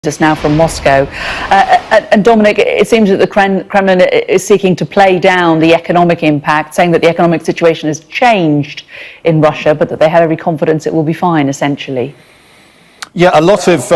us now from Moscow. And Dominic, it seems that the Kremlin is seeking to play down the economic impact, saying that the economic situation has changed in Russia, but that they have every confidence it will be fine, essentially. Yeah, a lot of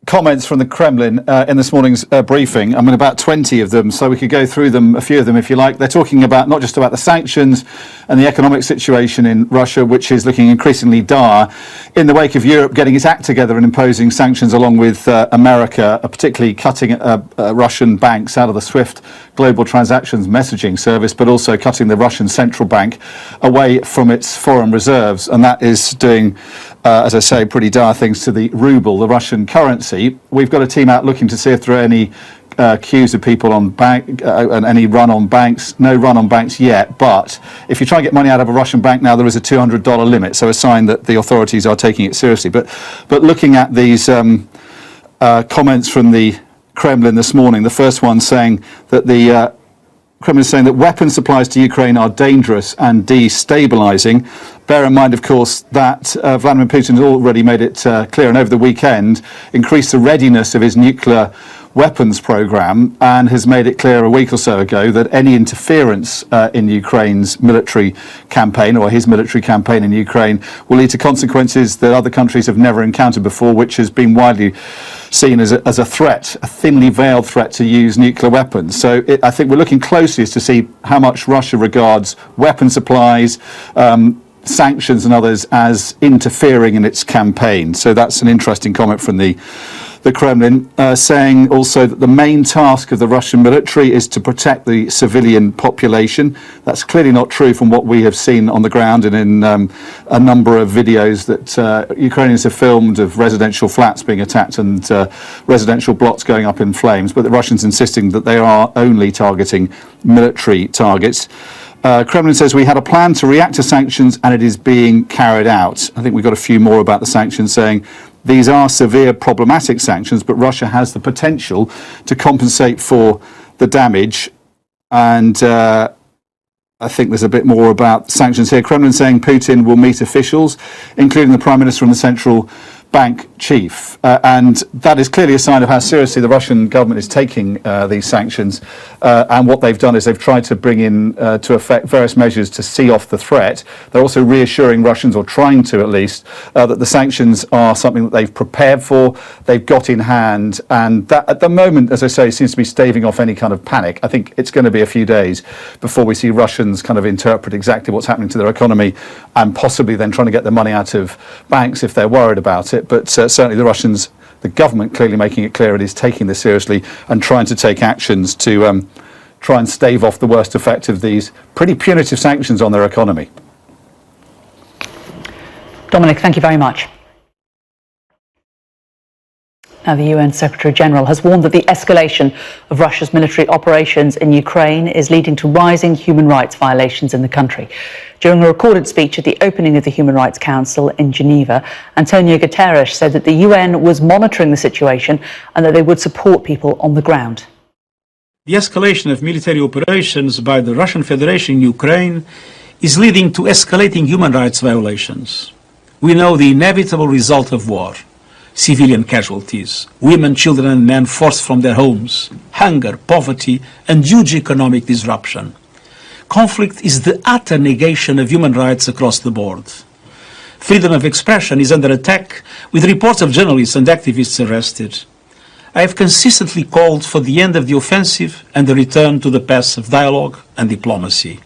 comments from the Kremlin in this morning's briefing. I mean, about 20 of them, so we could go through them, a few of them if you like. They're talking about not just about the sanctions and the economic situation in Russia, which is looking increasingly dire, in the wake of Europe getting its act together and imposing sanctions along with America, particularly cutting Russian banks out of the SWIFT global transactions messaging service, but also cutting the Russian central bank away from its foreign reserves. And that is doing, as I say, pretty dire things to the ruble, the Russian currency. We've got a team out looking to see if there are any queues of people on bank and any run on banks. No run on banks yet, but if you try and get money out of a Russian bank now, there is a $200 limit, so a sign that the authorities are taking it seriously. But looking at these comments from the Kremlin this morning, the first one saying that the Kremlin is saying that weapon supplies to Ukraine are dangerous and destabilising. Bear in mind, of course, that Vladimir Putin has already made it clear, and over the weekend increased the readiness of his nuclear weapons programme, and has made it clear a week or so ago that any interference in Ukraine's military campaign, or his military campaign in Ukraine, will lead to consequences that other countries have never encountered before, which has been widely seen as a threat, a thinly veiled threat to use nuclear weapons. So I think we're looking closely to see how much Russia regards weapon supplies, sanctions and others as interfering in its campaign. So that's an interesting comment from the Kremlin, saying also that the main task of the Russian military is to protect the civilian population. That's clearly not true from what we have seen on the ground and in a number of videos that Ukrainians have filmed of residential flats being attacked and residential blocks going up in flames, but the Russians insisting that they are only targeting military targets. Kremlin says we had a plan to react to sanctions and it is being carried out. I think we've got a few more about the sanctions, saying these are severe problematic sanctions, but Russia has the potential to compensate for the damage. And I think there's a bit more about sanctions here. Kremlin saying Putin will meet officials, including the Prime Minister and the central bank chief, and that is clearly a sign of how seriously the Russian government is taking these sanctions, and what they've done is they've tried to bring in to effect various measures to see off the threat. They're also reassuring Russians, or trying to at least, that the sanctions are something that they've prepared for, they've got in hand, and that at the moment, as I say, seems to be staving off any kind of panic. I think it's going to be a few days before we see Russians kind of interpret exactly what's happening to their economy, and possibly then trying to get the money out of banks if they're worried about it. But certainly the Russians, the government clearly making it clear it is taking this seriously and trying to take actions to try and stave off the worst effect of these pretty punitive sanctions on their economy. Dominic, thank you very much. Now, the UN Secretary-General has warned that the escalation of Russia's military operations in Ukraine is leading to rising human rights violations in the country. During a recorded speech at the opening of the Human Rights Council in Geneva, Antonio Guterres said that the UN was monitoring the situation and that they would support people on the ground. The escalation of military operations by the Russian Federation in Ukraine is leading to escalating human rights violations. We know the inevitable result of war. Civilian casualties, women, children and men forced from their homes, hunger, poverty and huge economic disruption. Conflict is the utter negation of human rights across the board. Freedom of expression is under attack, with reports of journalists and activists arrested. I have consistently called for the end of the offensive and the return to the paths of dialogue and diplomacy.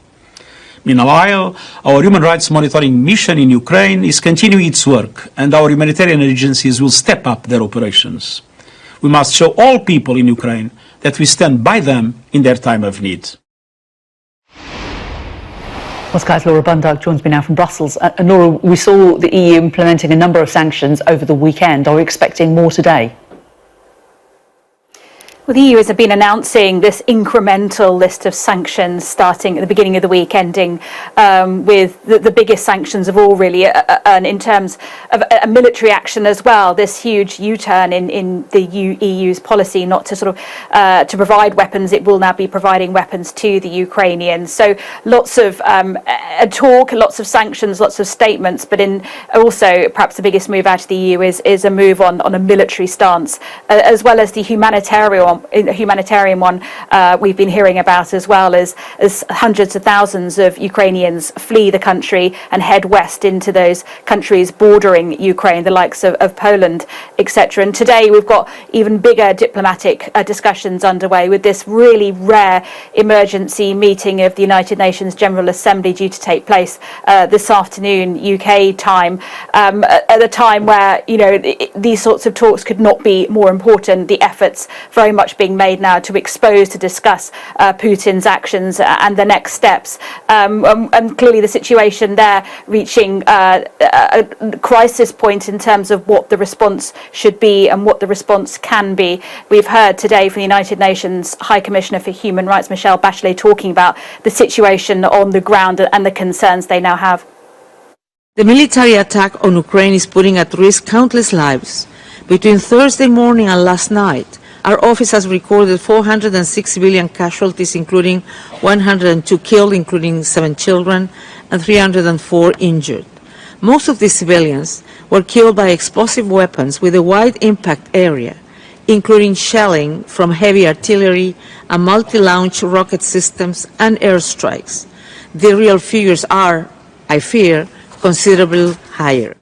Meanwhile, our human rights monitoring mission in Ukraine is continuing its work, and our humanitarian agencies will step up their operations. We must show all people in Ukraine that we stand by them in their time of need. Well, Sky's Laura Bundock joins me now from Brussels. And Laura, we saw the EU implementing a number of sanctions over the weekend. Are we expecting more today? Well, the EU has been announcing this incremental list of sanctions starting at the beginning of the week, ending with the biggest sanctions of all, really, and in terms of a military action as well. This huge U-turn in the EU's policy not to sort of to provide weapons. It will now be providing weapons to the Ukrainians. So lots of talk, lots of sanctions, lots of statements, but also perhaps the biggest move out of the EU is a move on a military stance, as well as the humanitarian one we've been hearing about, as well as hundreds of thousands of Ukrainians flee the country and head west into those countries bordering Ukraine, the likes of Poland, etc. And today we've got even bigger diplomatic discussions underway, with this really rare emergency meeting of the United Nations General Assembly due to take place this afternoon UK time, at a time where these sorts of talks could not be more important. The efforts very much being made now to expose, to discuss Putin's actions and the next steps, and clearly the situation there reaching a crisis point in terms of what the response should be and what the response can be. We've heard today from the United Nations High Commissioner for Human Rights, Michelle Bachelet, talking about the situation on the ground and the concerns they now have. The military attack on Ukraine is putting at risk countless lives. Between Thursday morning and last night, our office has recorded 406 civilian casualties, including 102 killed, including 7 children, and 304 injured. Most of these civilians were killed by explosive weapons with a wide impact area, including shelling from heavy artillery and multi-launch rocket systems and airstrikes. The real figures are, I fear, considerably higher.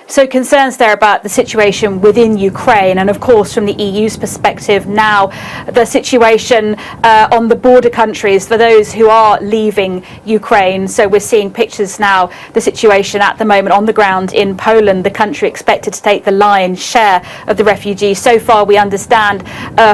So concerns there about the situation within Ukraine, and of course from the EU's perspective now, the situation on the border countries for those who are leaving Ukraine. So we're seeing pictures now, the situation at the moment on the ground in Poland, the country expected to take the lion's share of the refugees. So far we understand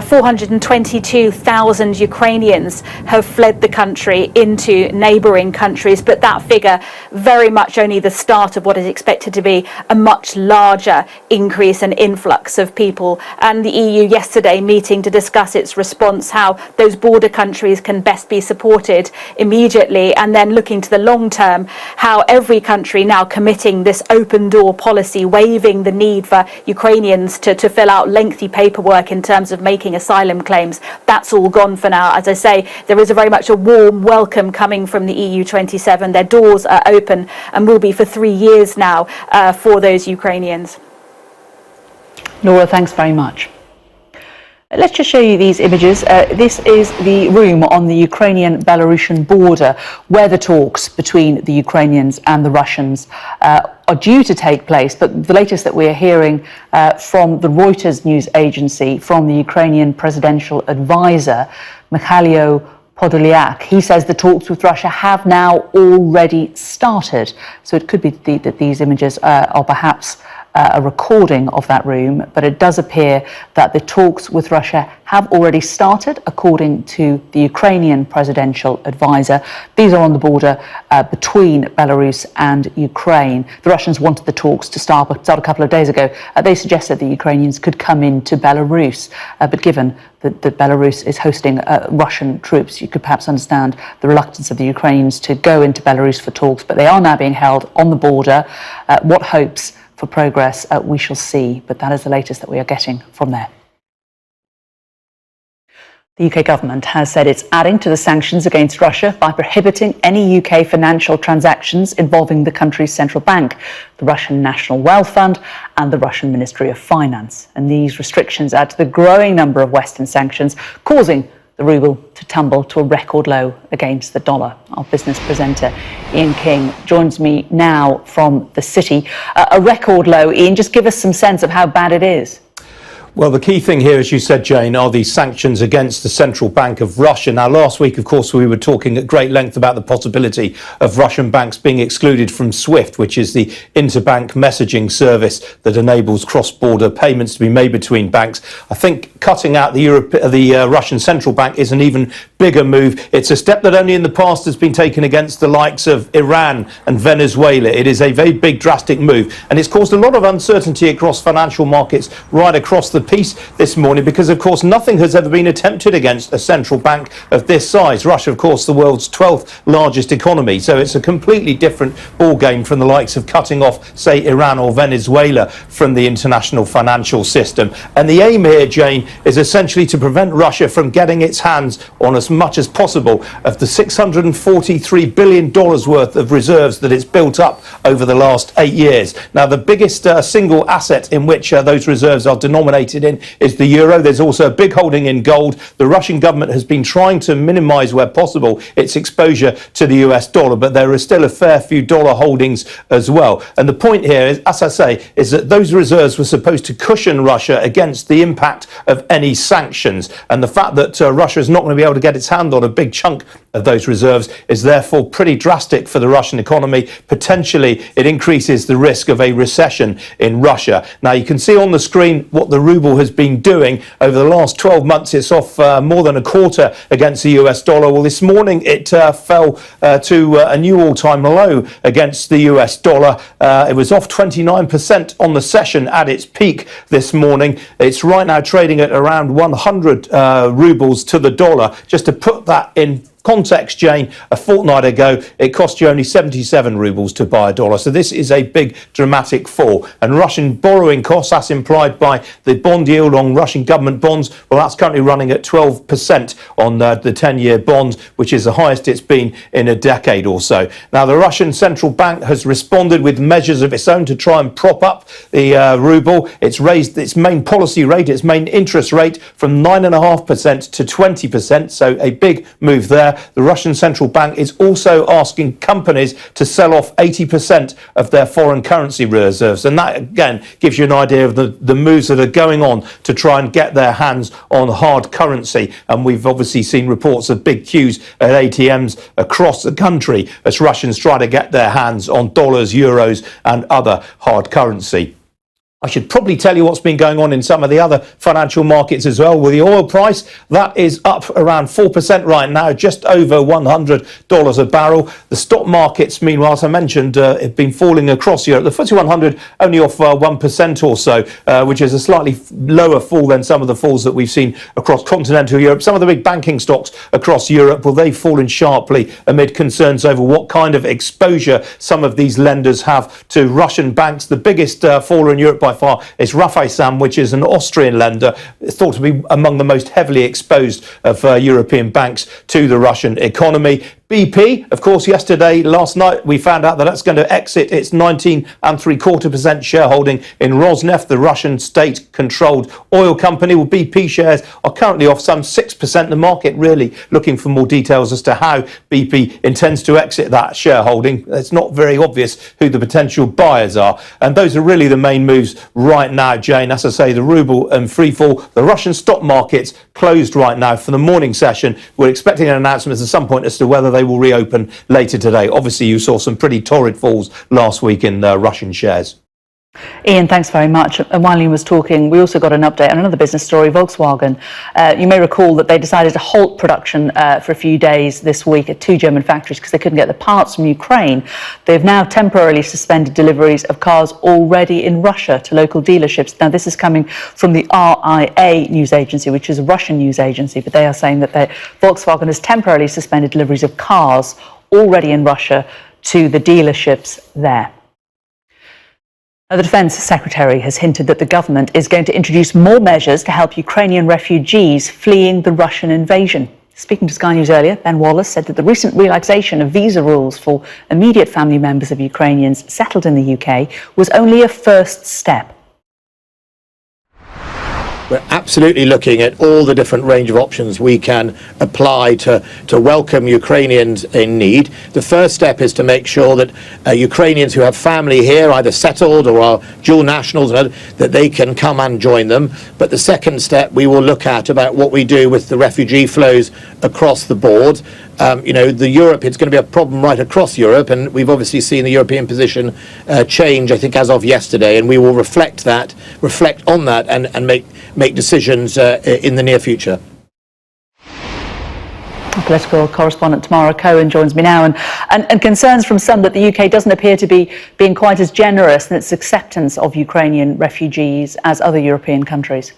422,000 Ukrainians have fled the country into neighbouring countries, but that figure very much only the start of what is expected to be a much larger increase and influx of people. And the EU yesterday meeting to discuss its response, how those border countries can best be supported immediately, and then looking to the long term, how every country now committing this open door policy, waiving the need for Ukrainians to fill out lengthy paperwork in terms of making asylum claims. That's all gone for now. As I say, there is very much a warm welcome coming from the EU 27. Their doors are open and will be for 3 years now for those Ukrainians. Laura, thanks very much. Let's just show you these images. This is the room on the Ukrainian-Belarusian border where the talks between the Ukrainians and the Russians are due to take place. But the latest that we're hearing from the Reuters news agency, from the Ukrainian presidential advisor, Mikhailo Podolyak, he says the talks with Russia have now already started. So it could be that these images are perhaps a recording of that room, but it does appear that the talks with Russia have already started, according to the Ukrainian presidential advisor. These are on the border between Belarus and Ukraine. The Russians wanted the talks to start a couple of days ago. They suggested the Ukrainians could come into Belarus, but given that Belarus is hosting Russian troops, you could perhaps understand the reluctance of the Ukrainians to go into Belarus for talks, but they are now being held on the border. What hopes for progress we shall see, but that is the latest that we are getting from there. The UK government has said it's adding to the sanctions against Russia by prohibiting any UK financial transactions involving the country's central bank, the Russian National Wealth Fund and the Russian Ministry of Finance. And these restrictions add to the growing number of Western sanctions, causing the ruble to tumble to a record low against the dollar. Our business presenter, Ian King, joins me now from the city. A record low. Ian, just give us some sense of how bad it is. Well, the key thing here, as you said, Jane, are these sanctions against the Central Bank of Russia. Now, last week, of course, we were talking at great length about the possibility of Russian banks being excluded from SWIFT, which is the interbank messaging service that enables cross-border payments to be made between banks. I think cutting out the Russian Central Bank is an even bigger move. It's a step that only in the past has been taken against the likes of Iran and Venezuela. It is a very big, drastic move, and it's caused a lot of uncertainty across financial markets right across the piece this morning because, of course, nothing has ever been attempted against a central bank of this size. Russia, of course, the world's 12th largest economy, so it's a completely different ballgame from the likes of cutting off, say, Iran or Venezuela from the international financial system. And the aim here, Jane, is essentially to prevent Russia from getting its hands on as much as possible of the $643 billion worth of reserves that it's built up over the last 8 years. Now, the biggest single asset in which those reserves are denominated in is the euro. There's also a big holding in gold. The Russian government has been trying to minimise, where possible, its exposure to the US dollar, but there are still a fair few dollar holdings as well. And the point here is, as I say, is that those reserves were supposed to cushion Russia against the impact of any sanctions. And the fact that Russia is not going to be able to get its hand on a big chunk of those reserves is therefore pretty drastic for the Russian economy. Potentially, it increases the risk of a recession in Russia. Now, you can see on the screen what the ruble has been doing over the last 12 months. It's off more than a quarter against the US dollar. Well, this morning it fell to a new all-time low against the US dollar. It was off 29% on the session at its peak this morning. It's right now trading at around 100 rubles to the dollar. Just to put that in context, Jane, a fortnight ago, it cost you only 77 rubles to buy a dollar. So this is a big, dramatic fall. And Russian borrowing costs, as implied by the bond yield on Russian government bonds, well, that's currently running at 12% on the 10-year bond, which is the highest it's been in a decade or so. Now, the Russian central bank has responded with measures of its own to try and prop up the ruble. It's raised its main policy rate, its main interest rate, from 9.5% to 20%. So a big move there. The Russian central bank is also asking companies to sell off 80% of their foreign currency reserves. And that, again, gives you an idea of the moves that are going on to try and get their hands on hard currency. And we've obviously seen reports of big queues at ATMs across the country as Russians try to get their hands on dollars, euros and other hard currency. I should probably tell you what's been going on in some of the other financial markets as well. With the oil price, that is up around 4% right now, just over $100 a barrel. The stock markets, meanwhile, as I mentioned, have been falling across Europe. The FTSE 100 only off 1% or so, which is a slightly lower fall than some of the falls that we've seen across continental Europe. Some of the big banking stocks across Europe, well, they've fallen sharply amid concerns over what kind of exposure some of these lenders have to Russian banks. The biggest faller in Europe by far is Raiffeisen, which is an Austrian lender. It's thought to be among the most heavily exposed of European banks to the Russian economy. BP, of course, last night, we found out that that's going to exit its 19.75% shareholding in Rosneft, the Russian state-controlled oil company. Well, BP shares are currently off some 6%. The market really looking for more details as to how BP intends to exit that shareholding. It's not very obvious who the potential buyers are. And those are really the main moves right now, Jane. As I say, the ruble and free fall. The Russian stock markets closed right now for the morning session. We're expecting an announcement at some point as to whether they will reopen later today. Obviously, you saw some pretty torrid falls last week in Russian shares. Ian, thanks very much. And while Ian was talking, we also got an update on another business story, Volkswagen. You may recall that they decided to halt production for a few days this week at 2 German factories because they couldn't get the parts from Ukraine. They've now temporarily suspended deliveries of cars already in Russia to local dealerships. Now, this is coming from the RIA news agency, which is a Russian news agency, but they are saying that Volkswagen has temporarily suspended deliveries of cars already in Russia to the dealerships there. The Defence Secretary has hinted that the government is going to introduce more measures to help Ukrainian refugees fleeing the Russian invasion. Speaking to Sky News earlier, Ben Wallace said that the recent relaxation of visa rules for immediate family members of Ukrainians settled in the UK was only a first step. We're absolutely looking at all the different range of options we can apply to welcome Ukrainians in need. The first step is to make sure that Ukrainians who have family here, either settled or are dual nationals, that they can come and join them. But the second step we will look at about what we do with the refugee flows across the board. It's going to be a problem right across Europe, and we've obviously seen the European position change, I think, as of yesterday, and we will reflect on that and make decisions in the near future. Political correspondent Tamara Cohen joins me now, and concerns from some that the UK doesn't appear to be being quite as generous in its acceptance of Ukrainian refugees as other European countries.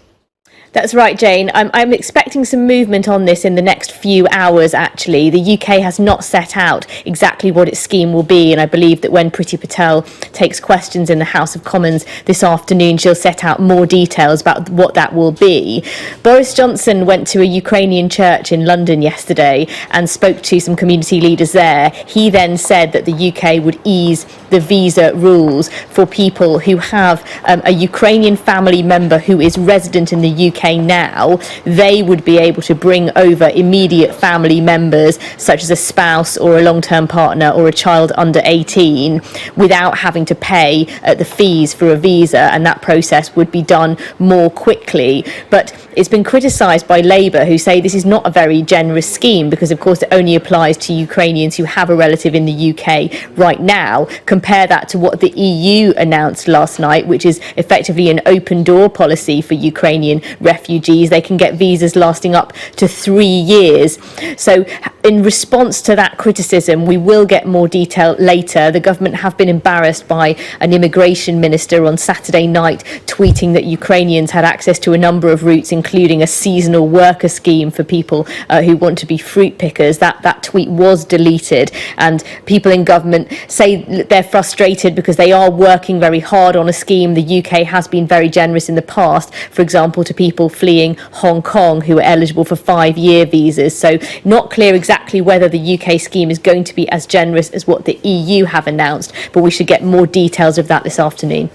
That's right, Jane. I'm expecting some movement on this in the next few hours, actually. The UK has not set out exactly what its scheme will be, and I believe that when Priti Patel takes questions in the House of Commons this afternoon, she'll set out more details about what that will be. Boris Johnson went to a Ukrainian church in London yesterday and spoke to some community leaders there. He then said that the UK would ease the visa rules for people who have a Ukrainian family member who is resident in the UK now. They would be able to bring over immediate family members, such as a spouse or a long-term partner or a child under 18, without having to pay the fees for a visa, and that process would be done more quickly. But it's been criticised by Labour, who say this is not a very generous scheme because, of course, it only applies to Ukrainians who have a relative in the UK right now. Compare that to what the EU announced last night, which is effectively an open door policy for Ukrainian refugees. They can get visas lasting up to 3 years. So in response to that criticism, we will get more detail later. The government have been embarrassed by an immigration minister on Saturday night tweeting that Ukrainians had access to a number of routes, including a seasonal worker scheme for people who want to be fruit pickers. That tweet was deleted, and people in government say they're frustrated because they are working very hard on a scheme. The UK has been very generous in the past, for example, to people fleeing Hong Kong who are eligible for 5-year visas. So not clear exactly whether the UK scheme is going to be as generous as what the EU have announced, but we should get more details of that this afternoon.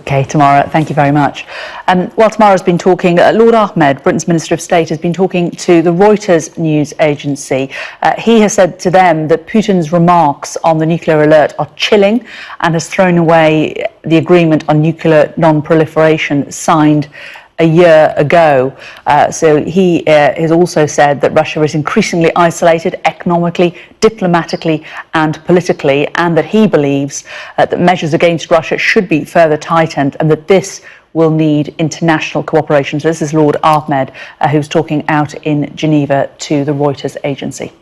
Okay, Tamara, thank you very much. While Tamara's been talking, Lord Ahmed, Britain's Minister of State, has been talking to the Reuters news agency. He has said to them that Putin's remarks on the nuclear alert are chilling and has thrown away the agreement on nuclear non-proliferation signed a year ago. So he has also said that Russia is increasingly isolated economically, diplomatically and politically, and that he believes that measures against Russia should be further tightened and that this will need international cooperation. So this is Lord Ahmed, who's talking out in Geneva to the Reuters agency.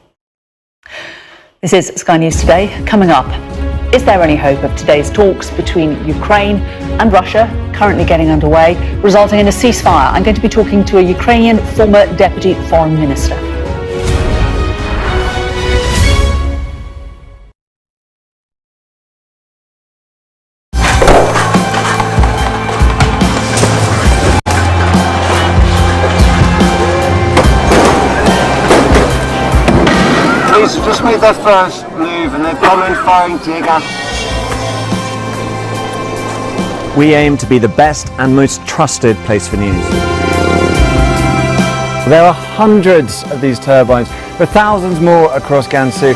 This is Sky News Today. Coming up, is there any hope of today's talks between Ukraine and Russia currently getting underway, resulting in a ceasefire? I'm going to be talking to a Ukrainian former Deputy Foreign Minister. Police have just made their first move and they've gone in firing tear gas. We aim to be the best and most trusted place for news. There are hundreds of these turbines, with thousands more across Gansu.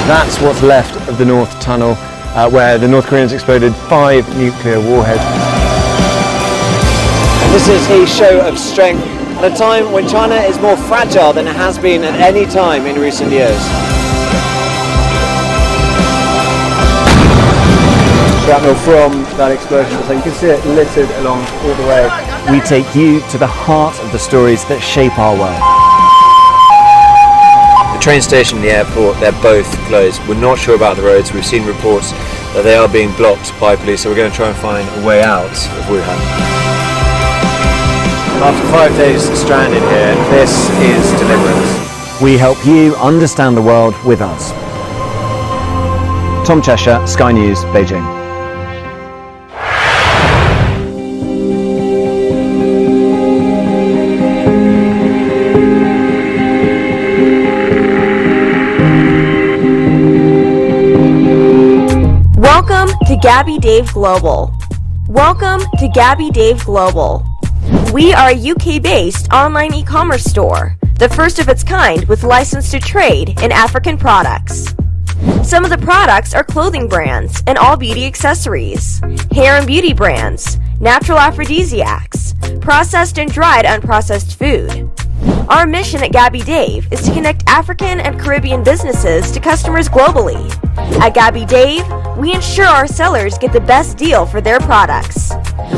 That's what's left of the North Tunnel, where the North Koreans exploded 5 nuclear warheads. This is a show of strength at a time when China is more fragile than it has been at any time in recent years. Shrapnel from that explosion, so you can see it littered along all the way. We take you to the heart of the stories that shape our world. The train station and the airport, they're both closed. We're not sure about the roads. We've seen reports that they are being blocked by police, so we're going to try and find a way out of Wuhan. After 5 days stranded here, this is deliverance. We help you understand the world with us. Tom Cheshire, Sky News, Beijing. Welcome to Gabby Dave Global. Welcome to Gabby Dave Global. We are a UK-based online e-commerce store, the first of its kind with license to trade in African products. Some of the products are clothing brands and all beauty accessories, hair and beauty brands, natural aphrodisiacs, processed and dried unprocessed food. Our mission at Gabby Dave is to connect African and Caribbean businesses to customers globally. At Gabby Dave, we ensure our sellers get the best deal for their products.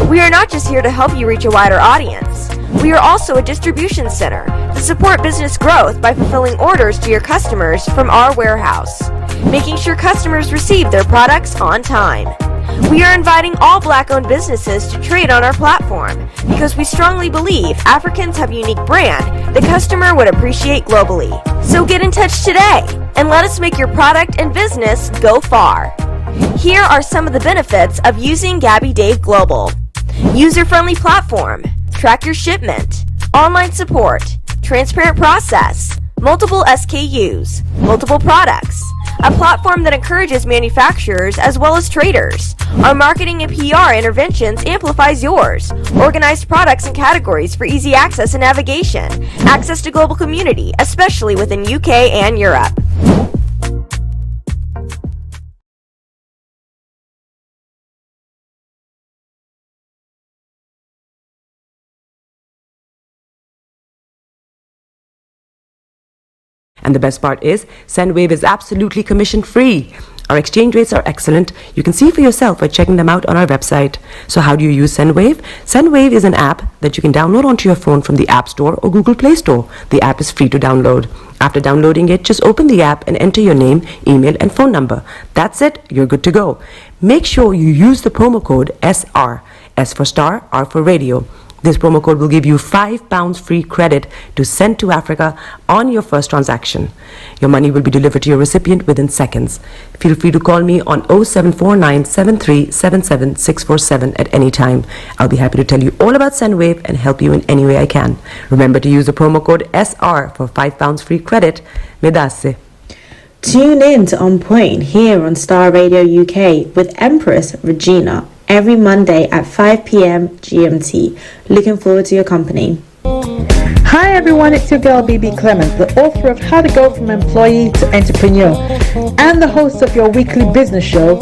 We are not just here to help you reach a wider audience. We are also a distribution center to support business growth by fulfilling orders to your customers from our warehouse. making sure customers receive their products on time. We are inviting all Black-owned businesses to trade on our platform because we strongly believe Africans have a unique brand the customer would appreciate globally. So get in touch today and let us make your product and business go far. Here are some of the benefits of using Gabby Dave Global. User-friendly platform, track your shipment, online support, transparent process, multiple SKUs, multiple products, a platform that encourages manufacturers as well as traders. Our marketing and PR interventions amplifies yours. Organized products and categories for easy access and navigation. Access to global community, especially within UK and Europe. And the best part is, SendWave is absolutely commission-free. Our exchange rates are excellent. You can see for yourself by checking them out on our website. So how do you use SendWave? SendWave is an app that you can download onto your phone from the App Store or Google Play Store. The app is free to download. After downloading it, just open the app and enter your name, email, and phone number. That's it. You're good to go. Make sure you use the promo code SR. S for Starr, R for Radio. This promo code will give you £5 free credit to send to Africa on your first transaction. Your money will be delivered to your recipient within seconds. Feel free to call me on 0749 7377 647 at any time. I'll be happy to tell you all about SendWave and help you in any way I can. Remember to use the promo code SR for £5 free credit. Medasse. Tune in to On Point here on Star Radio UK with Empress Regina every Monday at 5 p.m. GMT. Looking forward to your company. Hi everyone, it's your girl BB Clement, the author of How to Go From Employee to Entrepreneur and the host of your weekly business show,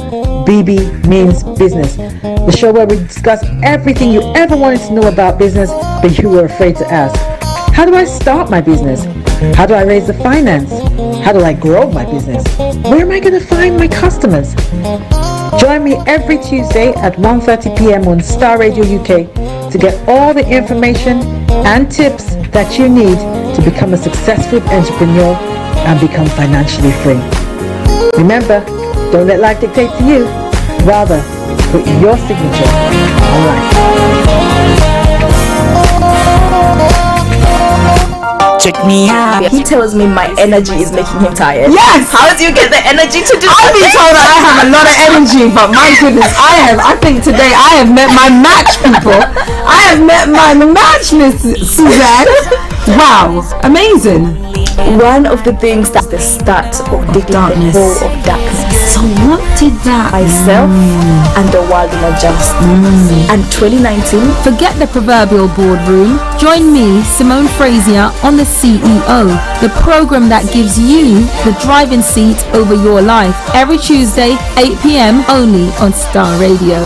BB Means Business, the show where we discuss everything you ever wanted to know about business but you were afraid to ask. How do I start my business? How do I raise the finance? How do I grow my business? Where am I going to find my customers? Join me every Tuesday at 1:30 p.m. on Star Radio UK to get all the information and tips that you need to become a successful entrepreneur and become financially free. Remember, don't let life dictate to you. Rather, put your signature on life. Check me out. He tells me my energy is making him tired. Yes! How do you get the energy to do I've been told that I have a lot of energy, but my goodness, I think today I have met my match, people. I have met my match, Miss Suzanne. Wow, amazing. One of the things that's the start of the darkness. The of darkness. So what did that? Myself and the world in a just. And 2019. Forget the proverbial boardroom. Join me, Simone Frazier, on the CEO, the program that gives you the driving seat over your life. Every Tuesday, 8 p.m. only on Star Radio.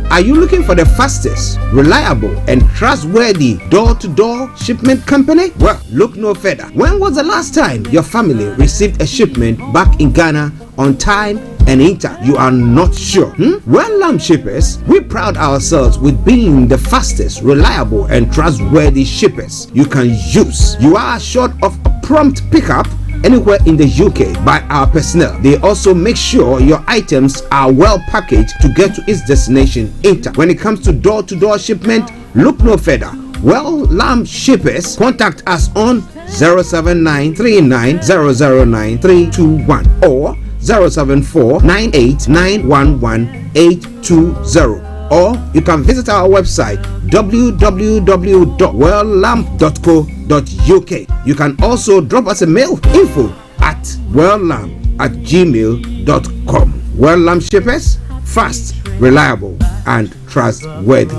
Are you looking for the fastest, reliable, and trustworthy door-to-door shipment company? Well, look no further. When was the last time your family received a shipment back in Ghana on time and in time? You are not sure? Well, Lamb Shippers, we pride ourselves with being the fastest, reliable, and trustworthy shippers you can use. You are assured of a prompt pickup anywhere in the UK by our personnel. They also make sure your items are well packaged to get to its destination in time. When it comes to door-to-door shipment, look no further. Well, Lamb Shippers, contact us on 07939009321 or 07498911820. Or you can visit our website www.welllamp.co.uk. You can also drop us a mail, info@welllamp@gmail.com. Well Lamp Shippers, fast, reliable, and trustworthy.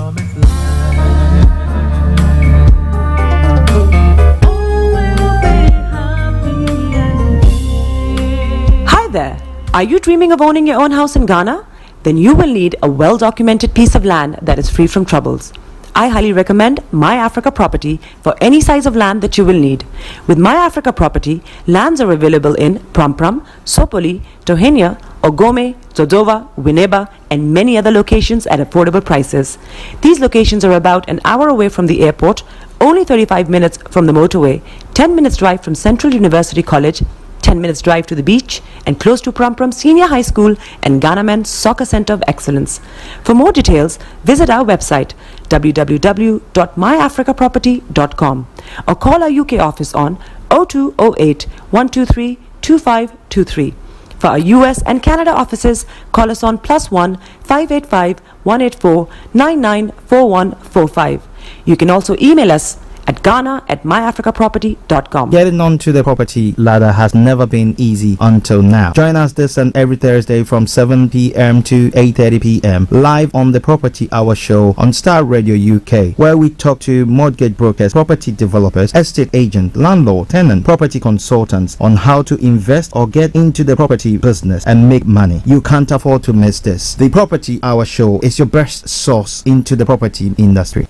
Hi there. Are you dreaming of owning your own house in Ghana? Then you will need a well-documented piece of land that is free from troubles. I highly recommend My Africa Property for any size of land that you will need. With My Africa Property, lands are available in Pram Pram, Sopoli, Tohenia, Ogome, Dodoma, Winneba, and many other locations at affordable prices. These locations are about an hour away from the airport, only 35 minutes from the motorway, 10 minutes drive from Central University College, 10 minutes drive to the beach, and close to Prampram Senior High School and Ghanaman Soccer Center of Excellence. For more details, visit our website www.myafricaproperty.com or call our UK office on 0208 123 2523. For our US and Canada offices, call us on +1 585 184 994145. You can also email us at ghana@myafricaproperty.com. Getting onto the property ladder has never been easy until now. Join us this and every Thursday from 7 p.m. to 8:30 p.m. live on the Property Hour Show on Starr Radio UK, where we talk to mortgage brokers, property developers, estate agents, landlord, tenant, property consultants on how to invest or get into the property business and make money. You can't afford to miss this. The Property Hour Show is your best source into the property industry.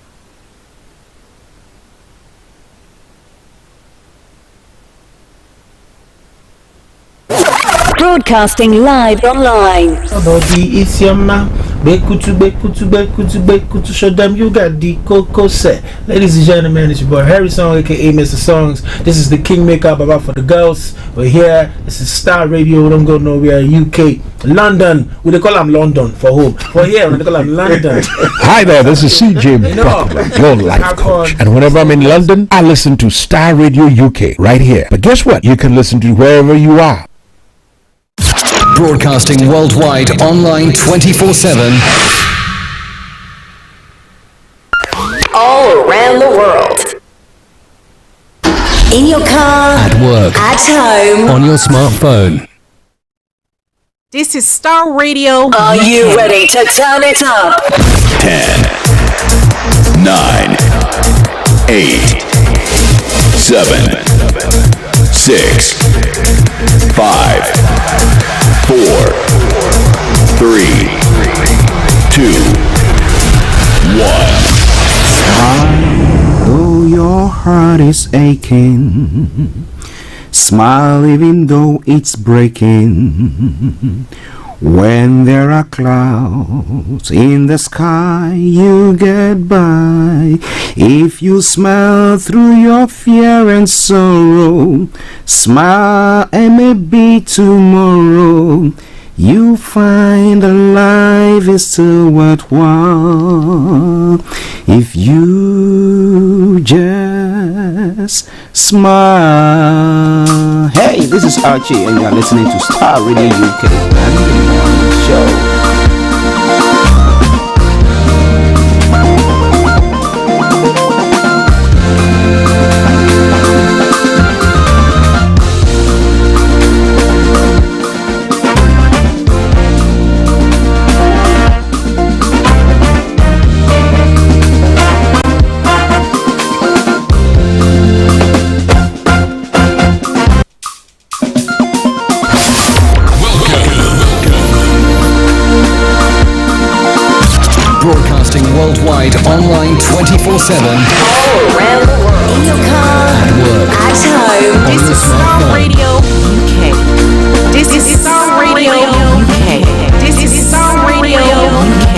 Broadcasting live online. Body is your man. Bekutu, show them you got the cocoa set. Ladies and gentlemen, it's your boy Harry Song, aka Mr. Songs. This is the Kingmaker Baba for the girls. We're here. This is Starr Radio. We don't go nowhere. UK, London. We they call them London for home. For here, we they call them London. Hi there, this is CJ Buckler, your life coach. And whenever I'm in London, I listen to Starr Radio UK right here. But guess what? You can listen to wherever you are. Broadcasting worldwide, online 24/7. All around the world. In your car. At work. At home. On your smartphone. This is Starr Radio. Are you ready to turn it up? 10, 9, 8, 7, 6, 5, 4, 3, 2, 1. Smile, though your heart is aching. Smile even though it's breaking. When there are clouds in the sky, you get by. If you smile through your fear and sorrow, smile and maybe tomorrow you find that life is still worthwhile. If you just smile. Hey, this is Archie and you're listening to Starr Radio UK, man. The morning show. Broadcasting worldwide, online 24/7. All around the world. In your car. At work. At home. On This your is Starr smartphone. Radio UK. This is Starr Radio UK. This is Starr Radio UK.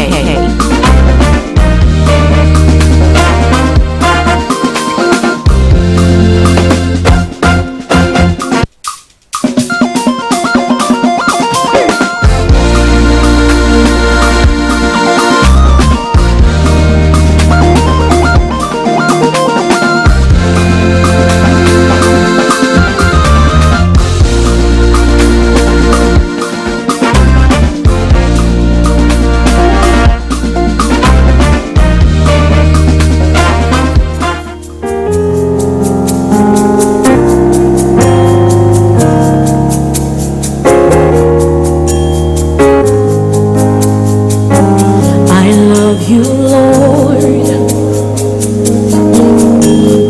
You, Lord,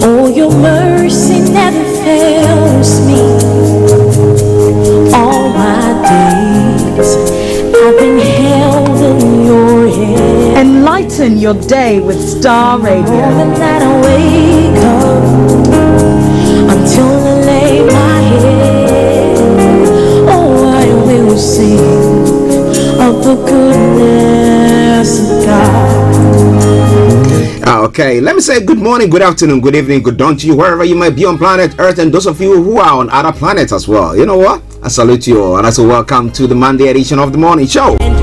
oh, your mercy never fails me. All my days I've been held in your hand. Enlighten your day with Starr Radio. Morning that I wake up until I lay my head, oh, I will sing of the goodness of God. Okay, let me say good morning, good afternoon, good evening, good dawn to you wherever you might be on planet Earth, and those of you who are on other planets as well. You know what? I salute you all, and I say welcome to the Monday edition of the morning show. Today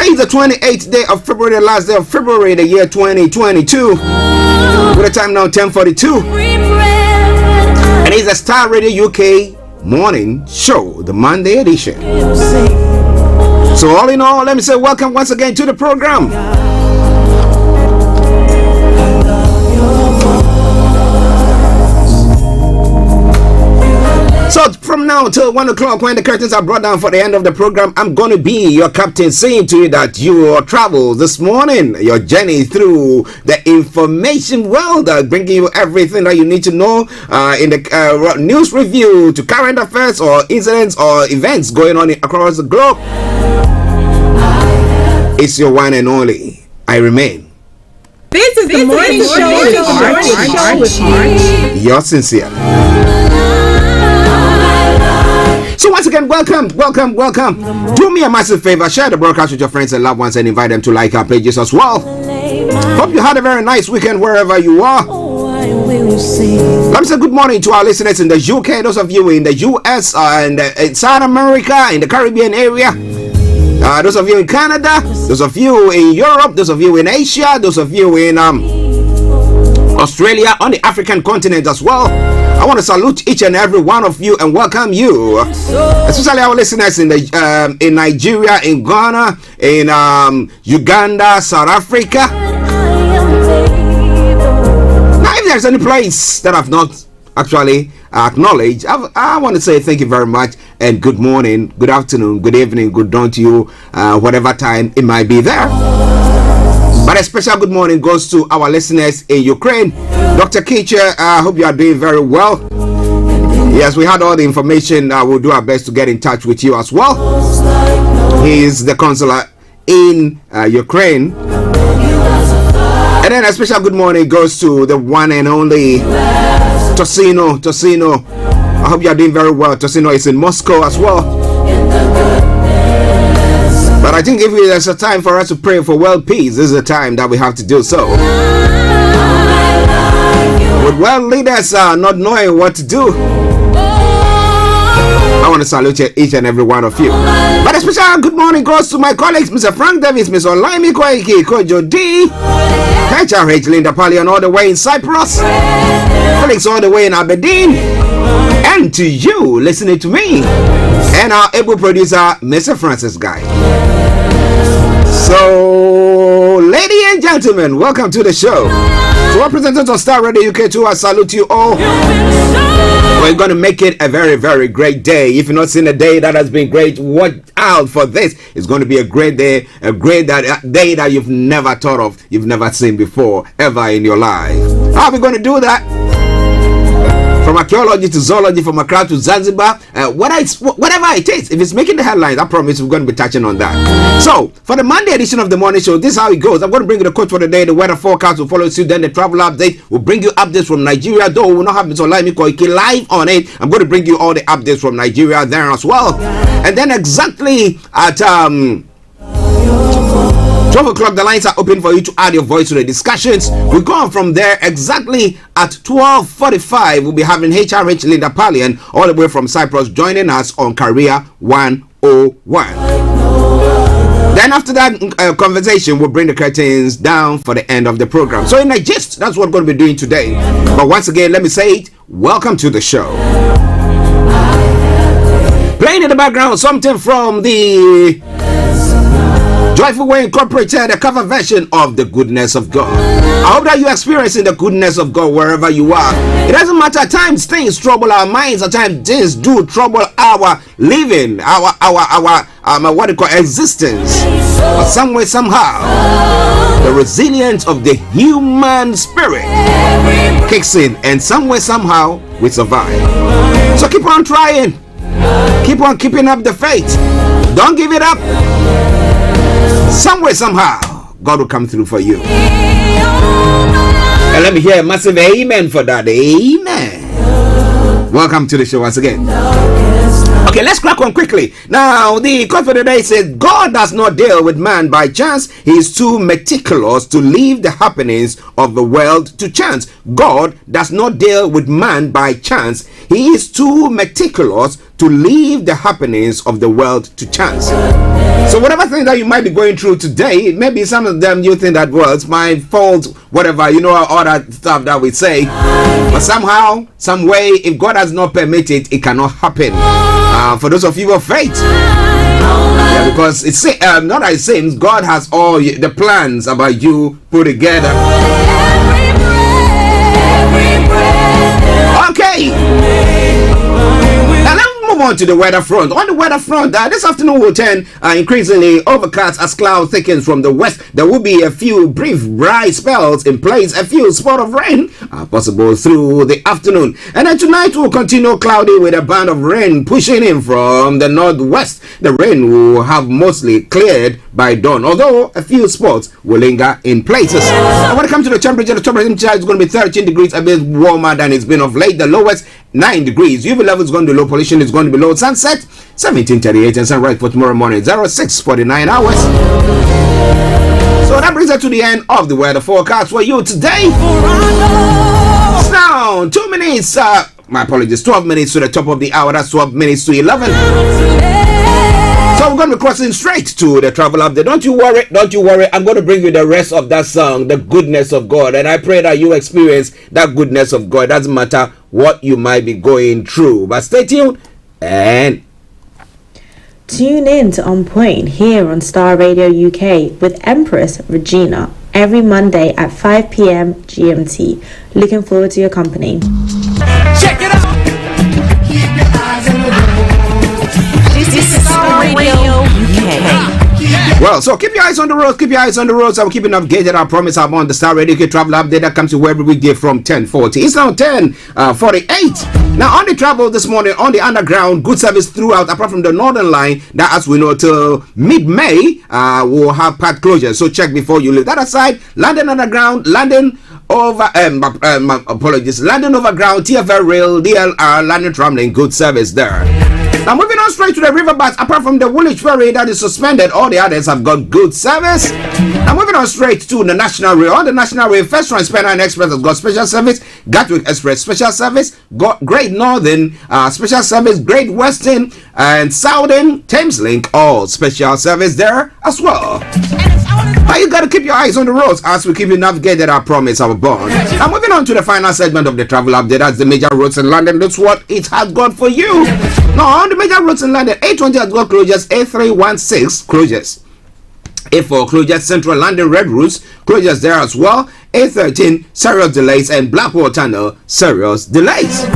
is the 28th day of February, the last day of February, the year 2022. With the time now 10:42, and it's the Starr Radio UK morning show, the Monday edition. So all in all, let me say welcome once again to the program. So from now until 1 o'clock, when the curtains are brought down for the end of the program, I'm going to be your captain, saying to you that your travels this morning, your journey through the information world, bringing you everything that you need to know in the news review, to current affairs or incidents or events going on across the globe. It's your one and only. I remain. This is the morning show with Archie. You're sincere. So once again, welcome. Do me a massive favor, share the broadcast with your friends and loved ones and invite them to like our pages as well. Hope you had a very nice weekend wherever you are. Let me say good morning to our listeners in the UK, those of you in the US and in South America, in the Caribbean area. Those of you in Canada, those of you in Europe, those of you in Asia, those of you in Australia, on the African continent as well. I want to salute each and every one of you and welcome you, especially our listeners in the in Nigeria, in Ghana, in Uganda, South Africa. Now, if there's any place that I've not actually acknowledged, I want to say thank you very much and good morning, good afternoon, good evening, good dawn to you, whatever time it might be there. But a special good morning goes to our listeners in Ukraine. Dr. Kitcher, I hope you are doing very well. Yes, we had all the information. We'll do our best to get in touch with you as well. He is the consular in Ukraine. And then a special good morning goes to the one and only Tosino. I hope you are doing very well. Tosino is in Moscow as well. But I think if there's a time for us to pray for world peace, this is the time that we have to do so. With world leaders not knowing what to do, I want to salute each and every one of you. But a special good morning goes to my colleagues, Mr. Frank Davis, Ms. Olayomi, Kojo D, HRH Linda Pallien all the way in Cyprus, Felix all the way in Aberdeen, and to you listening to me, and our able producer, Mr. Francis Guy. So, ladies and gentlemen, welcome to the show. To representatives of Starr Radio UK 2, I salute you all. We're going to make it a very, very great day. If you've not seen a day that has been great, watch out for this. It's going to be a great day, a great day that you've never thought of, you've never seen before, ever in your life. How are we going to do that? From archaeology to zoology, from Accra to Zanzibar, whatever it is, if it's making the headlines, I promise we're going to be touching on that. So, for the Monday edition of the morning show, this is how it goes. I'm going to bring you the quote for the day, the weather forecast will follow suit, then the travel update will bring you updates from Nigeria, though we will not have Mr. Olayomi Koiki live on it. I'm going to bring you all the updates from Nigeria there as well. And then exactly at 12 o'clock, the lines are open for you to add your voice to the discussions. We go on from there exactly at 12:45. We'll be having HRH Linda Pallien all the way from Cyprus joining us on Career 101. Then after that conversation, we'll bring the curtains down for the end of the program. So in a gist, that's what we're going to be doing today. But once again, let me say it. Welcome to the show. Playing in the background, something from the Joyful Way Incorporated, a cover version of The Goodness of God. I hope that you're experiencing the goodness of God wherever you are. It doesn't matter, at times things trouble our minds, at times things do trouble our living, our what you call existence. But some way, somehow, the resilience of the human spirit kicks in, and some way, somehow, we survive. So keep on trying. Keep on keeping up the faith. Don't give it up. Some way, somehow, God will come through for you. And let me hear a massive amen for that. Amen. Welcome to the show once again. Okay, Okay, let's crack on quickly. Now, the quote for today says, God does not deal with man by chance. He is too meticulous to leave the happenings of the world to chance. God does not deal with man by chance. He is too meticulous to leave the happenings of the world to chance. So whatever thing that you might be going through today, maybe some of them you think that, well, it's my fault, whatever, you know, all that stuff that we say. But somehow, some way, if God has not permitted, it cannot happen. For those of you of faith. Yeah, because it's not as it seems, God has all the plans about you put together. Okay. Now let's move on to the weather front. On the weather front, this afternoon will turn increasingly overcast as cloud thickens from the west. There will be a few brief dry spells in place, a few spots of rain possible through the afternoon. And then tonight will continue cloudy with a band of rain pushing in from the northwest. The rain will have mostly cleared by dawn, although a few spots will linger in places. And when it comes to the temperature is going to be 13 degrees, a bit warmer than it's been of late. The lowest 9 degrees. UV level is going to be low. Pollution is going to be low. Sunset 17:38 and sunrise for tomorrow morning 06:49 hours. So that brings us to the end of the weather forecast for you today. It's now 2 minutes. My apologies. 12 minutes to the top of the hour. That's 12 minutes to 11. So we're going to be crossing straight to the travel update. Don't you worry. Don't you worry. I'm going to bring you the rest of that song, The Goodness of God. And I pray that you experience that goodness of God. It doesn't matter what you might be going through. But stay tuned and tune in to On Point here on Starr Radio UK with Empress Regina every Monday at 5 p.m. GMT. Looking forward to your company. Check it out. Keep your eyes on the road. This is Starr Radio UK. well, so keep your eyes on the road. Keep your eyes on the roads. I'm keeping updated. I promise I'm on the Starr Radio UK travel update that comes to you every weekday from 10:40. It's now 10:48. Now on the travel this morning on the underground, good service throughout, apart from the northern line that, as we know, till mid-May will have part closure. So check before you leave. That aside, London Underground, London over London Overground, TFL Rail, DLR, London Tramlink, good service there. Now moving on straight to the riverbeds, apart from the Woolwich Ferry that is suspended, all the others have got good service. Now moving on straight to the National Rail. On the National Rail, First Transparent Express has got special service, Gatwick Express special service, got Great Northern special service, Great Western and Southern, Thameslink, all special service there as well. But you gotta keep your eyes on the roads as we keep you navigated our promise, our bond. Now moving on to the final segment of the travel update, that's the major roads in London. That's what it has got for you. Now on the major roads in London, A20 has got closures, A316 closures, A4 closures, Central London Red Routes closures there as well, A13 serious delays, and Blackwall Tunnel serious delays.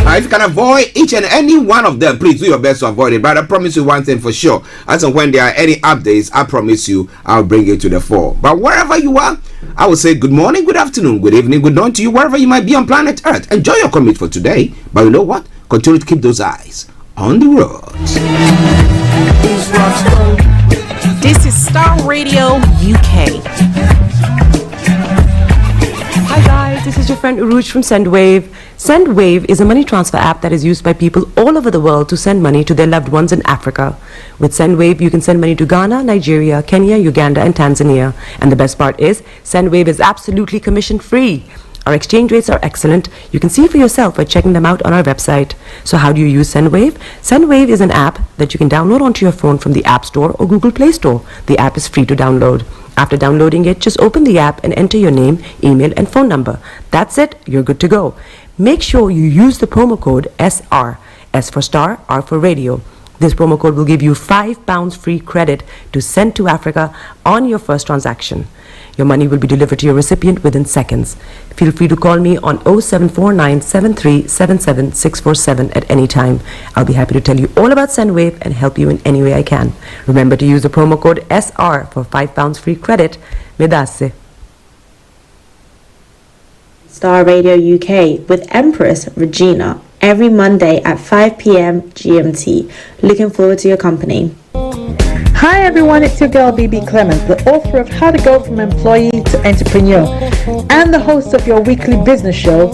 If you can avoid each and any one of them, please do your best to avoid it. But I promise you one thing for sure, as and when there are any updates, I promise you I'll bring it to the fore. But wherever you are, I will say good morning, good afternoon, good evening, good dawn to you, wherever you might be on planet Earth. Enjoy your commute for today, but you know what? Continue to keep those eyes on the road. This is Starr Radio UK. Hi guys, this is your friend Uruj from SendWave. SendWave is a money transfer app that is used by people all over the world to send money to their loved ones in Africa. With SendWave, you can send money to Ghana, Nigeria, Kenya, Uganda, and Tanzania. And the best part is, SendWave is absolutely commission-free. Our exchange rates are excellent. You can see for yourself by checking them out on our website. So how do you use SendWave? SendWave is an app that you can download onto your phone from the App Store or Google Play Store. The app is free to download. After downloading it, just open the app and enter your name, email, and phone number. That's it. You're good to go. Make sure you use the promo code SR. S for Starr, R for Radio. This promo code will give you £5 free credit to send to Africa on your first transaction. Your money will be delivered to your recipient within seconds. Feel free to call me on 0749 7377 647 at any time. I'll be happy to tell you all about SendWave and help you in any way I can. Remember to use the promo code SR for £5 free credit. Medasse. Starr Radio UK with Empress Regina every Monday at 5 p.m. GMT. Looking forward to your company. Hi everyone, it's your girl BB Clement, the author of How to Go From Employee to Entrepreneur and the host of your weekly business show,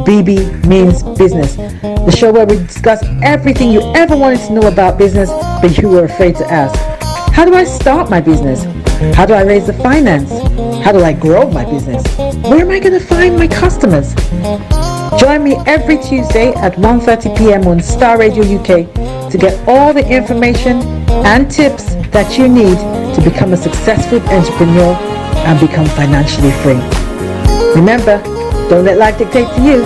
BB Means Business. the show where we discuss everything you ever wanted to know about business, but you were afraid to ask. How do I start my business? How do I raise the finance? How do I grow my business? Where am I going to find my customers? Join me every Tuesday at 1:30 p.m. on Starr Radio UK to get all the information and tips that you need to become a successful entrepreneur and become financially free. Remember, don't let life dictate to you.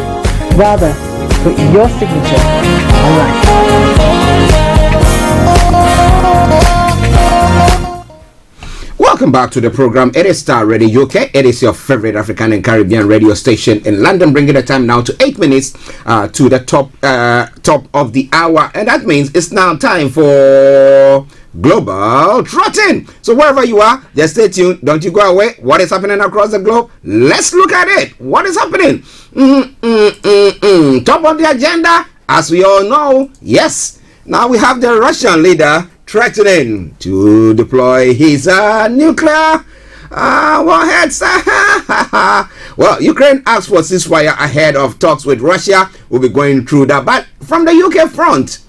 Rather, put your signature on life. Welcome back to the program. It is Starr Radio UK. It is your favorite African and Caribbean radio station in London, bringing the time now to 8 minutes to the top of the hour, and that means it's now time for Global Trotting. So wherever you are, just stay tuned. Don't you go away. What is happening across the globe? Let's look at it. What is happening? Top of the agenda, as we all know, yes. Now we have the Russian leader threatening to deploy his nuclear warheads. Well, Ukraine asked for ceasefire ahead of talks with Russia. We'll be going through that. But from the UK front,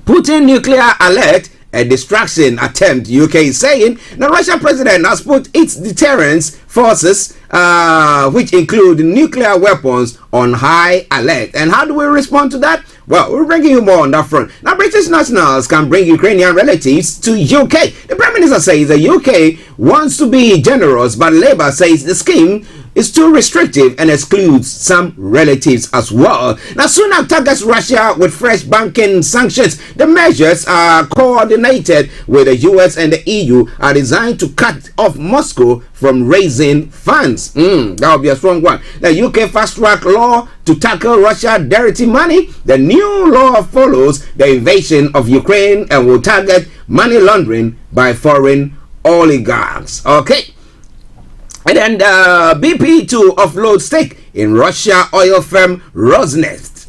Putin nuclear alert, a distraction attempt, UK is saying. The Russian president has put its deterrence forces, which include nuclear weapons, on high alert. And how do we respond to that? Well, we're bringing you more on that front. Now, British nationals can bring Ukrainian relatives to UK. The Prime Minister says the UK wants to be generous, but Labour says the scheme is too restrictive and excludes some relatives as well. Now, Sunak targets Russia with fresh banking sanctions. The measures are coordinated with the US and the EU, are designed to cut off Moscow from raising funds. That will be a strong one. The UK fast-track law to tackle Russia dirty money. The new law follows the invasion of Ukraine and will target money laundering by foreign oligarchs. Okay. And then BP to offload stake in Russia oil firm Rosneft.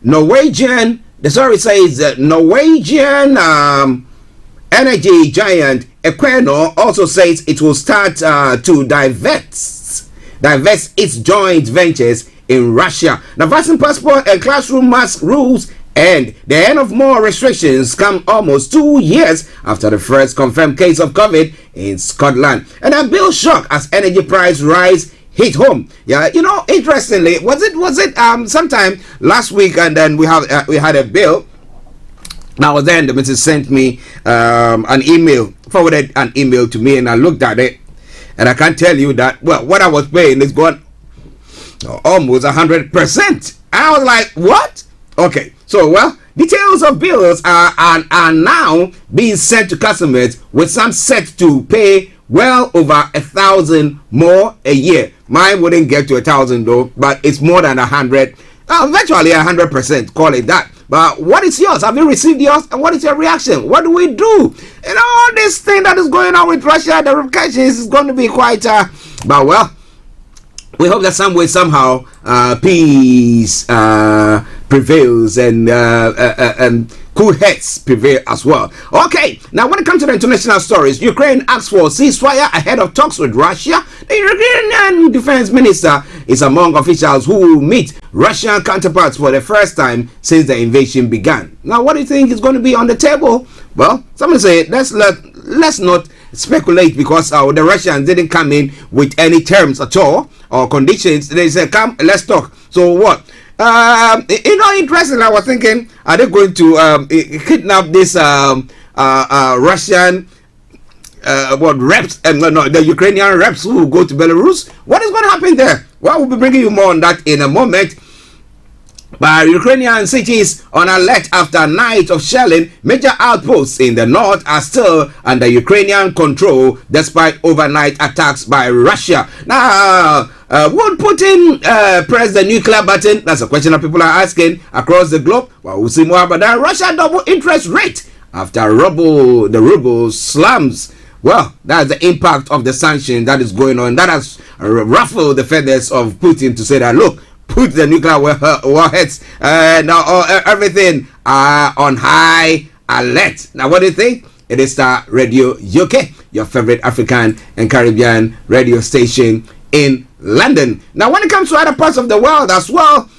Norwegian energy giant Equinor also says it will start to divest its joint ventures in Russia. Now, vaccine passport and classroom mask rules and the end of more restrictions come almost 2 years after the first confirmed case of COVID in Scotland. And a bill shock as energy price rise hit home. Yeah, you know, interestingly, was it sometime last week, and then we had a bill. Now then, the minister sent me forwarded an email to me, and I looked at it, and I can tell you that, well, what I was paying is gone almost 100%. I was like, what? Okay, so, well, details of bills are now being sent to customers, with some set to pay well over 1,000 more a year. Mine wouldn't get to 1,000 though, but it's more than 100, virtually 100%, call it that. But what is yours? Have you received yours? And what is your reaction? What do we do? You know, all this thing that is going on with Russia, the repercussions is going to be quite, but well, we hope that some way, somehow, peace prevails and cool heads prevail as well. Okay, now when it comes to the international stories, Ukraine asks for ceasefire ahead of talks with Russia. The Ukrainian defense minister is among officials who will meet Russian counterparts for the first time since the invasion began. Now, what do you think is going to be on the table? Well, someone say let's not speculate, because the Russians didn't come in with any terms at all or conditions. They said, come, let's talk. So what? You know, interesting, I was thinking, are they going to kidnap this Russian reps, the Ukrainian reps who will go to Belarus? What is going to happen there? Well, we'll be bringing you more on that in a moment. But Ukrainian cities on alert after a night of shelling. Major outposts in the north are still under Ukrainian control despite overnight attacks by Russia. Now, would Putin press the nuclear button? That's a question that people are asking across the globe. Well, we'll see more about that. Russia double interest rate after the ruble slams. Well, that's the impact of the sanction that is going on. That has ruffled the feathers of Putin to say that, look, put the nuclear warheads, now everything on high alert. Now, what do you think? It is Starr Radio UK, your favorite African and Caribbean radio station in London. Now, when it comes to other parts of the world as well,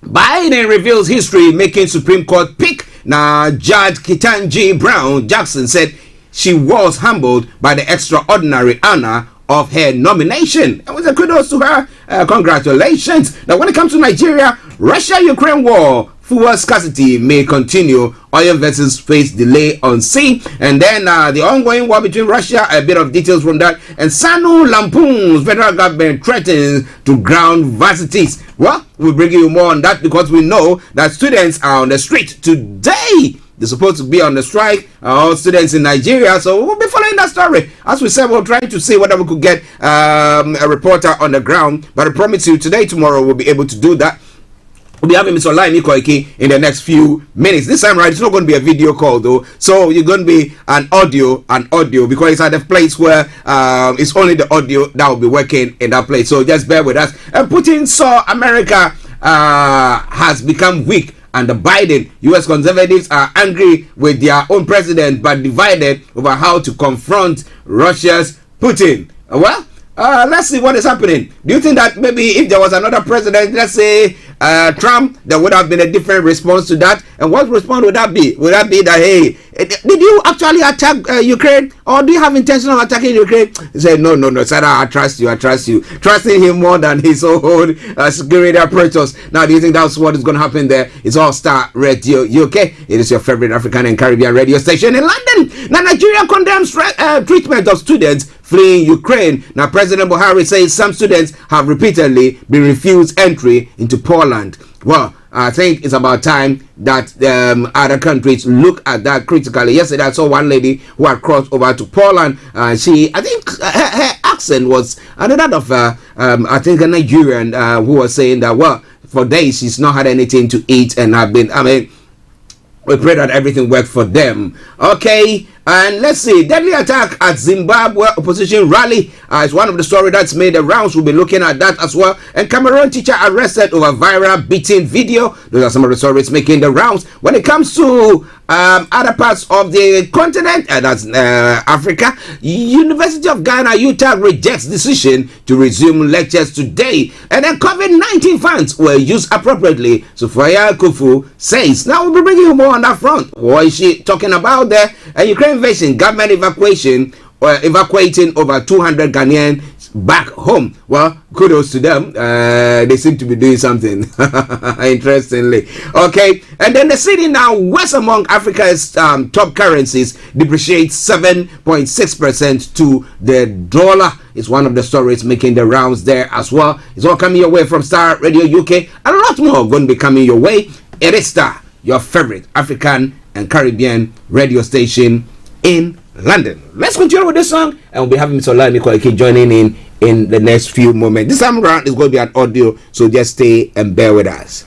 Biden reveals history making Supreme Court pick. Now, Judge Ketanji Brown Jackson said she was humbled by the extraordinary honor of her nomination. And with a kudos to her, congratulations. Now, when it comes to Nigeria, Russia-Ukraine war, fuel scarcity may continue. Oil vessels face delay on sea. And then the ongoing war between Russia, a bit of details from that. And Sanu Lampoon's federal government threatens to ground varsities. Well, we'll bring you more on that because we know that students are on the street today. They're supposed to be on the strike, all students in Nigeria. So we'll be following that story. As we said, we're trying to see whether we could get a reporter on the ground. But I promise you, today, tomorrow, we'll be able to do that. We'll be having Mr. Olayomi in the next few minutes. This time, right, it's not going to be a video call, though. So you're going to be an audio, because it's at a place where it's only the audio that will be working in that place. So just bear with us. And Putin saw America has become weak. And the Biden, U.S. conservatives are angry with their own president, but divided over how to confront Russia's Putin. Well, let's see what is happening. Do you think that maybe if there was another president, let's say Trump, there would have been a different response to that? And what response would that be? Would that be that, hey, did you actually attack Ukraine? Or do you have intention of attacking Ukraine? He said, no, Sarah, I trust you. Trusting him more than his own security apparatus. Now, do you think that's what is going to happen there? It's All Star Radio UK. It is your favorite African and Caribbean radio station in London. Now, Nigeria condemns treatment of students fleeing Ukraine. Now, President Buhari says some students have repeatedly been refused entry into Poland. Well, I think it's about time that other countries look at that critically. Yesterday, I saw one lady who had crossed over to Poland. I think her accent was another of, I think, a Nigerian who was saying that, well, for days she's not had anything to eat and we pray that everything works for them. Okay, and let's see. Deadly attack at Zimbabwe opposition rally is one of the stories that's made the rounds. We'll be looking at that as well. And Cameroon teacher arrested over viral beating video. Those are some of the stories making the rounds. When it comes to other parts of the continent, that's Africa, University of Ghana, Utah rejects decision to resume lectures today. And then COVID-19 funds were used appropriately, Sophia Kufu says. Now we'll be bringing you more on that front. What is she talking about there? A Ukraine invasion, government evacuating over 200 Ghanaians back home. Well, kudos to them. They seem to be doing something interestingly. Okay, and then the city now west among Africa's top currencies depreciates 7.6% to the dollar. It's one of the stories making the rounds there as well. It's all coming your way from Starr Radio UK, and a lot more going to be coming your way. It is Starr, your favorite African and Caribbean radio station in London. Let's continue with this song, and we'll be having Mr. Olayomi joining in the next few moments. This time around is going to be an audio, so just stay and bear with us.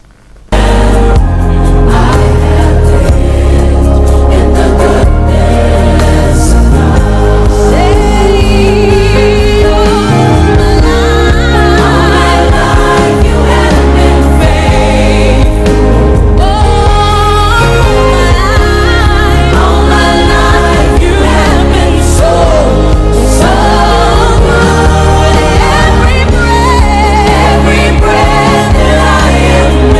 Every breath that I am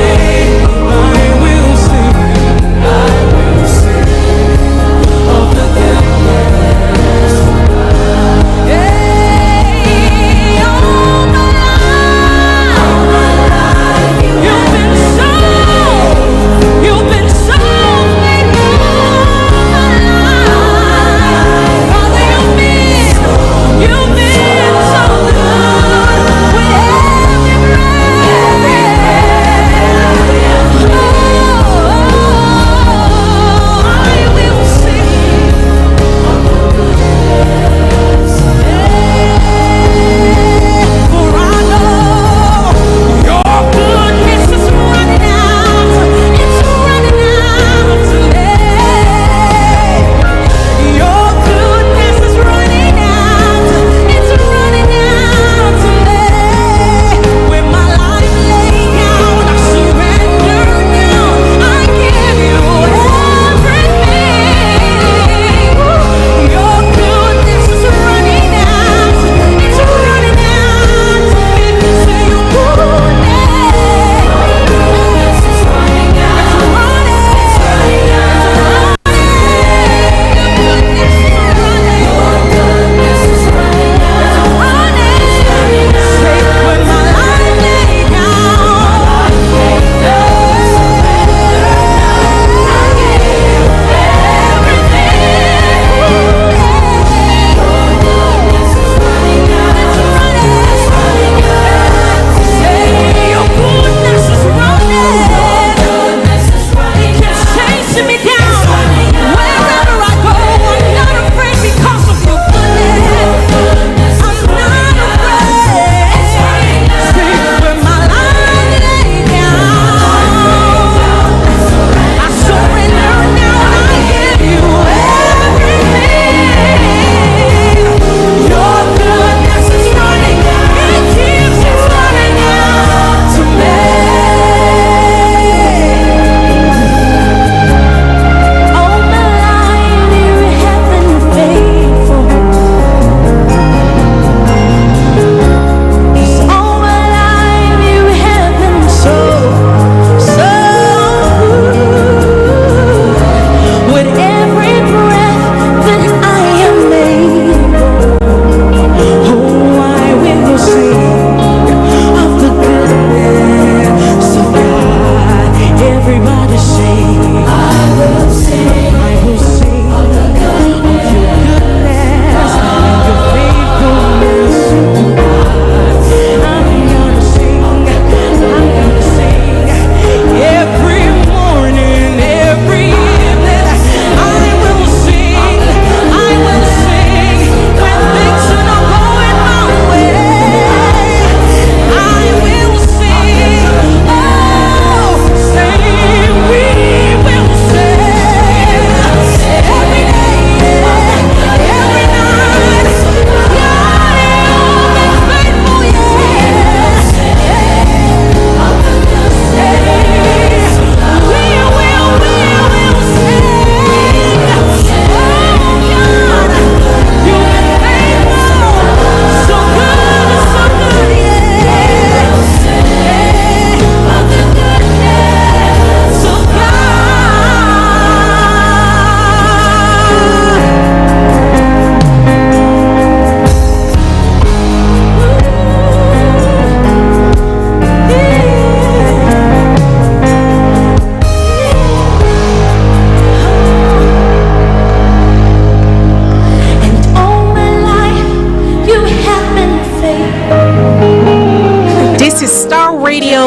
Radio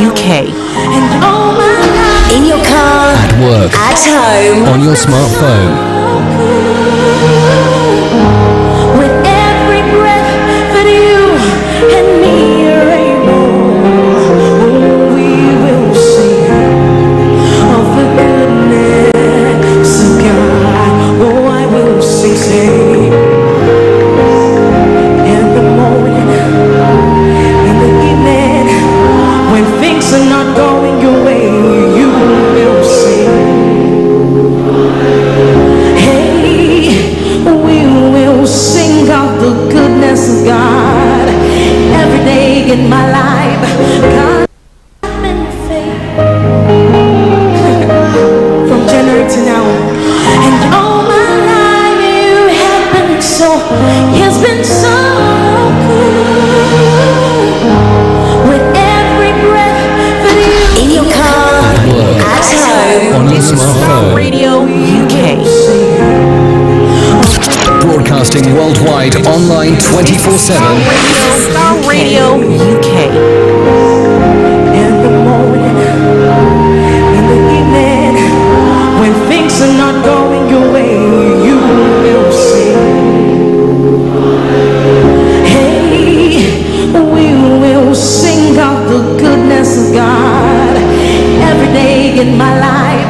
UK. In your car, At work, at home, on your smartphone. With every breath that you and me are able, we will sing of the goodness of God. Oh, I will sing in the morning, in the evening, when things are not going your way, you will sing. Hey, we will sing of the goodness of God every day in my life. God has been faithful from January to now, and all my life you have been so, has been so good. With every breath that you in your car, At work, at home, on your smartphone. Radio UK. Broadcasting worldwide, online 24/7. Starr Radio UK. in the morning, in the evening, when things are not going your way, you will sing. Hey, we will sing of the goodness of God every day in my life.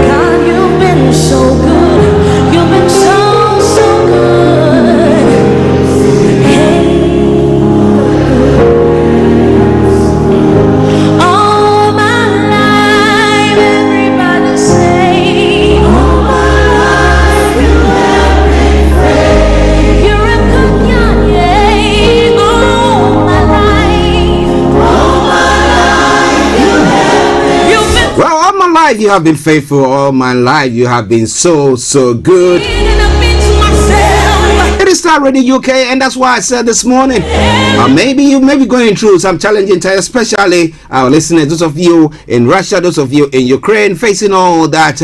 God, you've been so good. You've been so, so good. Hey, all my life, everybody say, all my life, you have been faithful. You're a good God, yeah. All my life, you have been. You've been Well, all my life you have been faithful. All my life you have been so good. and I've been to myself. It is Starr Radio UK, and that's why I said this morning, maybe you may be going through some challenging times, especially our listeners, those of you in Russia, those of you in Ukraine, facing all that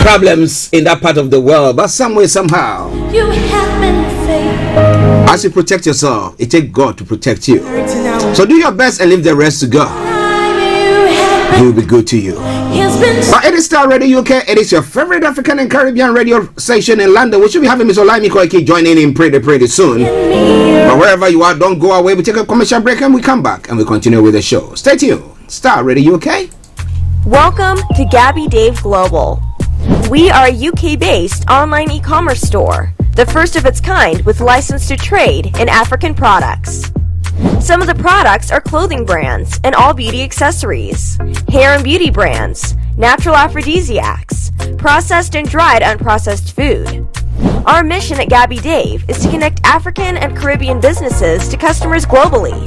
problems in that part of the world. But some way, somehow, You have been faithful. as you protect yourself, it takes God to protect you. To now, So do your best and leave the rest to God. you have He will be good to you. has been so But it is Starr Radio UK. It is your favorite African and Caribbean radio station in London. We should be having Miss Olayomi joining in pretty soon. But wherever you are, don't go away. We take a commercial break and we come back and we continue with the show. Stay tuned. Starr Radio UK. Welcome to Gabby Dave Global. We are a UK-based online e-commerce store, the first of its kind with license to trade in African products. Some of the products are clothing brands and all beauty accessories, hair and beauty brands, natural aphrodisiacs, processed and dried unprocessed food. Our mission at Gabby Dave is to connect African and Caribbean businesses to customers globally.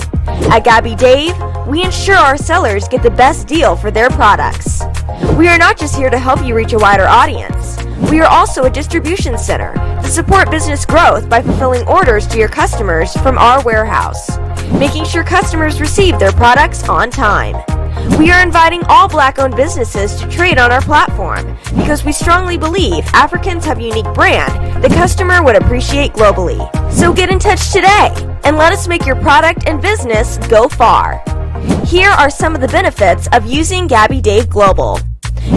At Gabby Dave, we ensure our sellers get the best deal for their products. We are not just here to help you reach a wider audience. We are also a distribution center to support business growth by fulfilling orders to your customers from our warehouse, making sure customers receive their products on time. We are inviting all Black-owned businesses to trade on our platform because we strongly believe Africans have a unique brand the customer would appreciate globally. So get in touch today and let us make your product and business go far. Here are some of the benefits of using Gabby Dave Global.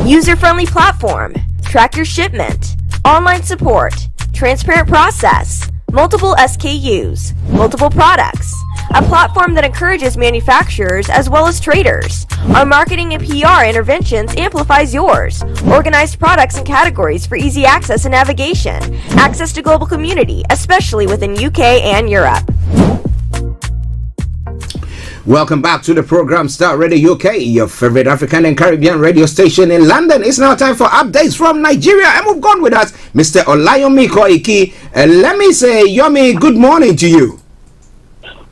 User-friendly platform, track your shipment, online support, transparent process, multiple SKUs, multiple products, a platform that encourages manufacturers as well as traders. Our marketing and PR interventions amplifies yours. Organized products and categories for easy access and navigation. Access to global community, especially within UK and Europe. Welcome back to the program Starr Radio UK, your favorite African and Caribbean radio station in London. It's now time for updates from Nigeria, and we've gone with us, Mr. Olayomi Koiki. Let me say, Yomi, good morning to you.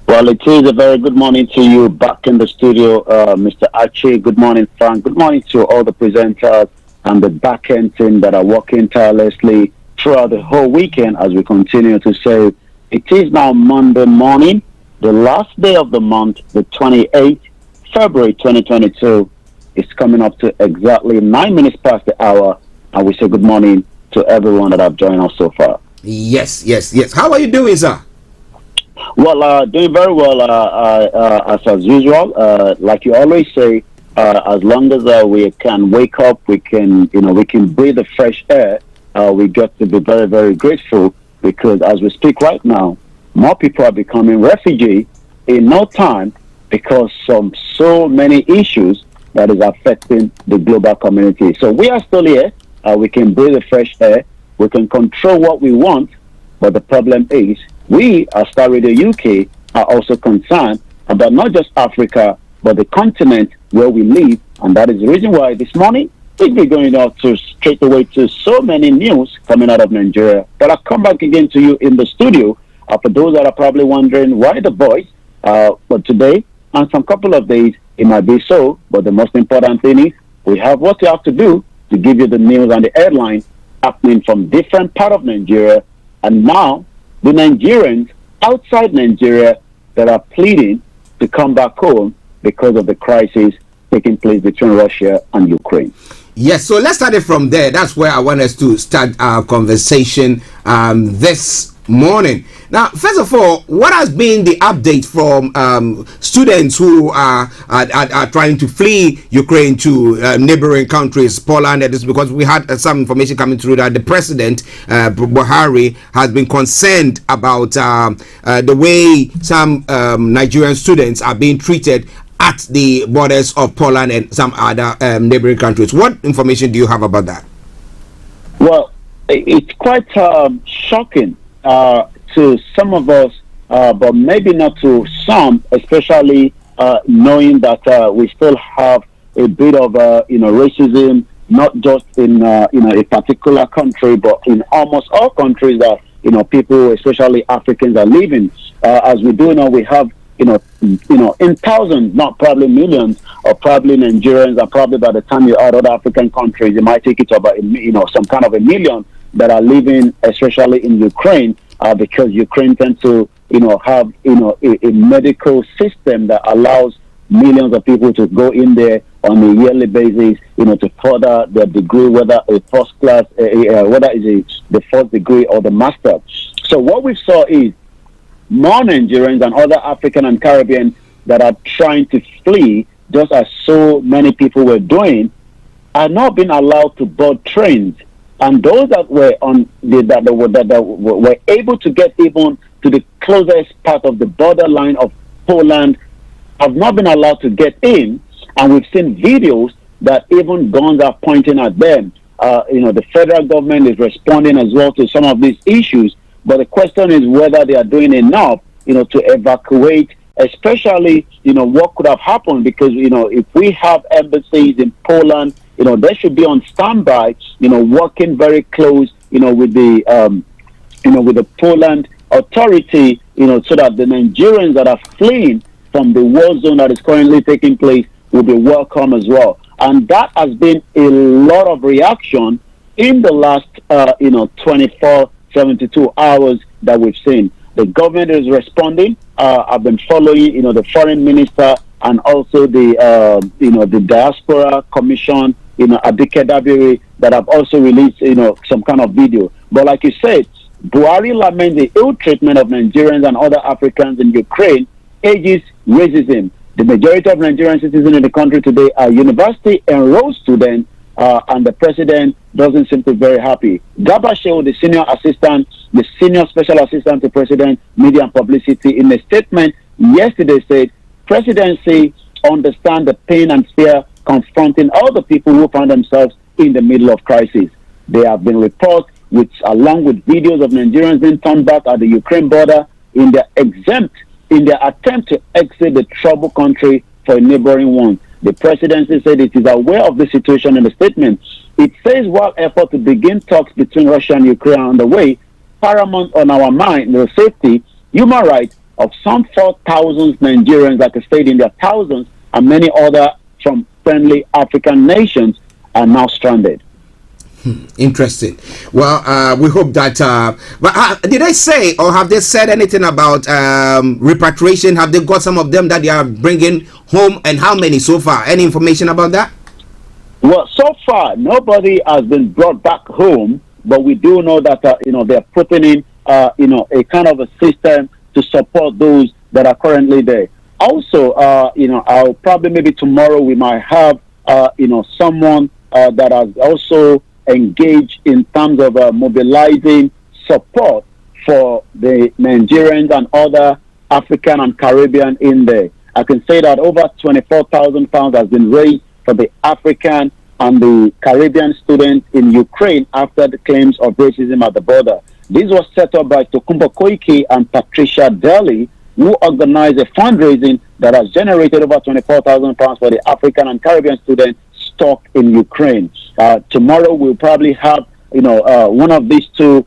Well, it is a very good morning to you back in the studio, Mr. Archie. Good morning, Frank. Good morning to all the presenters and the back-end team that are working tirelessly throughout the whole weekend as we continue to say it is now Monday morning, the last day of the month, the 28th, February 2022. It's coming up to exactly 9 minutes past the hour, and we say good morning to everyone that have joined us so far. Yes. How are you doing, sir? Well, doing very well as usual. Like you always say, as long as we can wake up, we can breathe the fresh air. We got to be very, very grateful because as we speak right now, more people are becoming refugees in no time because of so many issues that is affecting the global community. So we are still here. We can breathe the fresh air. We can control what we want, but the problem is we, as Star Radio UK, are also concerned about not just Africa, but the continent where we live. And that is the reason why this morning we'll be going out to straight away to so many news coming out of Nigeria. But I'll come back again to you in the studio. For those that are probably wondering why the voice, but today and some couple of days, it might be so. But the most important thing is we have what we have to do to give you the news and the headlines happening from different part of Nigeria. And now the Nigerians outside Nigeria that are pleading to come back home because of the crisis taking place between Russia and Ukraine. Yes, so let's start it from there. That's where I want us to start our conversation this morning. Now, first of all, what has been the update from students who are trying to flee Ukraine to neighboring countries, Poland? This is because we had some information coming through that the president, Buhari, has been concerned about the way some Nigerian students are being treated at the borders of Poland and some other neighboring countries. What information do you have about that? Well, it's quite shocking to some of us, but maybe not to some, especially knowing that we still have a bit of racism, not just in a particular country, but in almost all countries that people, especially Africans, are living. As we do know, we have in thousands, not probably millions, or probably Nigerians, and probably by the time you add other African countries, it might take it to about some kind of a million that are living, especially in Ukraine, because Ukraine tends to have a medical system that allows millions of people to go in there on a yearly basis, to further their degree, whether a first class, whether it's the first degree or the master. So what we saw is more Nigerians and other African and Caribbean that are trying to flee, just as so many people were doing, are not being allowed to board trains. And those that were that were able to get even to the closest part of the borderline of Poland have not been allowed to get in. And we've seen videos that even guns are pointing at them. The federal government is responding as well to some of these issues. But the question is whether they are doing enough, to evacuate, especially, what could have happened. Because, if we have embassies in Poland, they should be on standby, working very close, with the, with the Poland authority, so that the Nigerians that are fleeing from the war zone that is currently taking place will be welcome as well. And that has been a lot of reaction in the last, 72 hours that we've seen. The government is responding. I've been following, the foreign minister and also the diaspora commission, Abike Dabiri, that have also released, some kind of video. But like you said, Buhari laments the ill treatment of Nigerians and other Africans in Ukraine, ages racism. The majority of Nigerian citizens in the country today are university enrolled students, and the president doesn't seem to be very happy. Gabashew, the senior special assistant to President, Media and Publicity, in a statement yesterday said, presidency understand the pain and fear confronting all the people who find themselves in the middle of crisis. There have been reports, along with videos of Nigerians being turned back at the Ukraine border in their attempt to exit the troubled country for a neighboring one. The presidency said it is aware of the situation in the statement. It says while effort to begin talks between Russia and Ukraine are underway, paramount on our mind the safety, human rights of some 4,000 Nigerians that have stayed in their thousands and many other from friendly African nations are now stranded. Interesting. Well, we hope that. But did they say or have they said anything about repatriation? Have they got some of them that they are bringing home, and how many so far? Any information about that? Well, so far nobody has been brought back home, but we do know that they're putting in a kind of a system to support those that are currently there. Also, I'll probably maybe tomorrow we might have, someone that has also engaged in terms of mobilizing support for the Nigerians and other African and Caribbean in there. I can say that over 24,000 pounds has been raised for the African and the Caribbean students in Ukraine after the claims of racism at the border. This was set up by Tokumbo Koike and Patricia Daly, who organized a fundraising that has generated over 24,000 pounds for the African and Caribbean students stuck in Ukraine. Tomorrow we'll probably have, one of these two,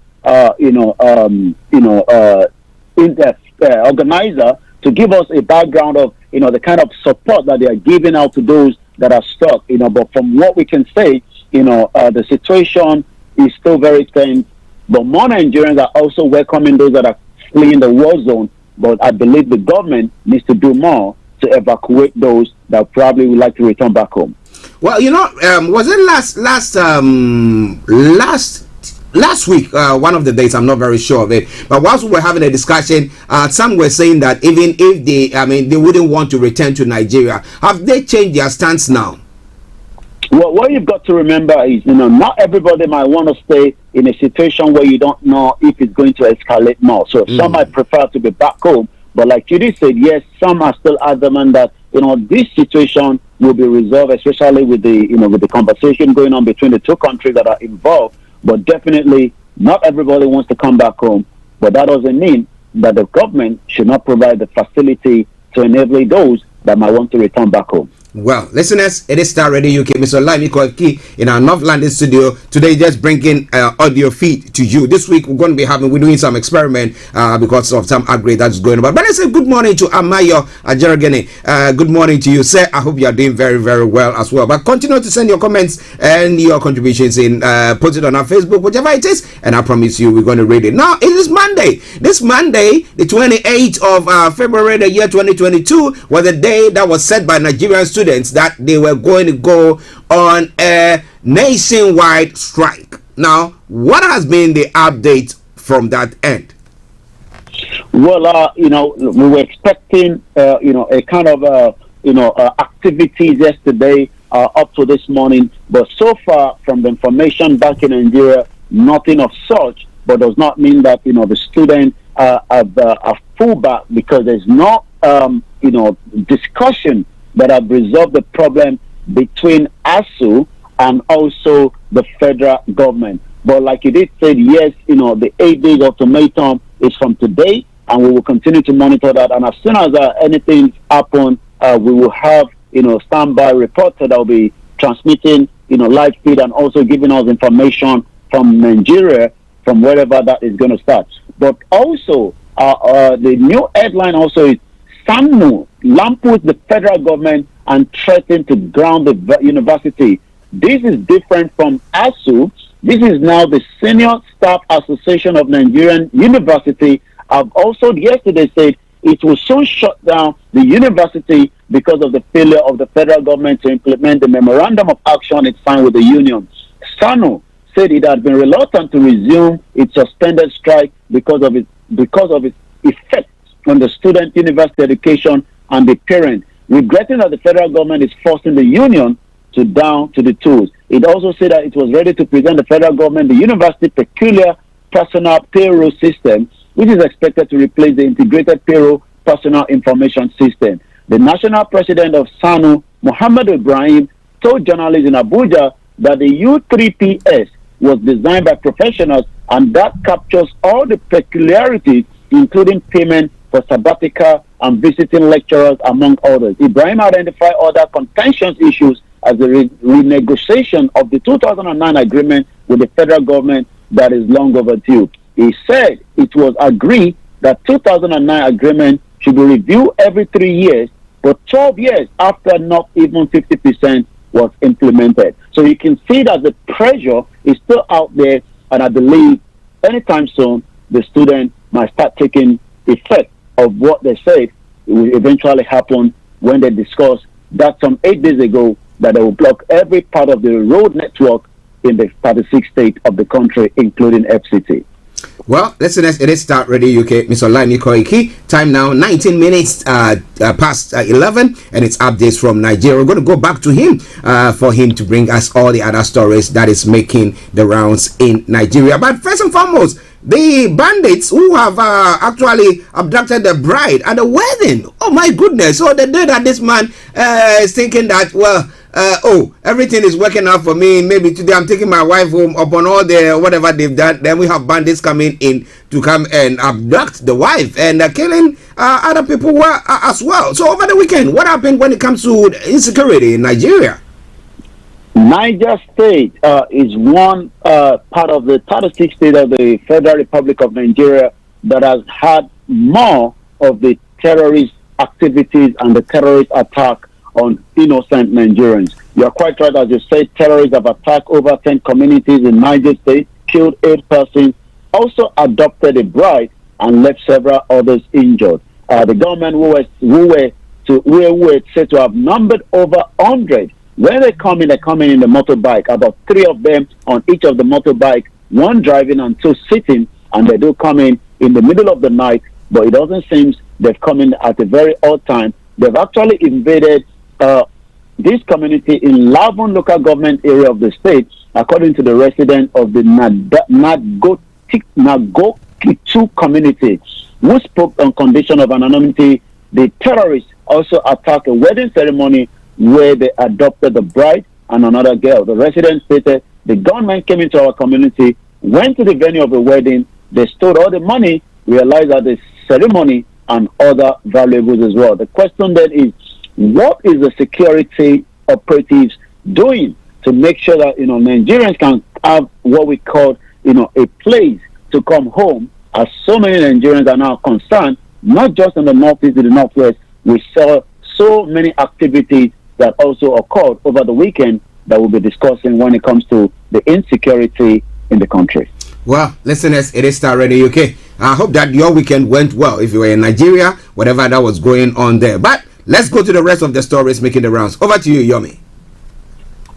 organizer to give us a background of, the kind of support that they are giving out to those that are stuck. But from what we can say, the situation is still very tense. But more Nigerians are also welcoming those that are fleeing the war zone. But I believe the government needs to do more to evacuate those that probably would like to return back home. Well, was it last week, one of the days, I'm not very sure of it, but whilst we were having a discussion, some were saying that even if they wouldn't want to return to Nigeria. Have they changed their stance now? Well, what you've got to remember is, not everybody might want to stay in a situation where you don't know if it's going to escalate more. So some might prefer to be back home. But like Judy said, yes, some are still adamant that, this situation will be resolved, especially with the conversation going on between the two countries that are involved. But definitely, not everybody wants to come back home. But that doesn't mean that the government should not provide the facility to enable those that might want to return back home. Well, listeners, it is Starr Radio UK. Mr. Olayomi Koiki in our North London studio today, just bringing audio feed to you. This week we're doing some experiment because of some upgrade that's going on. But let's say good morning to Amayo Ajeragene. Good morning to you, sir. I hope you are doing very, very well as well. But continue to send your comments and your contributions in. Put it on our Facebook, whichever it is, and I promise you we're going to read it. Now, it is Monday. This Monday, the 28th of February, the year 2022, was the day that was set by Nigerian students that they were going to go on a nationwide strike. Now, what has been the update from that end? Well, we were expecting, a kind of, activities yesterday up to this morning. But so far, from the information back in Nigeria, nothing of such. But does not mean that, the students are full back, because there's no, discussion that have resolved the problem between ASU and also the federal government. But like you did say, yes, the 8 days ultimatum is from today, and we will continue to monitor that. And as soon as anything happens, we will have, standby reporter that will be transmitting, live feed, and also giving us information from Nigeria, from wherever that is going to start. But also, the new headline also is SANU lampoons the federal government and threatened to ground the university. This is different from ASU. This is now the Senior Staff Association of Nigerian University. Have also yesterday said it will soon shut down the university because of the failure of the federal government to implement the memorandum of action it signed with the union. SANU said it had been reluctant to resume its suspended strike because of its effect on the student, university education, and the parent, regretting that the federal government is forcing the union down to the tools. It also said that it was ready to present the federal government the university peculiar personal payroll system, which is expected to replace the integrated payroll personal information system. The national president of SANU, Muhammad Ibrahim, told journalists in Abuja that the U3PS was designed by professionals and that captures all the peculiarities, including payment for sabbatical and visiting lecturers, among others. Ibrahim identified other contentious issues as the renegotiation of the 2009 agreement with the federal government that is long overdue. He said it was agreed that 2009 agreement should be reviewed every 3 years, but 12 years after not even 50% was implemented. So you can see that the pressure is still out there, and I believe anytime soon the student might start taking effect of what they said it will eventually happen when they discuss that some 8 days ago that they will block every part of the road network in the 36 states of the country, including FCT. Well, listeners, it is Start Radio UK. Mr. Olayomi Koiki. Time now 19 minutes past 11, and it's updates from Nigeria. We're going to go back to him for him to bring us all the other stories that is making the rounds in Nigeria. But first and foremost, the bandits who have actually abducted the bride at the wedding. Oh my goodness. So the day that this man is thinking that, well, everything is working out for me. Maybe today I'm taking my wife home upon all the whatever they've done. Then we have bandits coming in to come and abduct the wife and killing other people as well. So over the weekend, what happened when it comes to insecurity in Nigeria? Niger State is one part of the 36 state of the Federal Republic of Nigeria that has had more of the terrorist activities and the terrorist attack on innocent Nigerians. You are quite right, as you said, terrorists have attacked over 10 communities in Niger State, killed 8 persons, also adopted a bride, and left several others injured. The government who were said to have numbered over 100. When they come in the motorbike, about 3 of them on each of the motorbike, 1 driving and 2 sitting, and they do come in the middle of the night, but it doesn't seem they've come in at a very odd time. They've actually invaded this community in Lavon local government area of the state, according to the resident of the Nagokitu community, who spoke on condition of anonymity. The terrorists also attacked a wedding ceremony where they adopted the bride and another girl. The resident stated the gunmen came into our community, went to the venue of the wedding, they stole all the money, realized that the ceremony and other valuables as well. The question then is, what is the security operatives doing to make sure that Nigerians can have what we call a place to come home, as so many Nigerians are now concerned, not just in the northeast and the northwest. We saw so many activities that also occurred over the weekend that we'll be discussing when it comes to the insecurity in the country. Well, listeners, it is Star Radio UK. I hope that your weekend went well. If you were in Nigeria, whatever that was going on there. But let's go to the rest of the stories making the rounds. Over to you, Yomi.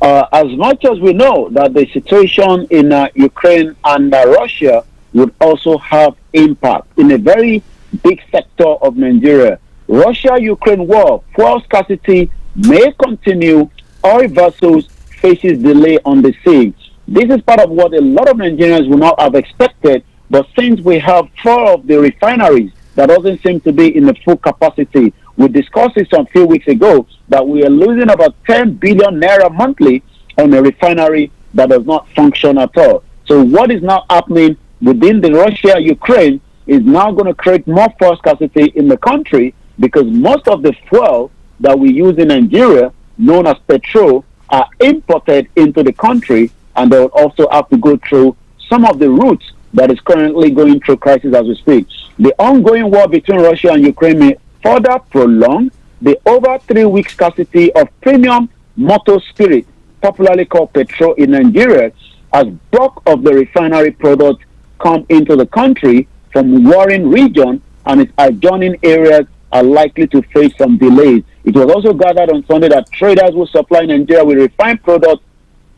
As much as we know that the situation in Ukraine and Russia would also have impact in a very big sector of Nigeria. Russia-Ukraine war, fuel scarcity may continue. Oil vessels faces delay on the sea. This is part of what a lot of Nigerians would not have expected, but since we have 4 of the refineries that doesn't seem to be in the full capacity, we discussed it some few weeks ago that we are losing about 10 billion naira monthly on a refinery that does not function at all. So what is now happening within the Russia-Ukraine is now going to create more fuel scarcity in the country, because most of the fuel that we use in Nigeria, known as petrol, are imported into the country, and they will also have to go through some of the routes that is currently going through crisis as we speak. The ongoing war between Russia and Ukraine may further prolong the over 3-week scarcity of premium motor spirit, popularly called petrol, in Nigeria, as bulk of the refinery products come into the country from warring region and its adjoining areas are likely to face some delays. It was also gathered on Sunday that traders who supply Nigeria with refined products,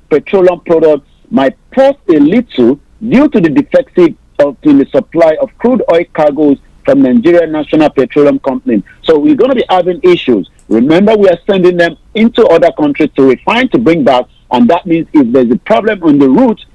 petroleum products, might pause a little due to the defective in the supply of crude oil cargoes from Nigeria National Petroleum Company. So we're going to be having issues. Remember, we are sending them into other countries to refine, to bring back, and that means if there's a problem on the route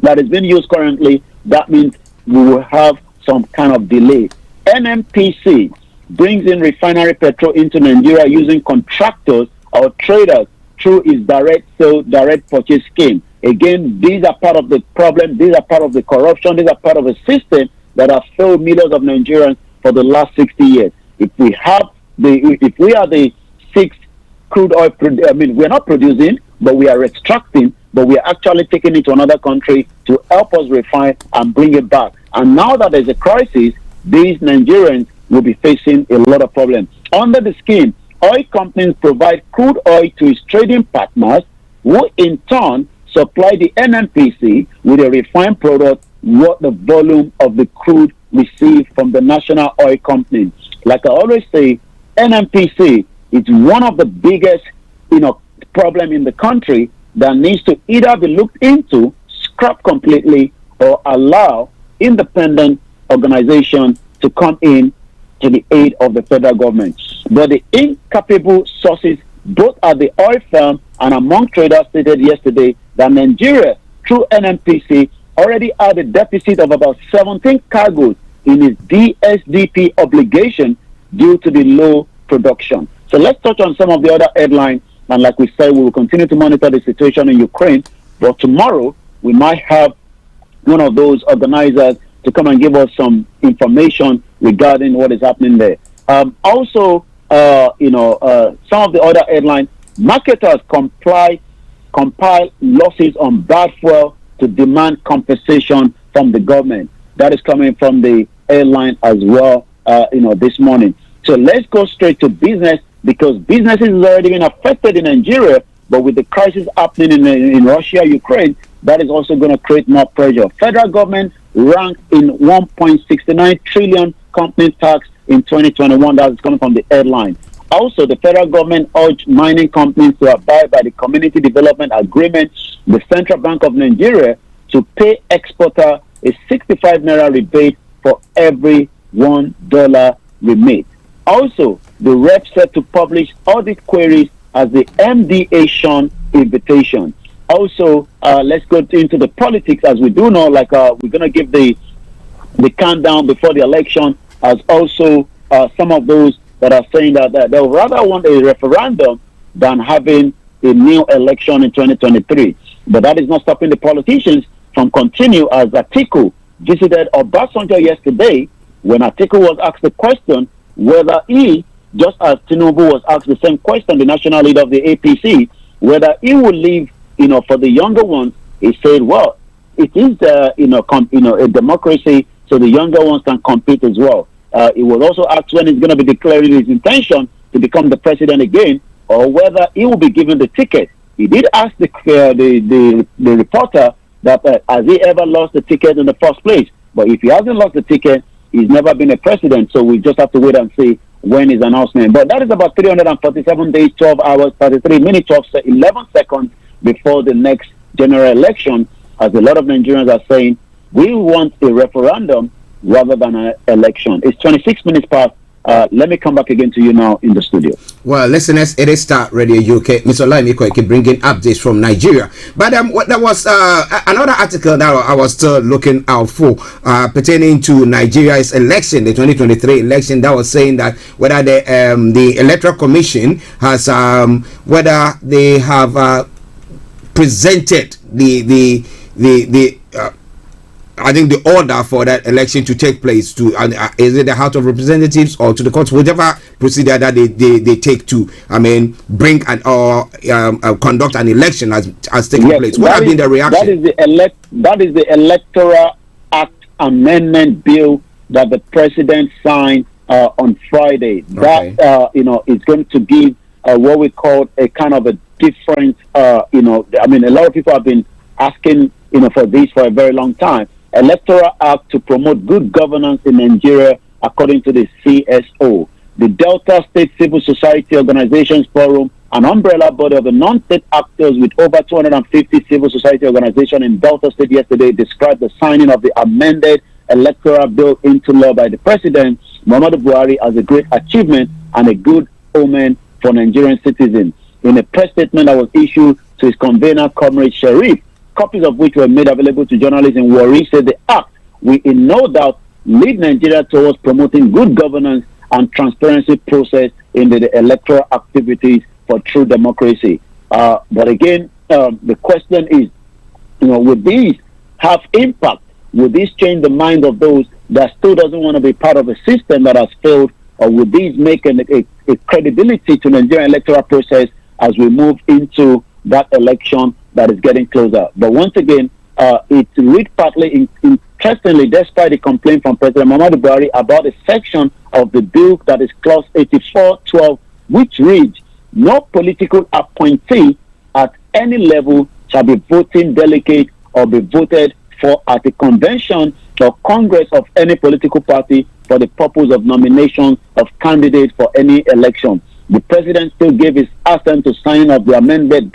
that is being used currently, that means we will have some kind of delay. NNPC brings in refinery petrol into Nigeria using contractors or traders through its direct sale, direct purchase scheme. Again, these are part of the problem. These are part of the corruption. These are part of a system that has failed millions of Nigerians for the last 60 years. If we are the 6th crude oil, we're not producing, but we are extracting, but we are actually taking it to another country to help us refine and bring it back. And now that there's a crisis, these Nigerians will be facing a lot of problems. Under the scheme, oil companies provide crude oil to its trading partners, who in turn supply the NNPC with a refined product what the volume of the crude received from the national oil company. Like I always say, NNPC is one of the biggest problem in the country that needs to either be looked into, scrapped completely, or allow independent organization to come in to the aid of the federal government. But the incapable sources, both at the oil firm and among traders, stated yesterday that Nigeria, through NNPC, already had a deficit of about 17 cargoes in its DSDP obligation due to the low production. So let's touch on some of the other headlines. And like we said, we will continue to monitor the situation in Ukraine. But tomorrow, we might have one of those organizers to come and give us some information regarding what is happening there. Also, some of the other headlines, marketers compile losses on bad fuel to demand compensation from the government. That is coming from the airline as well, this morning. So let's go straight to business, because businesses is already been affected in Nigeria, but with the crisis happening in Russia, Ukraine, that is also going to create more pressure. Federal government ranked in 1.69 trillion company tax in 2021. That is coming from the headline. Also, the federal government urged mining companies to abide by the Community Development Agreement. The Central Bank of Nigeria to pay exporter a 65 naira rebate for every $1 remit. Also, the rep said to publish audit queries as the MDA Sean invitation. Also, let's go into the politics. As we do know, we're going to give the countdown before the election, as also some of those that are saying that they'll rather want a referendum than having a new election in 2023. But that is not stopping the politicians from continue, as Atiku visited Obasanjo yesterday, when Atiku was asked the question whether he, just as Tinubu was asked the same question, the national leader of the APC, whether he would leave, for the younger ones. He said, well, it is, a democracy, so the younger ones can compete as well. He was also asked when he's going to be declaring his intention to become the president again, or whether he will be given the ticket. He did ask the reporter that has he ever lost the ticket in the first place? But if he hasn't lost the ticket, he's never been a president. So we just have to wait and see when his announcement. But that is about 347 days, 12 hours, 33 minutes, 11 seconds before the next general election, as a lot of Nigerians are saying, we want a referendum rather than an election. It's 26 minutes past. Let me come back again to you now in the studio. Well, listeners, it is Starr Radio UK. Mr. Olayomi keep bringing updates from Nigeria. But there was another article that I was still looking out for pertaining to Nigeria's election, the 2023 election, that was saying that whether the Electoral Commission has, whether they have presented the I think the order for that election to take place to is it the House of Representatives or to the courts, whichever procedure that they take to bring or conduct an election as taking place. What has been the reaction? That is the Electoral Act Amendment Bill that the President signed on Friday. Okay. That is going to give what we call a kind of a different a lot of people have been asking for this for a very long time. Electoral Act to promote good governance in Nigeria, according to the CSO. The Delta State Civil Society Organizations Forum, an umbrella body of the non-state actors with over 250 civil society organizations in Delta State yesterday, described the signing of the amended electoral bill into law by the President, Muhammadu Buhari, as a great achievement and a good omen for Nigerian citizens. In a press statement that was issued to his convener, Comrade Sharif, copies of which were made available to journalists in Warri, said the act will in no doubt lead Nigeria towards promoting good governance and transparency process in the electoral activities for true democracy. But again, the question is, would these have impact? Would this change the mind of those that still doesn't want to be part of a system that has failed? Or would these make a credibility to Nigerian electoral process as we move into that election that is getting closer? But once again, it read partly interestingly, despite the complaint from President Muhammadu Buhari about a section of the bill that is clause 84.12, which reads, no political appointee at any level shall be voting delegate or be voted for at a convention or congress of any political party for the purpose of nomination of candidates for any election. The president still gave his assent to sign of the amended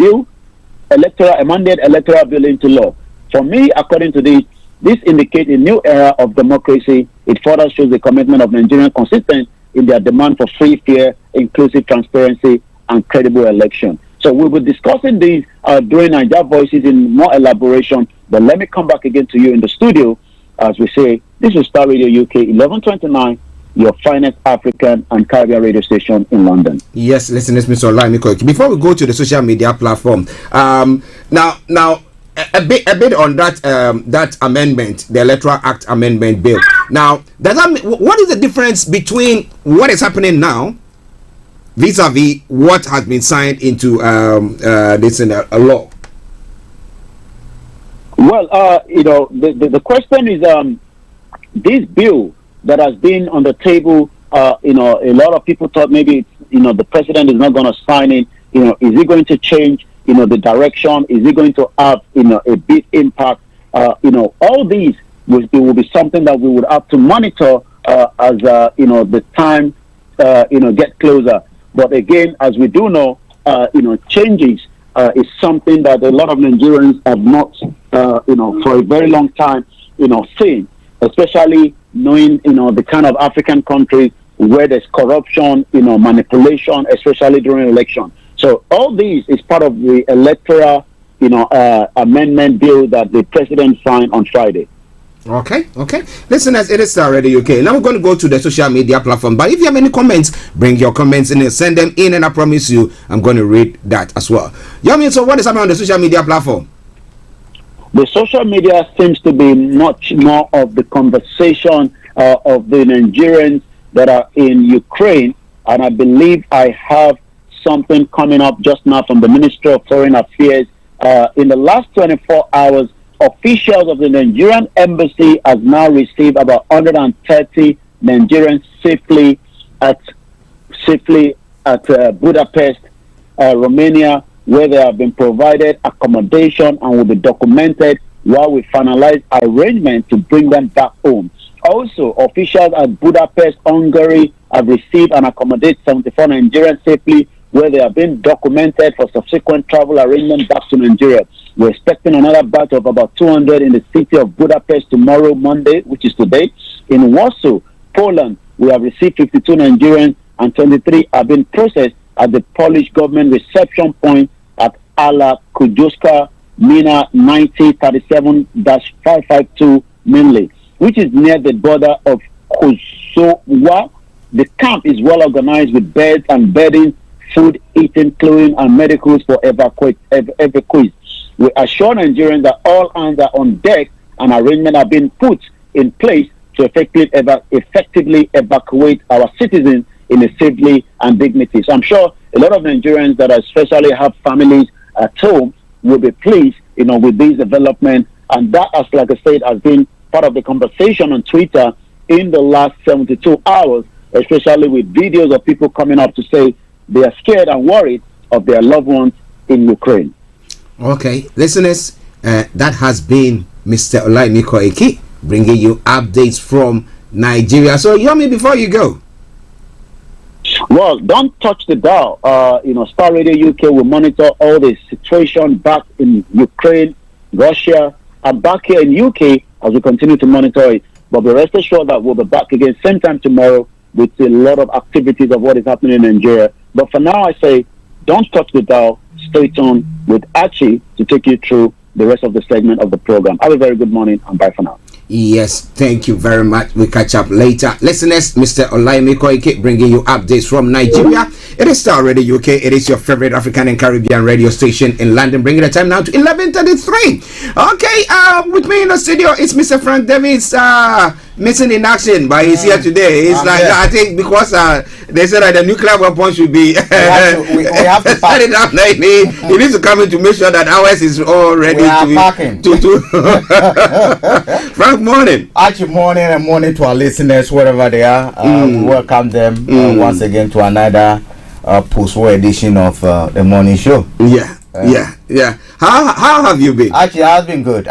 electoral bill into law. For me, according to this, This indicates a new era of democracy. It further shows the commitment of Nigerians consistent in their demand for free, fair, inclusive, transparency, and credible election. So we will be discussing these during Niger Voices in more elaboration. But let me come back again to you in the studio as we say, this is Star Radio UK 1129, your finest African and Caribbean radio station in London. Yes, listeners, Mr. Olayomi. Before we go to the social media platform, now a bit on that amendment, the Electoral Act Amendment Bill. Now, does that mean, what is the difference between what is happening now vis-a-vis what has been signed into this in a law? Well, the question is this bill that has been on the table. A lot of people thought maybe the president is not going to sign it. Is he going to change the direction? Is it going to have a big impact? All these will be something that we would have to monitor as the time get closer. But again, as we do know, changes is something that a lot of Nigerians have not for a very long time seen, especially knowing the kind of African countries where there's corruption, manipulation, especially during election. So all these is part of the electoral, amendment bill that the president signed on Friday. Okay. Listeners, it is Star Radio UK. Now we're going to go to the social media platform. But if you have any comments, bring your comments in and send them in, and I promise you, I'm going to read that as well. Yomi, so what is happening on the social media platform? The social media seems to be much more of the conversation of the Nigerians that are in Ukraine, and I believe I have something coming up just now from the Ministry of Foreign Affairs. In the last 24 hours, officials of the Nigerian embassy has now received about 130 Nigerians safely at Budapest, Romania, where they have been provided accommodation and will be documented while we finalize arrangements to bring them back home. Also, officials at Budapest, Hungary have received and accommodated 74 Nigerians safely, where they have been documented for subsequent travel arrangements back to Nigeria. We're expecting another batch of about 200 in the city of Budapest tomorrow, Monday, which is today. In Warsaw, Poland, we have received 52 Nigerians and 23 have been processed at the Polish government reception point at Ala Kujuska, Mina 9037-552 mainly, which is near the border of Kosovo. The camp is well organized with beds and bedding, food, eating, clothing, and medicals for evacuees. We assure Nigerians that all hands are on deck and arrangements have been put in place to effectively evacuate our citizens in a safety and dignity. So I'm sure a lot of Nigerians that especially have families at home will be pleased, with this development. And that, as like I said, has been part of the conversation on Twitter in the last 72 hours, especially with videos of people coming up to say they are scared and worried of their loved ones in Ukraine. Okay, listeners, that has been Mr. Olayomi bringing you updates from Nigeria. So, Yomi, before you go. Well, don't touch the dial. Star Radio UK will monitor all the situation back in Ukraine, Russia, and back here in UK as we continue to monitor it. But be rest assured that we'll be back again same time tomorrow with a lot of activities of what is happening in Nigeria. But for now, I say, don't touch the dial. Stay tuned with Archie to take you through the rest of the segment of the program. Have a very good morning and bye for now. Yes, thank you very much. We catch up later. Listeners, Mr. Olayomi bringing you updates from Nigeria. It is Star Radio UK. It is your favorite African and Caribbean radio station in London. Bringing the time now to 11:33. Okay, with me in the studio is Mr. Frank Davis. Missing in action, but he's here today. It's I think because they said that the nuclear weapon should be we have to set it up. He needs to come in to make sure that ours is all ready to Frank, morning. Archie, morning, and morning to our listeners wherever they are. We welcome them once again to another post-war edition of the morning show. Yeah. How have you been? Actually, I've been good.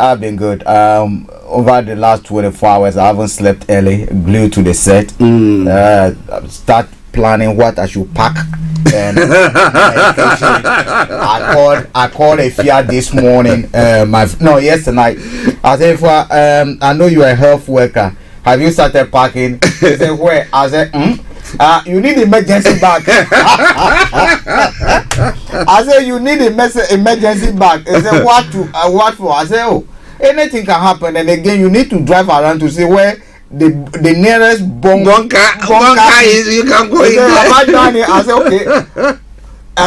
Over the last 24 hours, I haven't slept early, glued to the set. Start planning what I should pack and education. I called a Fiat this morning. Yesterday night. I said, I know you are a health worker. Have you started packing? He said, where? I said, you need emergency bag. I said, you need emergency bag. He said, what for? I said, oh, anything can happen. And again, you need to drive around to see where the nearest bunker is. You can go in there. I said, okay.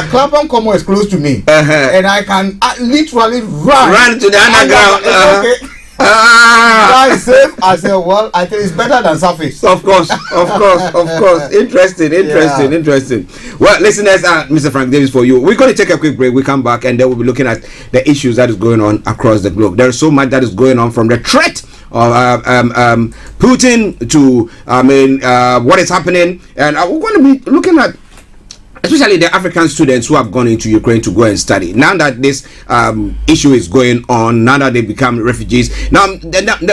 Clapham Common is close to me, and I can literally run to the underground. Okay. That is safe. I said, well, I think it's better than surface. Of course. Interesting. Well, listeners, Mr. Frank Davis, for you, we're going to take a quick break. We come back and then we'll be looking at the issues that is going on across the globe. There is so much that is going on, from the threat of Putin to what is happening, and we're going to be looking at especially the African students who have gone into Ukraine to go and study. Now that this issue is going on, now that they become refugees, now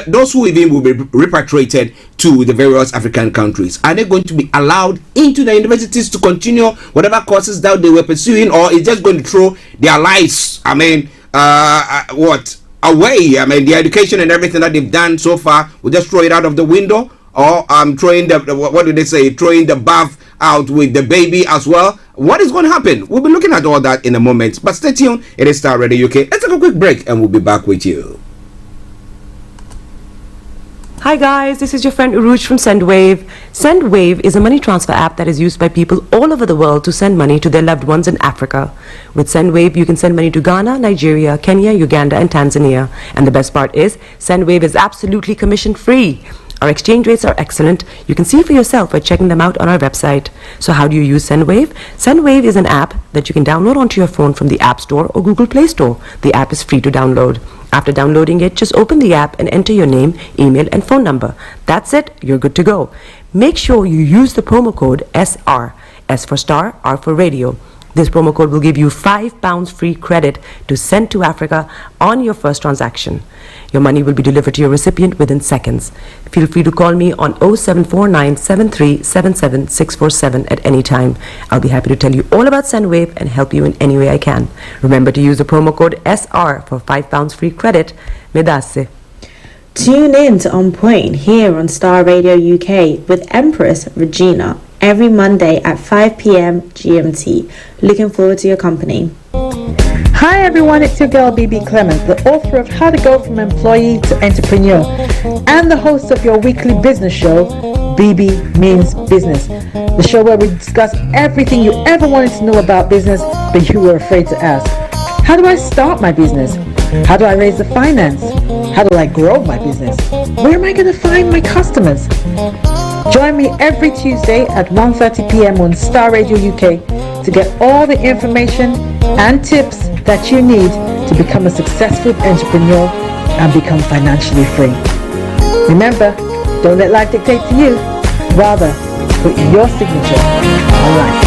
those who even will be repatriated to the various African countries, are they going to be allowed into the universities to continue whatever courses that they were pursuing, or is just going to throw their lives away? The education and everything that they've done so far, will just throw it out of the window, or throwing the bath out with the baby as well? What is going to happen? We'll be looking at all that in a moment, but stay tuned. It is Starr Radio UK. Let's take a quick break and we'll be back with you. Hi guys, this is your friend Uruj from SendWave. SendWave is a money transfer app that is used by people all over the world to send money to their loved ones in Africa. With SendWave, you can send money to Ghana, Nigeria, Kenya, Uganda, and Tanzania. And the best part is, SendWave is absolutely commission free. Our exchange rates are excellent. You can see for yourself by checking them out on our website. So how do you use SendWave? SendWave is an app that you can download onto your phone from the App Store or Google Play Store. The app is free to download. After downloading it, just open the app and enter your name, email, and phone number. That's it. You're good to go. Make sure you use the promo code SR. S for Star, R for Radio. This promo code will give you £5 free credit to send to Africa on your first transaction. Your money will be delivered to your recipient within seconds. Feel free to call me on 0749 7377 647 at any time. I'll be happy to tell you all about SendWave and help you in any way I can. Remember to use the promo code SR for £5 free credit. Medasse. Tune in to On Point here on Starr Radio UK with Empress Regina every Monday at 5 p.m. GMT. Looking forward to your company. Hi everyone, it's your girl BB Clement, the author of How to Go From Employee to Entrepreneur and the host of your weekly business show, BB Means Business, the show where we discuss everything you ever wanted to know about business but you were afraid to ask. How do I start my business? How do I raise the finance? How do I grow my business? Where am I going to find my customers? Join me every Tuesday at 1:30 p.m. on Starr Radio UK to get all the information and tips that you need to become a successful entrepreneur and become financially free. Remember, don't let life dictate to you. Rather, put your signature on life.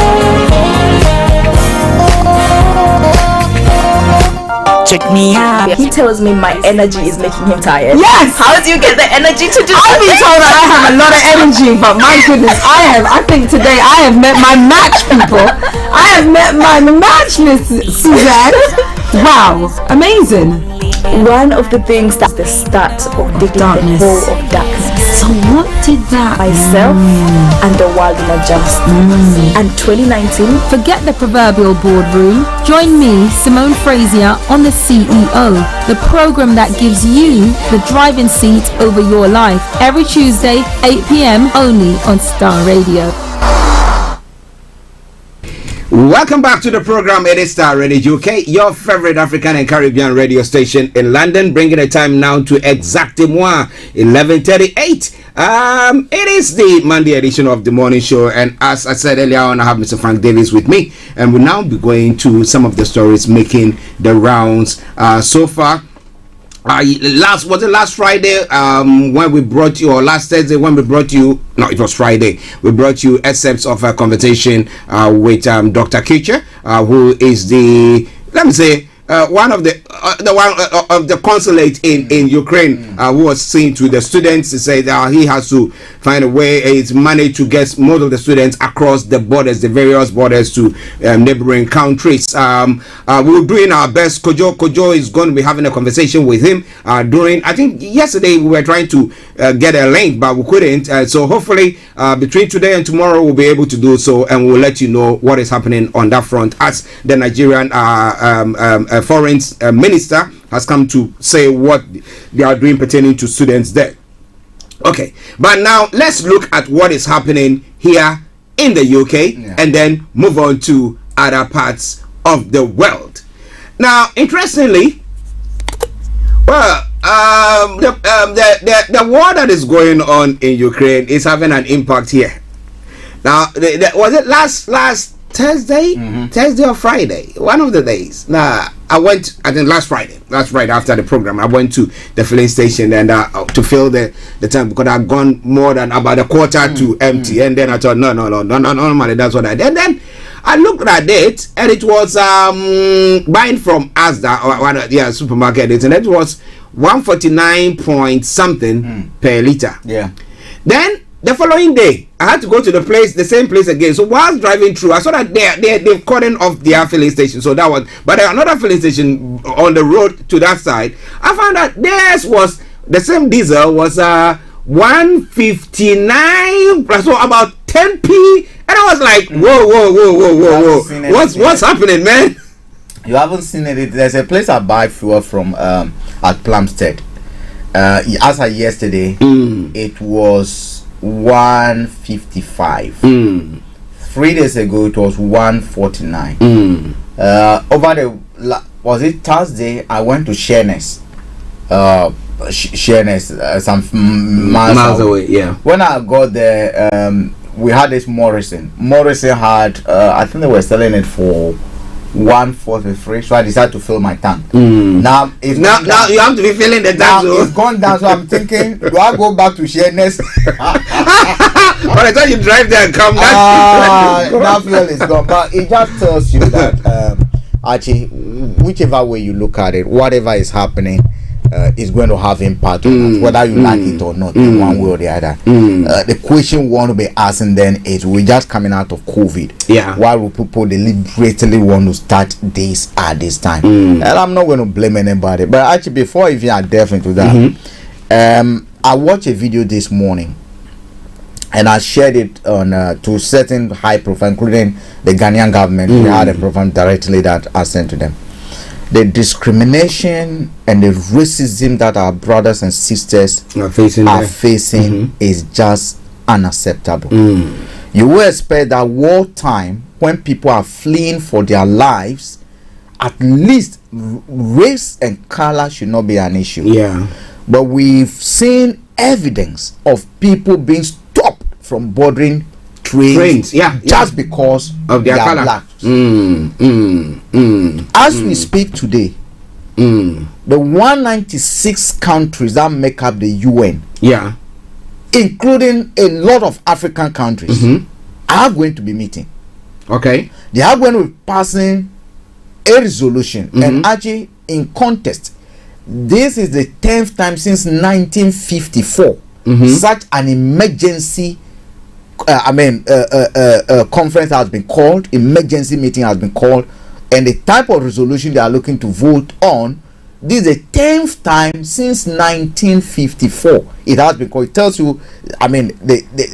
Check me out. He tells me my energy is making him tired. Yes! How do you get the energy to do I've been told that I have a lot of energy, but my goodness, I think today I have met my match, people. I have met my match, Miss Suzanne. Wow, amazing. One of the things that's the start of the darkness. The whole of darkness. So what did that myself and the world will adjust. And 2019. Forget the proverbial boardroom. Join me, Simone Frazier, on the CEO, the program that gives you the driving seat over your life. Every Tuesday, 8 p.m. only on Starr Radio. Welcome back to the program. It is Starr Radio UK, your favorite African and Caribbean radio station in London, bringing the time now to exactement 11:38. It is the Monday edition of the morning show, and as I said earlier on, I have Mr. Frank Davis with me, and we'll now be going to some of the stories making the rounds so far. Last Friday when we brought you, or last Thursday when we brought you, no, it was Friday, we brought you excerpts of a conversation with Dr. Kitcher, who is the, let me say, one of the consulate in Ukraine who was seen to the students. He said that he has to find a way. It's managed to get most of the students across the borders, the various borders to neighboring countries. We're doing our best. Kojo is going to be having a conversation with him during. I think yesterday we were trying to get a link, but we couldn't. So hopefully between today and tomorrow we'll be able to do so, and we'll let you know what is happening on that front as the Nigerian foreign minister has come to say what they are doing pertaining to students there. Okay, but now let's look at what is happening here in the UK and then move on to other parts of the world. Now, interestingly, well, the war that is going on in Ukraine is having an impact here. Now, was it last Thursday? Thursday or Friday? One of the days. Now, I think last Friday after the program, I went to the filling station and to fill the tank because I'd gone more than about a quarter to empty. And then I thought, no, normally that's what I did. And then I looked at it and it was buying from Asda or one of the supermarket, and it was 149 point something per liter. Yeah. Then the following day, I had to go to the same place again. So whilst driving through, I saw that they've cordoned off their filling station. So that was, but another filling station on the road to that side, I found that theirs was the same diesel was 159, so about 10p, and I was like, whoa, what's happening, man? You haven't seen it. There's a place I buy fuel from at Plumstead. As of yesterday, it was 155. 3 days ago it was 149. Over the was it Thursday, I went to Sheerness, some miles away. Yeah. When I got there, we had this Morrison had I think they were selling it for 143, so I decided to fill my tank. Now you have to be filling the tank. It's gone down, so I'm thinking, do I go back to Sheerness? By the time you drive there and come back, that fuel is gone. But it just tells you that Archie, whichever way you look at it, whatever is happening is going to have impact on us, whether you like it or not, in one way or the other. The question we want to be asking then is, we're just coming out of COVID. Yeah. Why would people deliberately want to start this at this time? And I'm not going to blame anybody, but actually, before even I delve into that, I watched a video this morning and I shared it on to certain high profile, including the Ghanaian government. We had a program directly that I sent to them. The discrimination and the racism that our brothers and sisters are facing is just unacceptable. You will expect that wartime, when people are fleeing for their lives, at least race and color should not be an issue. Yeah. But we've seen evidence of people being stopped from boarding trains just because of their color. Black. As we speak today, the 196 countries that make up the UN, including a lot of African countries, are going to be meeting. Okay. They are going to be passing a resolution. And actually, in context, this is the 10th time since 1954 such an emergency conference has been called, emergency meeting has been called, and the type of resolution they are looking to vote on, this is the 10th time since 1954 it has been called. It tells you,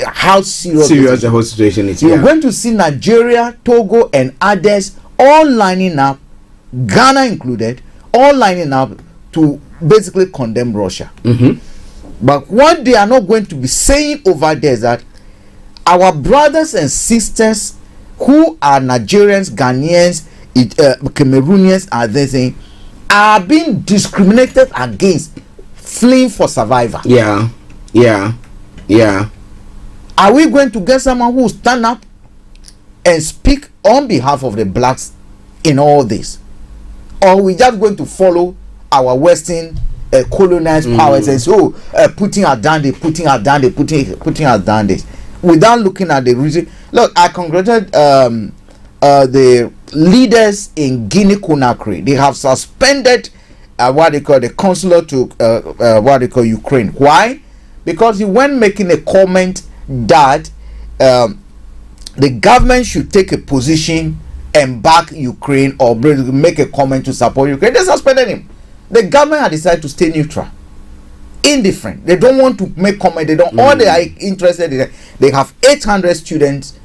how serious the whole situation is. You're going to see Nigeria, Togo, and others all lining up, Ghana included, all lining up to basically condemn Russia. But what they are not going to be saying over there is that our brothers and sisters who are Nigerians, Ghanaians, Cameroonians, are being discriminated against, fleeing for survival. Yeah. Are we going to get someone who will stand up and speak on behalf of the blacks in all this, or are we just going to follow our Western colonized powers and say, putting us down, putting us down, without looking at the reason? Look, I congratulated the leaders in Guinea-Conakry, they have suspended what they call the consular to what they call Ukraine. Why? Because he went making a comment that the government should take a position and back Ukraine, or make a comment to support Ukraine. They suspended him. The government had decided to stay neutral, indifferent. They don't want to make comment. They don't. All they are interested in. They have 800 students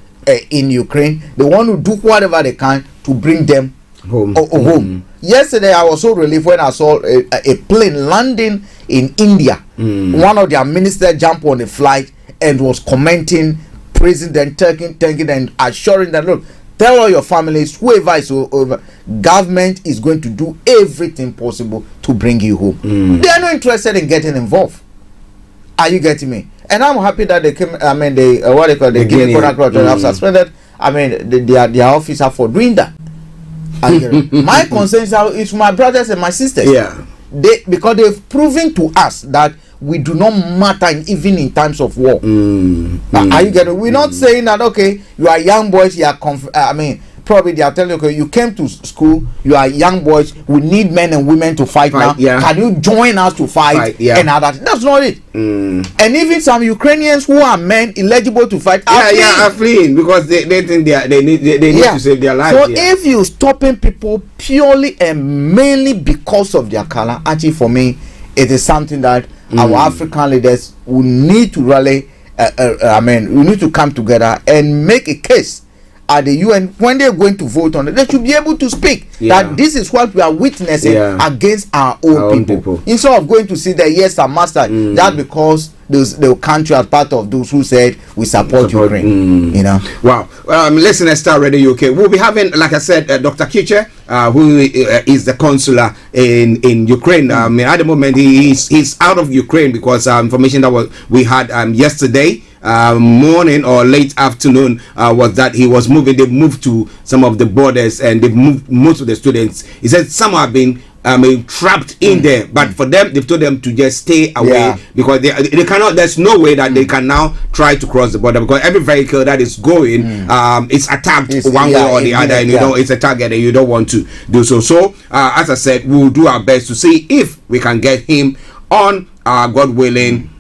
in Ukraine. They want to do whatever they can to bring them home. Yesterday, I was so relieved when I saw a plane landing in India. One of their ministers jumped on the flight and was commenting, praising them, thanking and assuring that, look, tell all your families, whoever is over, government is going to do everything possible to bring you home. They are not interested in getting involved. Are you getting me? And I'm happy that they came. I mean, they what they call the Guinea-Conakry have suspended. I mean, their officer for doing that. My concern is my brothers and my sisters. Yeah. Because they've proven to us that we do not matter even in times of war. Are you getting? We're not saying that, okay, you are young boys, you are I mean, probably they are telling you, okay, you came to school, you are young boys, we need men and women to fight now. Yeah. Can you join us to fight? Yeah. And all that? That's not it. And even some Ukrainians who are men eligible to fight are fleeing because they think they need to save their lives. So if you stopping people purely and mainly because of their color, actually for me, it is something that our African leaders will need to rally. I mean, we need to come together and make a case at the UN when they're going to vote on it. They should be able to speak that this is what we are witnessing against our own people. Instead of going to see that yes, our master, that because the country as part of those who said we support Ukraine. You know. Wow. Listen at Starr Radio UK. We'll be having, like I said, Dr. Kiche, who is the consular in Ukraine. I mean, at the moment he's out of Ukraine because information that we had yesterday morning or late afternoon was that he was moving. They moved to some of the borders and they've moved most of the students. He said some have been trapped in there, but for them they've told them to just stay away because they cannot. There's no way that they can now try to cross the border because every vehicle that is going is attacked one way or the other, and you know it's a target and you don't want to do so. So as I said, we'll do our best to see if we can get him on, God willing,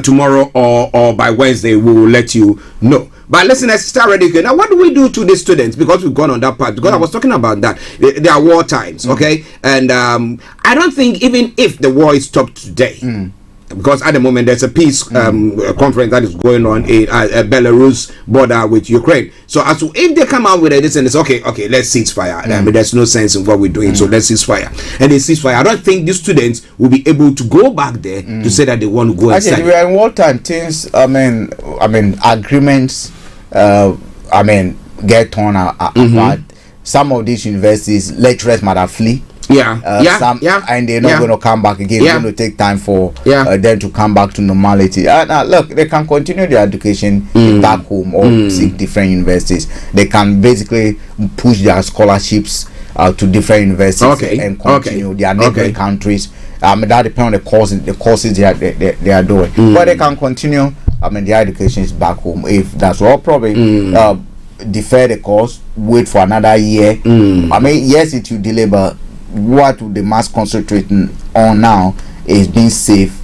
tomorrow or by Wednesday. We will let you know. But listen, let's start ready. Now, what do we do to the students? Because we've gone on that part. Because I was talking about that. There are war times, okay? And I don't think even if the war is stopped today, because at the moment there's a peace conference that is going on in Belarus border with Ukraine. So as to if they come out with this and it's okay, let's cease fire. I mean, there's no sense in what we're doing, so let's cease fire. And they cease fire. I don't think the students will be able to go back there to say that they want to go inside. Actually, we are in wartime. Things, I mean, agreements, get torn apart. Some of these universities, lecturers might have flee. And they're not going to come back again. It's going to take time for them to come back to normality. Look, they can continue their education back home or seek different universities. They can basically push their scholarships to different universities and continue their neighboring countries. That depends on the courses they are doing. But they can continue. I mean, their education is back home. If that's all, probably defer the course, wait for another year. I mean, yes, it will delay, but what the mass concentrating on now is being safe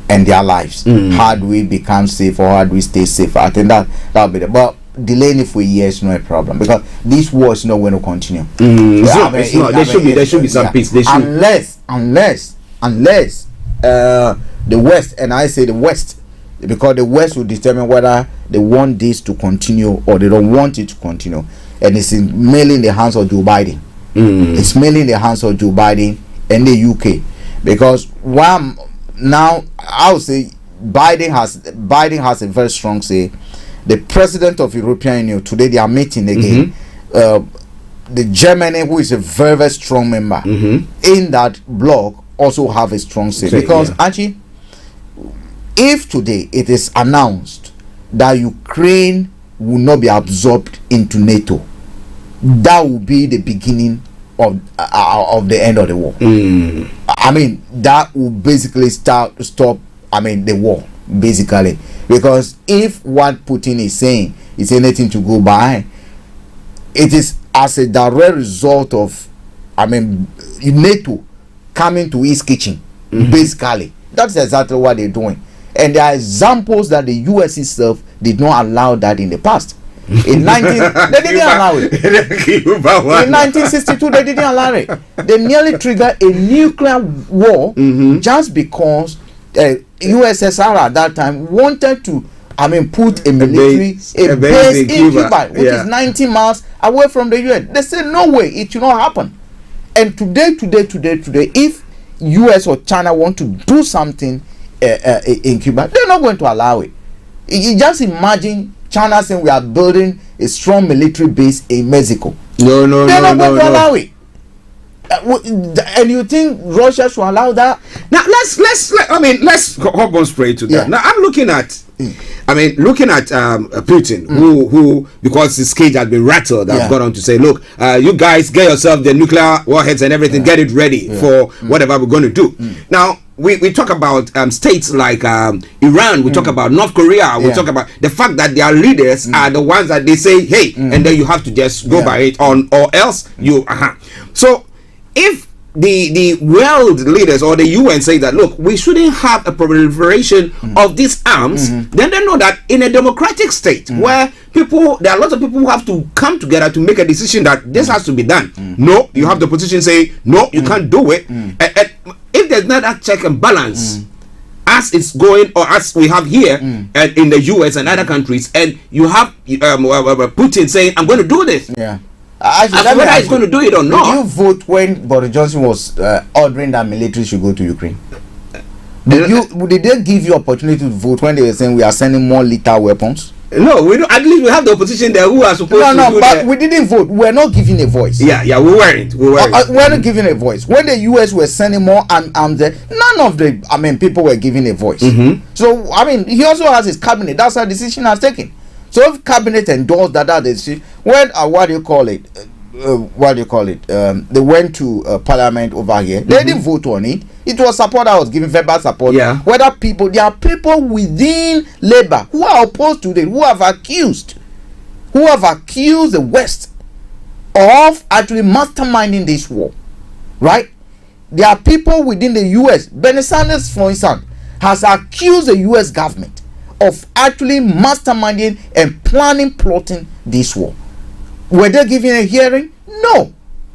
and their lives. How do we become safe, or how do we stay safe? I think that'll be but delaying it for years is not a problem because this war is not going to continue. There should be some peace. Unless the West, and I say the West, because the West will determine whether they want this to continue or they don't want it to continue, and it's mainly in the hands of Joe Biden. It's mainly in the hands of Joe Biden and the UK, because now I would say Biden has a very strong say. The president of European Union today, they are meeting again. The Germany, who is a very, very strong member in that bloc, also have a strong say because actually, if today it is announced that Ukraine will not be absorbed into NATO, that will be the beginning of the end of the war. I mean, that will basically stop the war, basically, because if what Putin is saying is anything to go by, it is as a direct result of, NATO coming to his kitchen. Basically, that's exactly what they're doing. And there are examples that the US itself did not allow that in the past. They didn't allow it. In 1962, they didn't allow it. They nearly triggered a nuclear war just because USSR at that time wanted to, put a military base in Cuba, which is 90 miles away from the US. They said no way, it should not happen. And today, if US or China want to do something in Cuba, they're not going to allow it. You just imagine China saying we are building a strong military base in Mexico. They're not going to allow it. And you think Russia should allow that? Now let's hop on straight to that. Now I'm looking at Putin, who because his cage has been rattled, has gone on to say, look, you guys get yourself the nuclear warheads and everything, get it ready for whatever we're going to do. Now we talk about states like Iran, we talk about North Korea, we talk about the fact that their leaders are the ones that they say, hey, and then you have to just go by it on, or else you so if the world leaders or the UN say that, look, we shouldn't have a proliferation of these arms, then they know that in a democratic state where there are lots of people who have to come together to make a decision that this has to be done. No, you have the opposition say, no, you can't do it. And if there's not that check and balance, as it's going, or as we have here and in the US and other countries, and you have Putin saying, I'm going to do this. Whether he's going to do it or not. Did you vote when Boris Johnson was ordering that military should go to Ukraine? Did they give you opportunity to vote when they were saying we are sending more lethal weapons? No, we don't. At least we have the opposition there who are supposed to do but we didn't vote. We were not given a voice. We weren't. We were not given a voice. When the US were sending more arms there, none of the people were given a voice. So he also has his cabinet. That's how decision has taken. So if cabinet endorsed that decision, when they went to Parliament over here, they didn't vote on it. It was support that was given, verbal support. There are people within Labour who are opposed to it, who have accused the West of actually masterminding this war, right? There are people within the US. Bernie Sanders, for instance, has accused the US government of actually masterminding and plotting this war. Were they giving a hearing? No,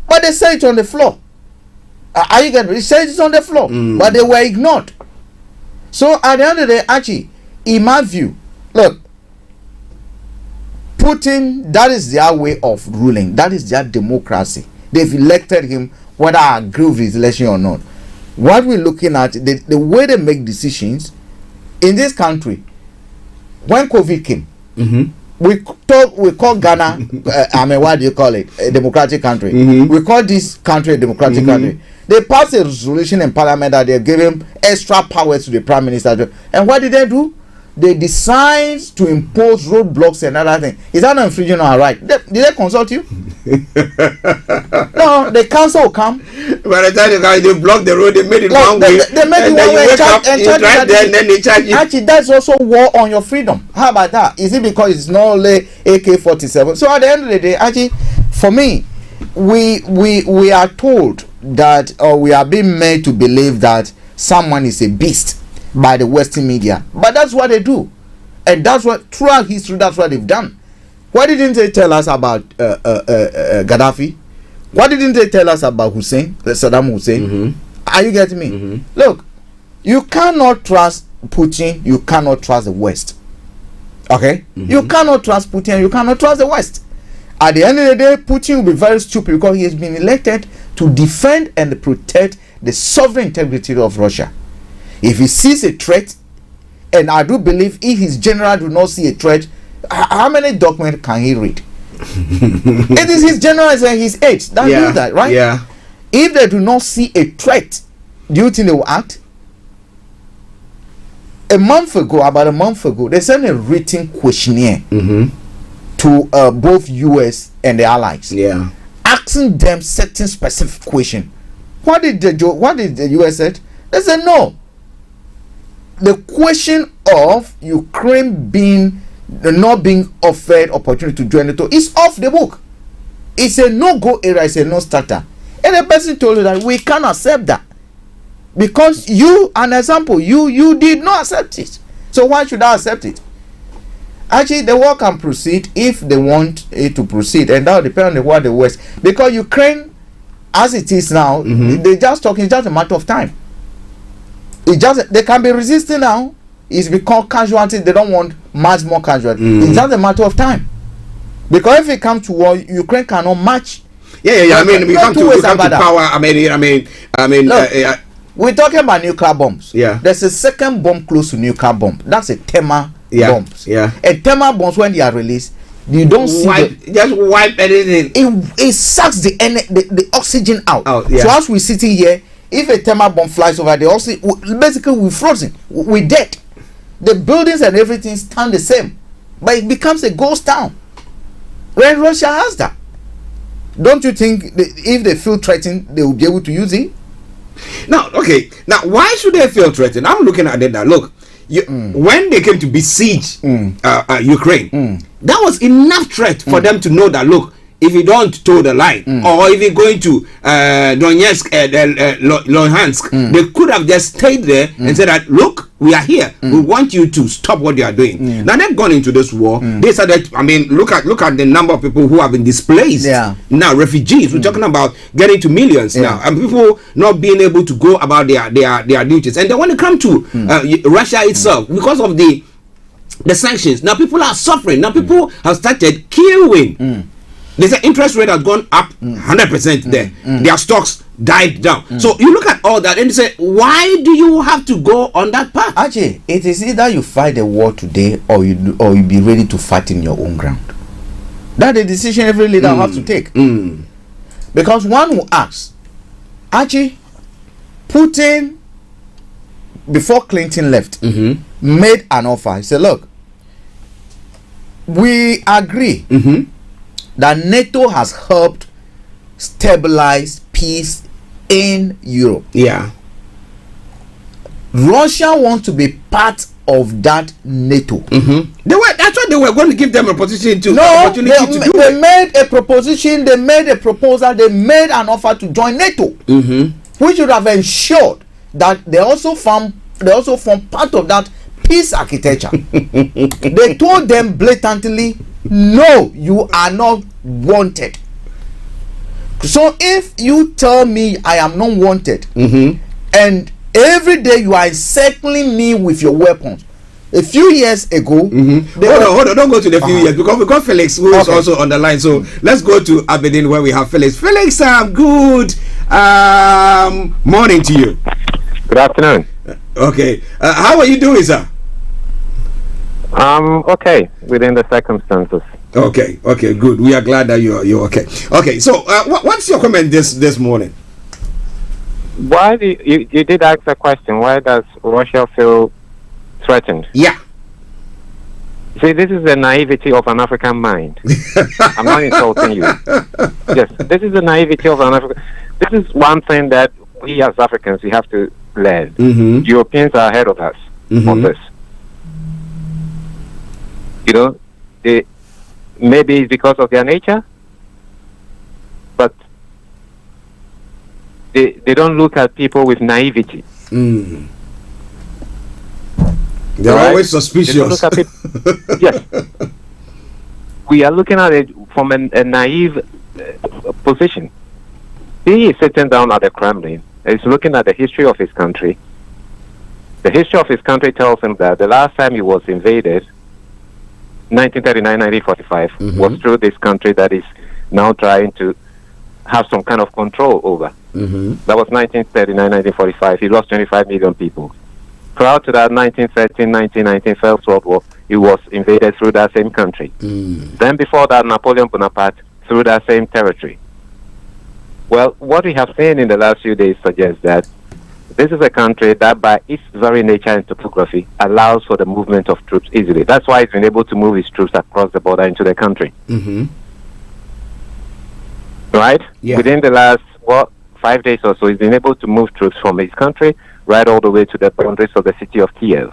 but they said it on the floor. Are you getting it? They said it on the floor, but they were ignored. So at the end of the day, Archie, in my view, look, Putin, that is their way of ruling. That is their democracy. They've elected him, whether I agree with his election or not. What we're looking at, the way they make decisions in this country. When COVID came, we call Ghana, what do you call it? A democratic country. We call this country a democratic country. They passed a resolution in Parliament that they gave him extra powers to the Prime Minister. And what did they do? They decide to impose roadblocks and other things. Is that not infringing on our right? Did they consult you? No, the council will come. By the time they block the road, they made it one way. They made it one way and drive there, and then they charge you. Actually, that's also war on your freedom. How about that? Is it because it's not only AK-47? So at the end of the day, actually, for me, we are told that, or we are being made to believe that someone is a beast by the Western media, but that's what they do, and that's what throughout history, that's what they've done. Why didn't they tell us about Gaddafi? Why didn't they tell us about Saddam Hussein? Are you getting me? Look, you cannot trust Putin, you cannot trust the West. Okay? You cannot trust Putin, you cannot trust the West. At the end of the day, Putin will be very stupid because he has been elected to defend and protect the sovereign integrity of Russia. If he sees a threat, and I do believe if his general do not see a threat, how many documents can he read? It is his general and his aides that do that, right? If they do not see a threat, do you think they will act? About a month ago, they sent a written questionnaire to both US and the allies, asking them certain specific questions. What did the US say? They said no. The question of Ukraine not being offered opportunity to join NATO is off the book. it's a no-go area, it's a no-starter. And the person told you that we can't accept that. Because you, an example, you did not accept it. So why should I accept it? Actually, the war can proceed if they want it to proceed, and that will depend on what the West. Because Ukraine, as it is now, they just talking. It's just a matter of time. They can be resisting now. It's because casualties. They don't want much more casualties. It's just a matter of time. Because if it comes to war, Ukraine cannot match. Yeah. I mean, we come to power. Look, we're talking about nuclear bombs. Yeah. There's a second bomb close to nuclear bomb. That's a thermal bombs. Yeah. And thermal bombs, when they are released, you don't see just wipe anything. It sucks the oxygen out. Yeah. So as we're sitting here, if a thermal bomb flies over, the oxygen, basically we're frozen. We're dead. The buildings and everything stand the same, but it becomes a ghost town. When Russia has that, don't you think if they feel threatened, they will be able to use it? Now, okay. Now, why should they feel threatened? I'm looking at it now. Look, when they came to besiege Ukraine, that was enough threat for them to know that, look, if you don't toe the line, or if you're going to Donetsk, Luhansk, they could have just stayed there and said that, look, we are here. We want you to stop what you are doing. Now they've gone into this war. They said that, I mean, look at the number of people who have been displaced. Now, refugees. We're talking about getting to millions now, and people not being able to go about their duties. And then when it comes to Russia itself, because of the sanctions, now people are suffering. Now people have started queuing. They say interest rate has gone up 100% there. Their stocks died down. So you look at all that and you say, why do you have to go on that path? Actually, it is either you fight the war today or you be ready to fight in your own ground. That's the decision every leader will have to take. Because one will ask, Archie, Putin, before Clinton left, made an offer. He said, look, we agree that NATO has helped stabilize peace in Europe. Yeah. Russia wants to be part of that NATO. That's why they were going to give them a position to they made a proposition, they made a proposal, they made an offer to join NATO, which would have ensured that they also form part of that peace architecture. They told them blatantly, no, you are not wanted. So if you tell me I am not wanted, and every day you are encircling me with your weapons. A few years ago, hold on, don't go to the few years, because we got Felix, who is also on the line. So let's go to Aberdeen, where we have Felix. Felix, good morning to you. Good afternoon. Okay, how are you doing, sir? Okay, within the circumstances. Okay, good. We are glad that you're okay. Okay, so what's your comment this morning? Why do you did ask a question? Why does Russia feel threatened? Yeah. See, this is the naivety of an African mind. I'm not insulting you. Yes, this is the naivety of an African. This is one thing that we as Africans we have to learn. Europeans are ahead of us on this. You know, maybe it's because of their nature, but they don't look at people with naivety. They're always suspicious. Yes. We are looking at it from a naive position. He is sitting down at the Kremlin. He's looking at the history of his country. The history of his country tells him that the last time he was invaded, 1939-1945, was through this country that is now trying to have some kind of control over. That was 1939-1945. He lost 25 million people. Prior to that, 1913-1919 First World War, he was invaded through that same country. Then before that, Napoleon Bonaparte through that same territory. Well, what we have seen in the last few days suggests that this is a country that by its very nature and topography allows for the movement of troops easily. That's why it's been able to move its troops across the border into the country. Right? Yeah. Within the last, 5 days or so, he's been able to move troops from his country right all the way to the boundaries of the city of Kiev.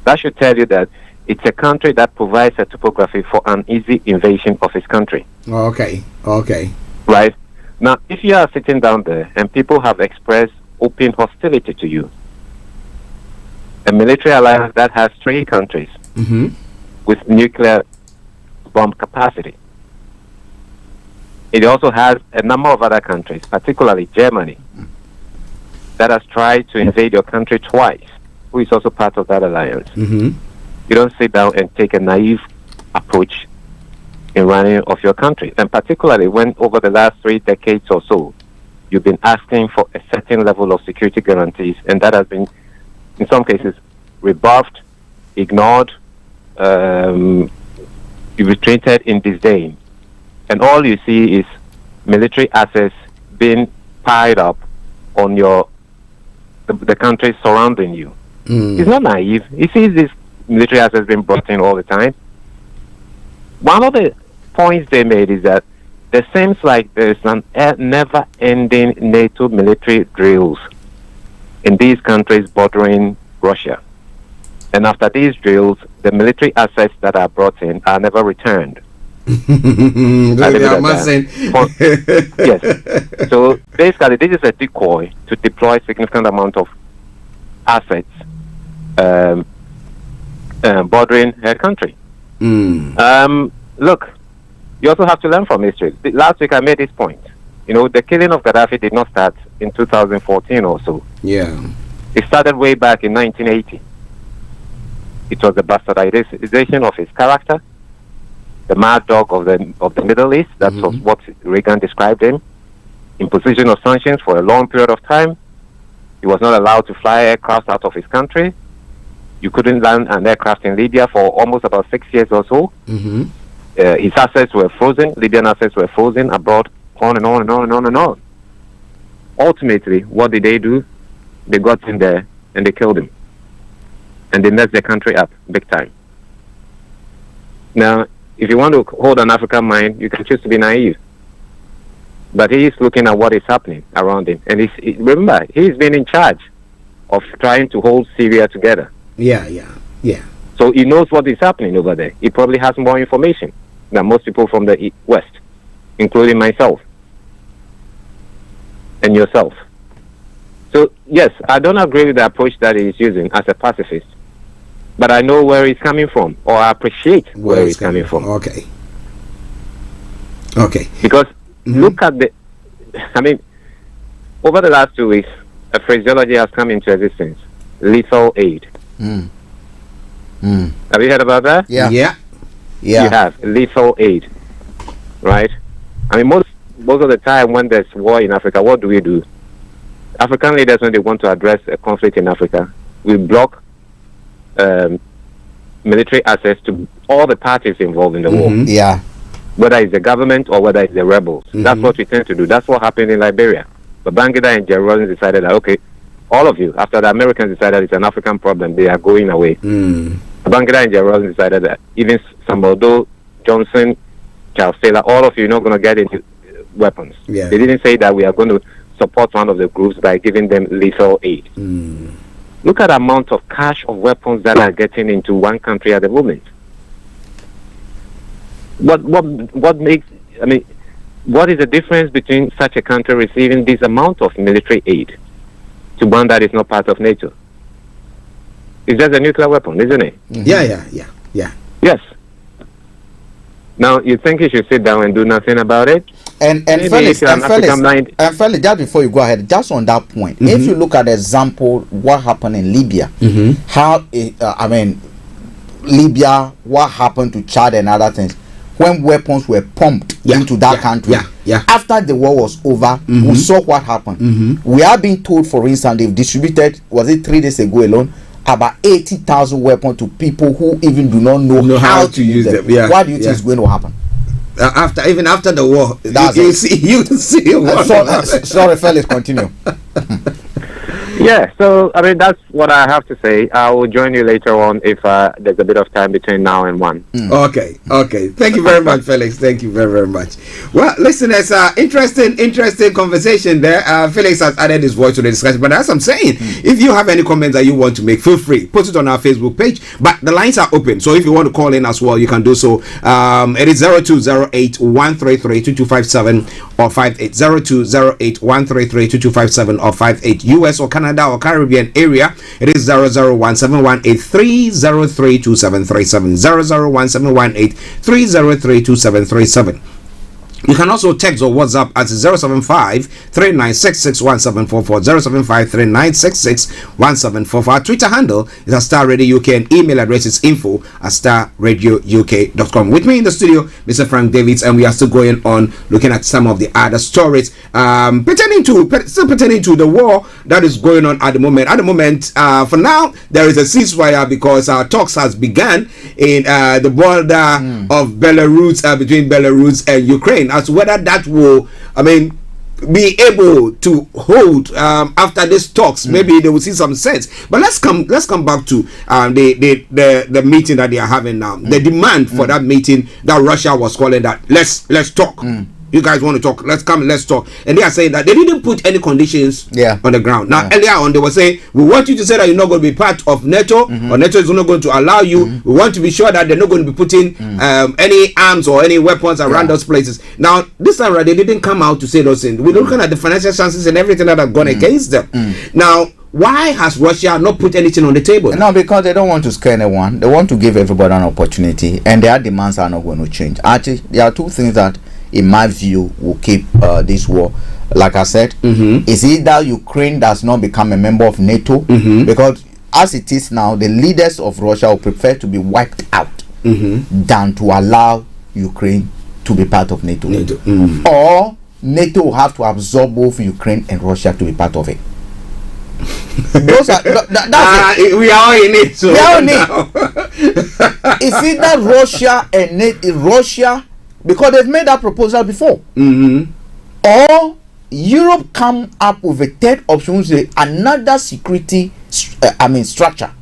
That should tell you that It's a country that provides a topography for an easy invasion of its country. Okay. Right? Now, if you are sitting down there and people have expressed open hostility to you, a military alliance that has 3 countries with nuclear bomb capacity. It also has a number of other countries, particularly Germany, that has tried to invade your country twice, who is also part of that alliance. You don't sit down and take a naive approach in running of your country. And particularly when over the last 3 decades or so, you've been asking for a certain level of security guarantees, and that has been, in some cases, rebuffed, ignored, retreated in disdain. And all you see is military assets being piled up on the countries surrounding you. He's not naive. He sees these military assets being brought in all the time. One of the points they made is that there seems like there's an never-ending NATO military drills in these countries bordering Russia. And after these drills, the military assets that are brought in are never returned. Yes. So basically, this is a decoy to deploy significant amount of assets bordering her country. Look, you also have to learn from history. Last week I made this point. You know, the killing of Gaddafi did not start in 2014 or so. Yeah. It started way back in 1980. It was the bastardization of his character, the mad dog of the Middle East. That was what Reagan described him. Imposition of sanctions for a long period of time. He was not allowed to fly aircraft out of his country. You couldn't land an aircraft in Libya for almost about 6 years or so. His assets were frozen. Libyan assets were frozen abroad, on and on and on and on and on. Ultimately, what did they do? They got in there and they killed him. And they messed their country up big time. Now, if you want to hold an African mind, you can choose to be naive. But he is looking at what is happening around him. And remember, he's been in charge of trying to hold Syria together. Yeah. So he knows what is happening over there. He probably has more information than most people from the West, including myself and yourself. So, yes, I don't agree with the approach that he's using as a pacifist. But I know where he's coming from, or I appreciate where he's coming from. Okay. Because look at over the last 2 weeks, a phraseology has come into existence: lethal aid. Have you heard about that? Yeah. You have lethal aid, right? I mean, most of the time when there's war in Africa, what do? African leaders, when they want to address a conflict in Africa, we block military access to all the parties involved in the war. Whether it's the government or whether it's the rebels. That's what we tend to do. That's what happened in Liberia. But Babangida and Jeroen decided that, okay, all of you, after the Americans decided it's an African problem, they are going away. Babangida and Jeroen decided that even Sambodo, Johnson, Charles Taylor, all of you are not going to get into weapons. They didn't say that we are going to support one of the groups by giving them lethal aid. Look at the amount of cash of weapons that are getting into one country at the moment. What makes, what is the difference between such a country receiving this amount of military aid to one that is not part of NATO? It's just a nuclear weapon, isn't it? Yeah. Yes. Now, you think you should sit down and do nothing about it? And Felix, just before you go ahead, just on that point, if you look at the example, what happened in Libya, how Libya, what happened to Chad and other things, when weapons were pumped into that country. After the war was over, we saw what happened. We are being told, for instance, they've distributed, was it 3 days ago alone, about 80,000 weapons to people who even do not know how to use them. What do you think is going to happen? Even after the war, you see what sorry, Felix, continue. Yeah, so I mean that's what I have to say. I will join you later on if there's a bit of time between now and 1. Okay. Thank you very much, Felix. Thank you very much. Well, listeners, interesting conversation there. Felix has added his voice to the discussion. But as I'm saying, if you have any comments that you want to make, feel free, put it on our Facebook page. But the lines are open, so if you want to call in as well, you can do so. It is 0208-133-2257 or 58 0208-133-2257 or 58 US or Canada or Caribbean area. It is 001-718-303-2737 001-718-303-2737. You can also text or WhatsApp at 075-3966-1744 075-3966-1744. Our Twitter handle is at Starr Radio UK and email address is info@starradiouk.com. With me in the studio, Mr. Frank Davids, and we are still going on looking at some of the other stories pertaining to the war that is going on at the moment. At the moment, for now, there is a ceasefire because talks has begun in the border of Belarus between Belarus and Ukraine. As whether that will, be able to hold after these talks, maybe they will see some sense. But let's come back to the meeting that they are having now. The demand for that meeting that Russia was calling that let's talk. You guys want to talk? Let's come. Let's talk. And they are saying that they didn't put any conditions on the ground. Now earlier on they were saying we want you to say that you're not going to be part of NATO, or NATO is not going to allow you. We want to be sure that they're not going to be putting any arms or any weapons around those places. Now this time they didn't come out to say those things. We're looking at the financial chances and everything that have gone against them. Now, why has Russia not put anything on the table? No, because they don't want to scare anyone. They want to give everybody an opportunity, and their demands are not going to change. Actually, there are two things that, in my view, will keep this war. Like I said, is either Ukraine does not become a member of NATO, because as it is now, the leaders of Russia will prefer to be wiped out than to allow Ukraine to be part of NATO. Or NATO will have to absorb both Ukraine and Russia to be part of it. Those are, that's it. We are all in it. So we are in it. It's either Russia and Russia, because they've made that proposal before, or Europe come up with a third option, which is another security structure,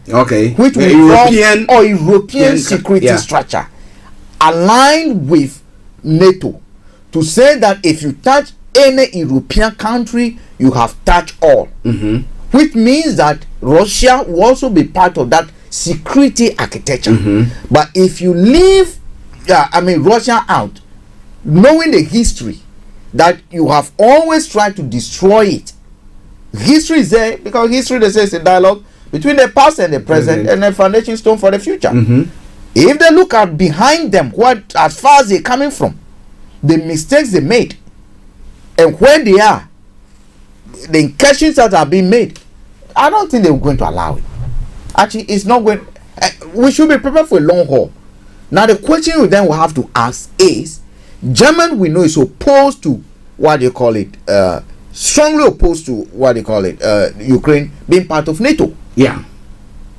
which will European security structure aligned with NATO, to say that if you touch any European country, you have touched all, which means that Russia will also be part of that security architecture. But if you leave Russia out, knowing the history that you have always tried to destroy it, history is there, because history, they say, is a dialogue between the past and the present, and a foundation stone for the future. If they look at behind them, what, as far as they're coming from, the mistakes they made, and where they are, the incursions that are being made, I don't think they're going to allow it. Actually, it's not going. We should be prepared for a long haul. Now, the question we then will have to ask is, Germany, we know, is opposed to what they call it, strongly opposed to what they call it, Ukraine being part of NATO.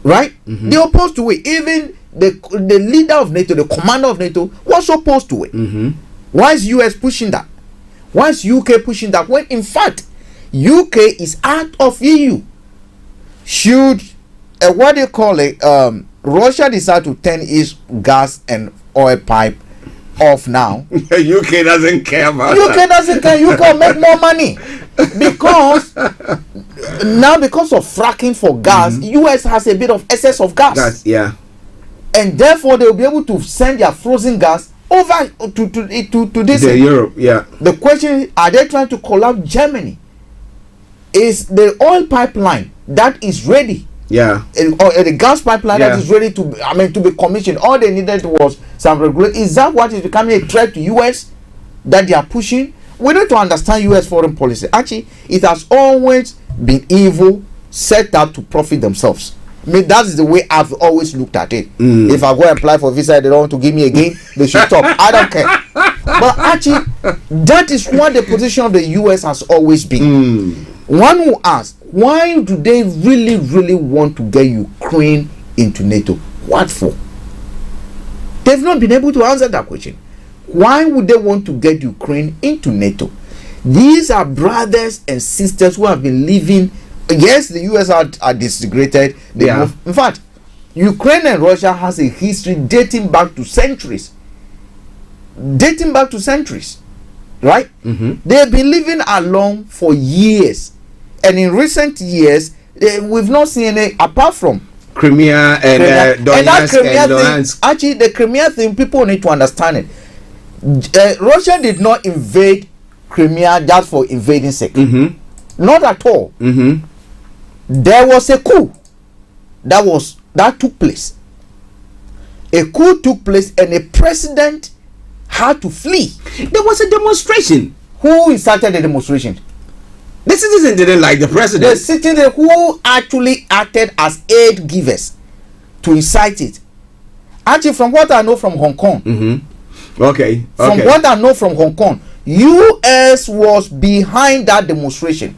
Right? They're opposed to it. Even the leader of NATO, the commander of NATO, was opposed to it. Why is US pushing that? Why is UK pushing that? When in fact, UK is out of EU. Should what do you call it? Russia decide to turn its gas and oil pipe off now. UK doesn't care about UK that. doesn't care. UK make more money because now, because of fracking for gas, US has a bit of excess of gas. And therefore they will be able to send their frozen gas over to this Europe. The question is, are they trying to collapse Germany? Is the oil pipeline that is ready, or the gas pipeline that is ready to be commissioned? All they needed was some regulation. Is that what is becoming a threat to US that they are pushing? We need to understand US foreign policy. Actually, it has always been evil, set up to profit themselves. That is the way I've always looked at it. If I go and apply for visa, they don't want to give me again, they should stop. I don't care. But actually, that is what the position of the US has always been. One will ask, why do they really want to get Ukraine into NATO? What for? They've not been able to answer that question. Why would they want to get Ukraine into NATO? These are brothers and sisters who have been living Yes, the US are disintegrated. In fact, Ukraine and Russia has a history dating back to centuries. Right? They've been living along for years, and in recent years we've not seen any, apart from Crimea and Donetsk and Luhansk. Actually, the Crimea thing, people need to understand it. Russia did not invade Crimea just for invading sake. Not at all. There was a coup that took place. A coup took place, and a president had to flee. There was a demonstration. Who incited the demonstration? The citizens didn't like the president. The citizens who actually acted as aid givers to incite it. Actually, from what I know from Hong Kong. Okay. From what I know from Hong Kong, US was behind that demonstration.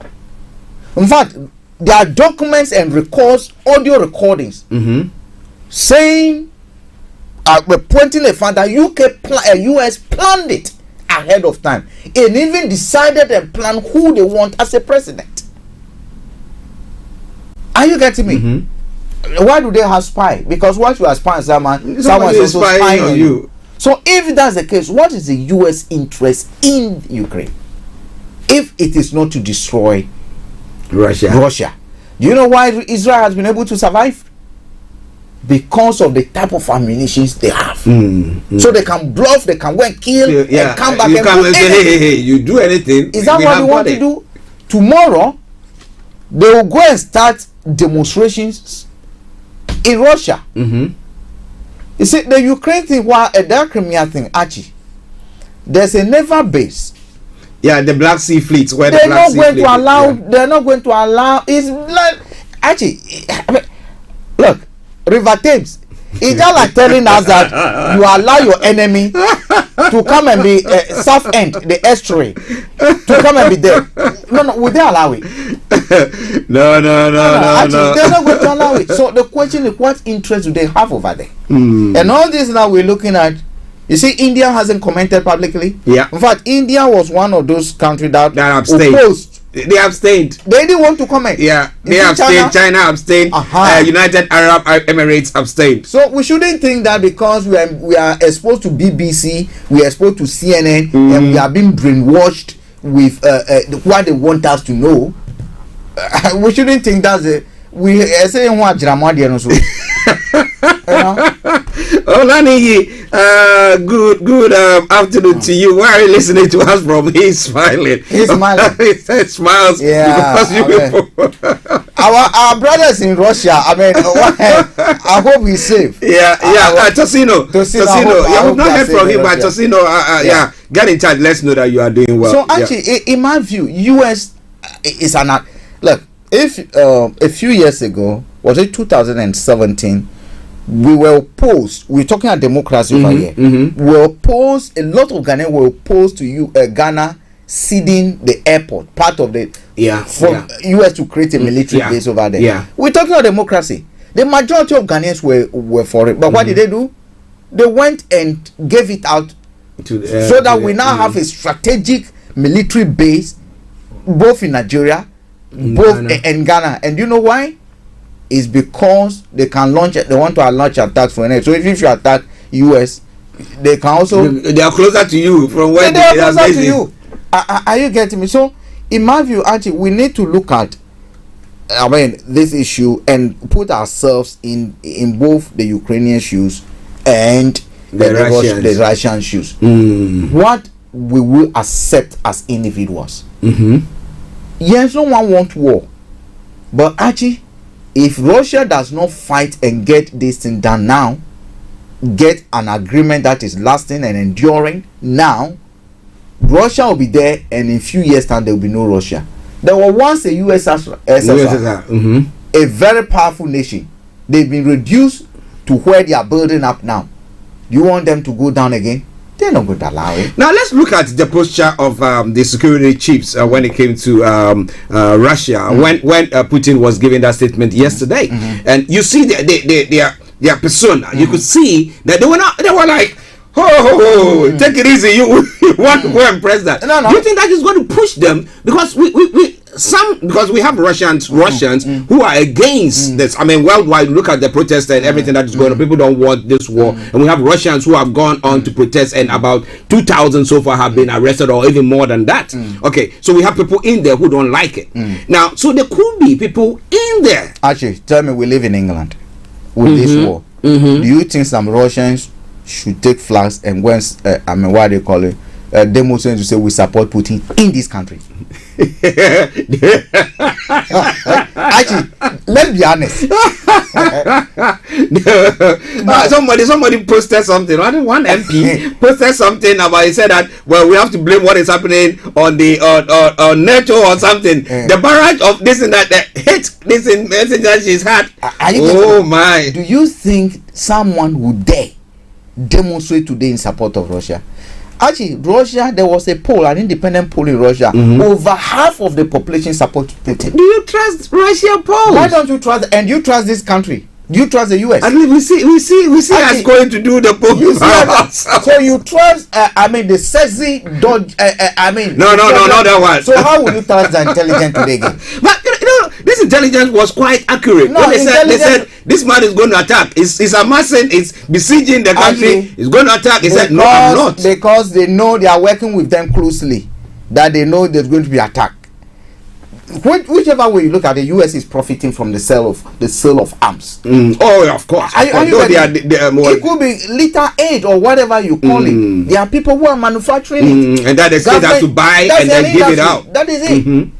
In fact, there are documents and records, audio recordings, saying, pointing the fact that US planned it ahead of time, and even decided and planned who they want as a president. Are you getting me? Why do they have spy? Because once you are spying someone is also spying on you. So if that's the case, what is the US interest in Ukraine if it is not to destroy Russia? Do you know why Israel has been able to survive? Because of the type of ammunition they have. So they can bluff, they can go and kill, and come back and do anything. Hey, you do anything. Is that what they want to do? Tomorrow, they will go and start demonstrations in Russia. You see, the Ukraine thing, that Crimea thing, Archie, there's a naval base. Yeah, the Black Sea fleets. Where they're not going to allow. They're not going to allow. It's like, Archie, look, River Thames. It's just like telling us that you allow your enemy to come and be south end, the estuary, to come and be there. No, would they allow it? No. Actually, they're not going to allow it. So the question is, what interest do they have over there? And all this now we're looking at. You see, India hasn't commented publicly. Yeah. In fact, India was one of those countries that abstained. Opposed. They abstained. They didn't want to comment. Yeah, they abstained. China abstained. United Arab Emirates abstained. So we shouldn't think that because we are exposed to BBC, we are exposed to CNN, and we are being brainwashed with what they want us to know. We shouldn't think that's it. We are saying what Dramadi so. Olaniyi, good afternoon to you. Where are you listening to us from? He's smiling. He's smiling. He said smiles. Yeah. Our brothers in Russia, I mean, I hope he's safe. Yeah. Tosino. Yeah, we've not heard from him, but Tosino, get in touch. Let's know that you are doing well. So actually, in my view, US is an look. If a few years ago, was it 2017? We were opposed. We're talking about democracy over here. We were opposed. A lot of Ghanaians were opposed to Ghana ceding the airport, part of the US to create a military base over there. Yeah. We're talking about democracy. The majority of Ghanaians were for it. But what did they do? They went and gave it out so that we now have a strategic military base both in Nigeria, in Ghana. And you know why? Is because they can launch. They want to launch attacks from it. So if you attack US, they can also. They are closer to you from where they are closer to you. Are you getting me? So in my view, actually, we need to look at, this issue and put ourselves in both the Ukrainian shoes and the Russian shoes. What we will accept as individuals. Yes, no one wants war, but actually, if Russia does not fight and get this thing done now, get an agreement that is lasting and enduring now, Russia will be there, and in a few years time there will be no Russia. There was once a USSR, a very powerful nation. They've been reduced to where they are building up now. You want them to go down again? They're not going to allow it. Now let's look at the posture of the security chiefs when it came to Russia. When Putin was giving that statement yesterday, and you see their persona, you could see that they were like, take it easy. You want to go and press that. No. Do you think that is going to push them? Because we some, because we have Russians who are against this. I mean, worldwide, look at the protests and everything that is going on. People don't want this war, and we have Russians who have gone on to protest, and about 2,000 so far have been arrested, or even more than that. Okay, so we have people in there who don't like it. Now, so there could be people in there. Actually, tell me, we live in England with this war. Do you think some Russians should take flags and when I mean, what they call it, demonstrate to say we support Putin in this country? Actually, let's be honest. Somebody posted something. One MP posted something about, he said that, well, we have to blame what is happening on the on NATO or something. The barrage of this and that, the hate this message that she's had. Oh my! Do you think someone would dare demonstrate today in support of Russia? Actually, Russia, there was a poll, an independent poll in Russia. Over half of the population support Putin. Do you trust Russia polls? Why don't you trust? And you trust this country? Do you trust the US? And we see actually, us going to do the polls. So you trust? I mean, the sexy dodge. I mean, no, not that one. So how will you trust the intelligence today again? But you know, this intelligence was quite accurate. No, when they said this man is going to attack. He's amassing. He's besieging the country. He's going to attack. He said, no, I'm not. Because they know they are working with them closely. That they know there's going to be attack. Whichever way you look at it, the US is profiting from the sale of arms. Oh, of course. It could be liter aid or whatever you call it. There are people who are manufacturing it, and that the state has to buy and then give it out. That is it.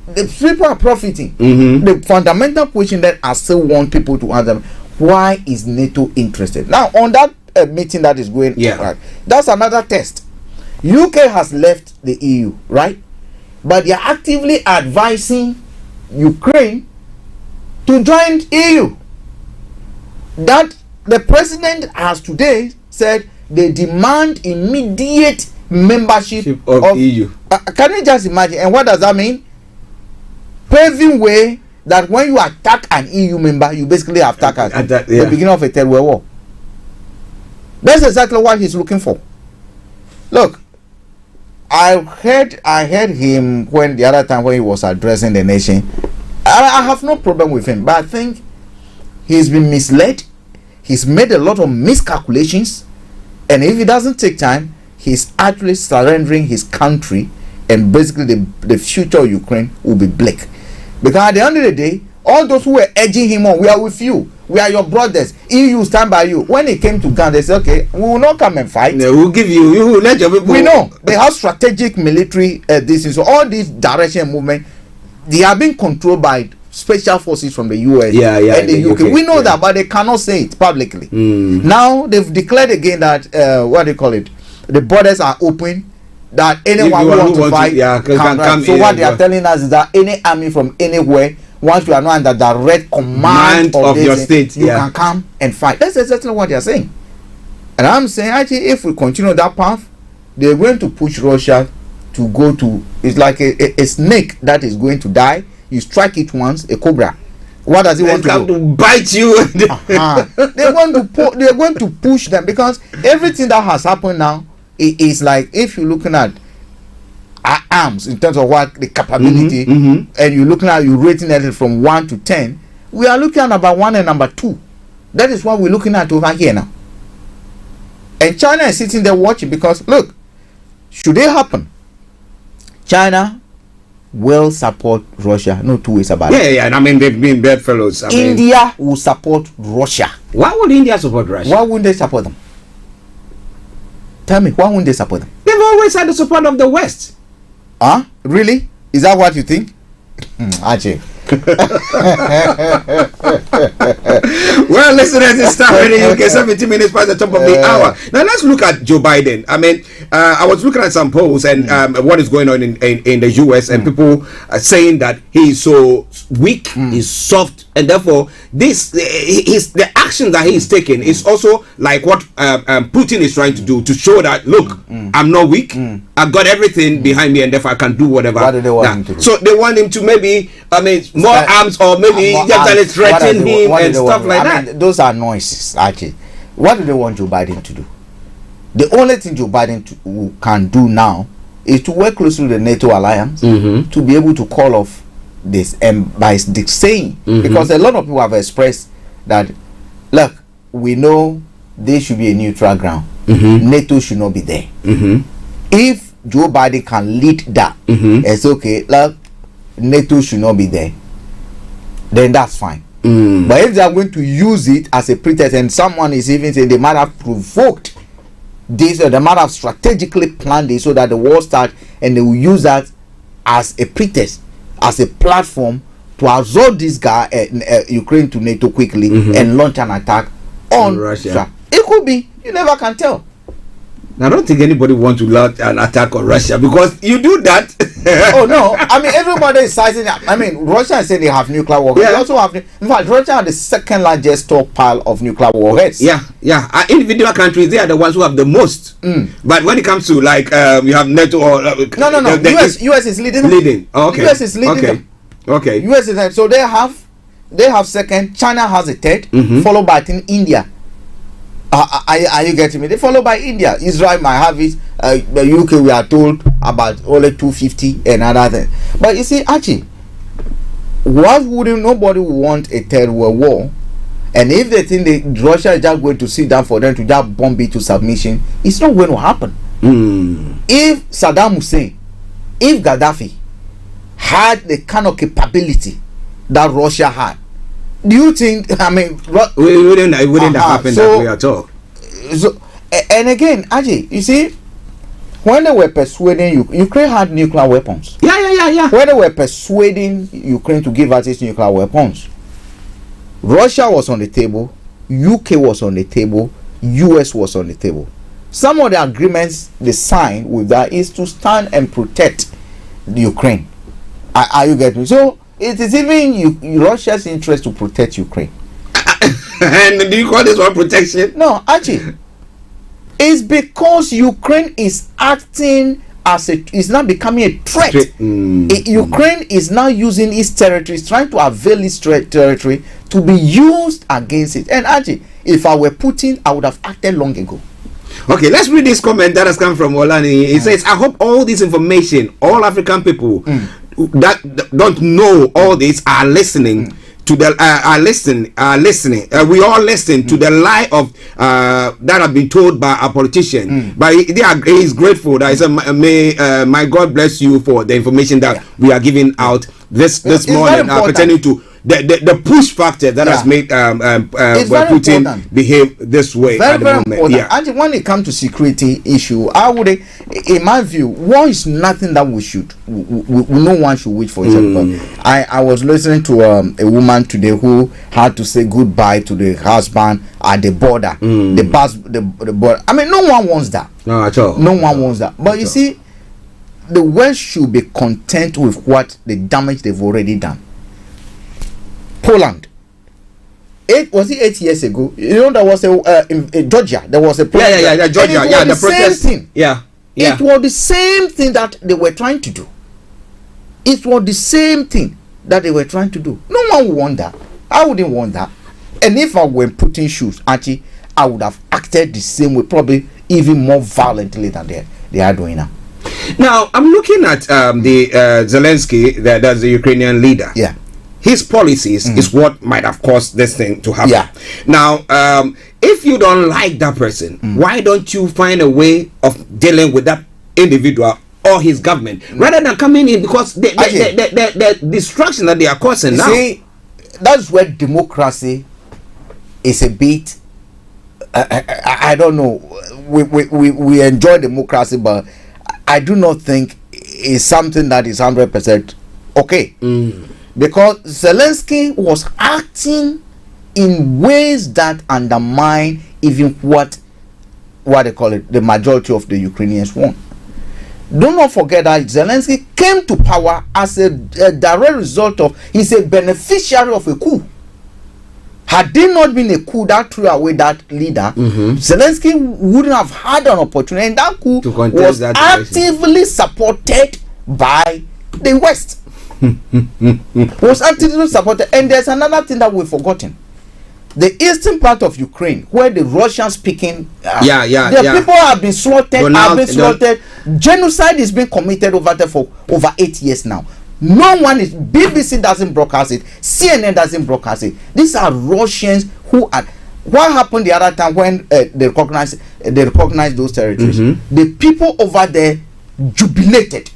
The people are profiting. The fundamental question that I still want people to answer: why is NATO interested? Now, on that meeting that is going on, right, that's another test. UK has left the EU, right? But they are actively advising Ukraine to join EU. That the president has today said they demand immediate membership of EU. Can you just imagine? And what does that mean? Paving way that when you attack an EU member, you basically attack at the beginning of a third world war. That's exactly what he's looking for. Look, I heard him when the other time when he was addressing the nation. I have no problem with him, but I think he's been misled. He's made a lot of miscalculations, and if he doesn't take time, he's actually surrendering his country, and basically the future of Ukraine will be bleak. Because at the end of the day, all those who were edging him on, we are with you. We are your brothers. EU stand by you. When it came to Ghana, they said, okay, we will not come and fight. No, we'll give you. You will let your people. We know they have strategic military. So all these direction movement, they are being controlled by special forces from the US and the UK. We know that, but they cannot say it publicly. Now they've declared again that what they call it, the borders are open. That anyone who wants to fight can come. So what they are telling us is that any army from anywhere, once you are not under direct command of your state, you can come and fight. That's exactly what they are saying. And I'm saying, actually, if we continue that path, they're going to push Russia to go to. It's like a snake that is going to die. You strike it once, a cobra. What does it want to do? Bite you. They're going to push them, because everything that has happened now is like, if you're looking at arms in terms of what the capability, and you're looking at, you rating it from 1 to 10, we are looking at number 1 and number 2. That is what we're looking at over here now. And China is sitting there watching, because look, should it happen, China will support Russia. No two ways about it. Yeah. And I mean, they've been bedfellows. India will support Russia. Why would India support Russia? Why wouldn't they support them? Tell me, why wouldn't they support them? They've always had the support of the West. Huh? Really? Is that what you think? Archie. Well, listeners, it's Starr Radio UK, 17 minutes past the top of the hour. Now let's look at Joe Biden. I mean, I was looking at some polls and what is going on in the US, and people are saying that he is so weak, he's soft, and therefore the action that he is taking is also like what Putin is trying to do, to show that, look, I'm not weak, I've got everything behind me, and therefore I can do whatever. What do they want him to do? So they want him to maybe, I mean, more arms, or maybe just threaten him and stuff like that. Mean, those are noises, actually. What do they want Joe Biden to do? The only thing Joe Biden can do now is to work closely with the NATO alliance to be able to call off this, and by saying, because a lot of people have expressed that, look, we know there should be a neutral ground. NATO should not be there. If Joe Biden can lead that, it's okay. Look, NATO should not be there. Then that's fine. But if they are going to use it as a pretext, and someone is even saying they might have provoked this, or they might have strategically planned it so that the war starts, and they will use that as a pretext, as a platform to absorb this guy, Ukraine, to NATO quickly and launch an attack on Russia. It could be. You never can tell. I don't think anybody wants to launch an attack on Russia, because you do that. Oh no! I mean, everybody is citing. I mean, Russia said they have nuclear warheads. They also have. In fact, Russia has the second largest stockpile of nuclear warheads. Individual countries, they are the ones who have the most. But when it comes to like you have NATO or no. US is leading. Oh, okay. US is leading. Okay. US is so they have second. China has a third, followed by India. Are you getting me? They follow by India. Israel might have it. The UK, we are told about only 250 and other thing. But you see, Archie, why wouldn't nobody want a third world war? And if they think that Russia is just going to sit down for them to just bomb it to submission, it's not going to happen. If Saddam Hussein, if Gaddafi had the kind of capability that Russia had, do you think? I mean, it wouldn't have happened that way at all. So, and again, Archie, you see, when they were persuading Ukraine had nuclear weapons. Yeah. When they were persuading Ukraine to give us its nuclear weapons, Russia was on the table, UK was on the table, US was on the table. Some of the agreements they signed with that is to stand and protect the Ukraine. Are you getting me? So it is even Russia's interest to protect Ukraine. And do you call this one protection? No, actually, it's because Ukraine is acting as is now becoming a threat. Ukraine is now using its territories, trying to avail its territory to be used against it. And actually, if I were Putin, I would have acted long ago. Okay, let's read this comment that has come from Olani. He says, I hope all this information, all African people that don't know all this are listening to the we all listen to the lie of that have been told by a politician. But he is grateful that he said, may my God bless you for the information that we are giving out this morning pertaining to the push factor that has made Putin behave this way at the moment. And when it comes to security issue, I would, in my view, war is nothing that we should, no one should wait for. I was listening to a woman today who had to say goodbye to the husband at the border. The border. I mean, no one wants that. No, at all. No one wants that. But you see, the West should be content with what the damage they've already done. Poland. 8 years ago? You know, there was in Georgia. There was a Georgia. The protest thing. It was the same thing that they were trying to do. It was the same thing that they were trying to do. No one would want that. I wouldn't want that. And if I were putting shoes, Archie, I would have acted the same way, probably even more violently than they are doing now. Now, I'm looking at the Zelensky, that's the Ukrainian leader. His policies is what might have caused this thing to happen. Now, if you don't like that person, why don't you find a way of dealing with that individual or his government rather than coming in, because the destruction that they are causing now? See, that's where democracy is a bit. I don't know. We enjoy democracy, but I do not think it's something that is 100% okay. Because Zelensky was acting in ways that undermine even what they call it, the majority of the Ukrainians want. Do not forget that Zelensky came to power as a direct result of, he's a beneficiary of a coup. Had there not been a coup that threw away that leader, Zelensky wouldn't have had an opportunity, and that coup was actively supported by the West. Was actively supported. And there's another thing that we've forgotten: the eastern part of Ukraine, where the Russian speaking people have been slaughtered. Genocide is being committed over there for over 8 years now. No one is. BBC doesn't broadcast it. CNN doesn't broadcast it. These are Russians who are. What happened the other time when they recognized those territories? The people over there jubilated.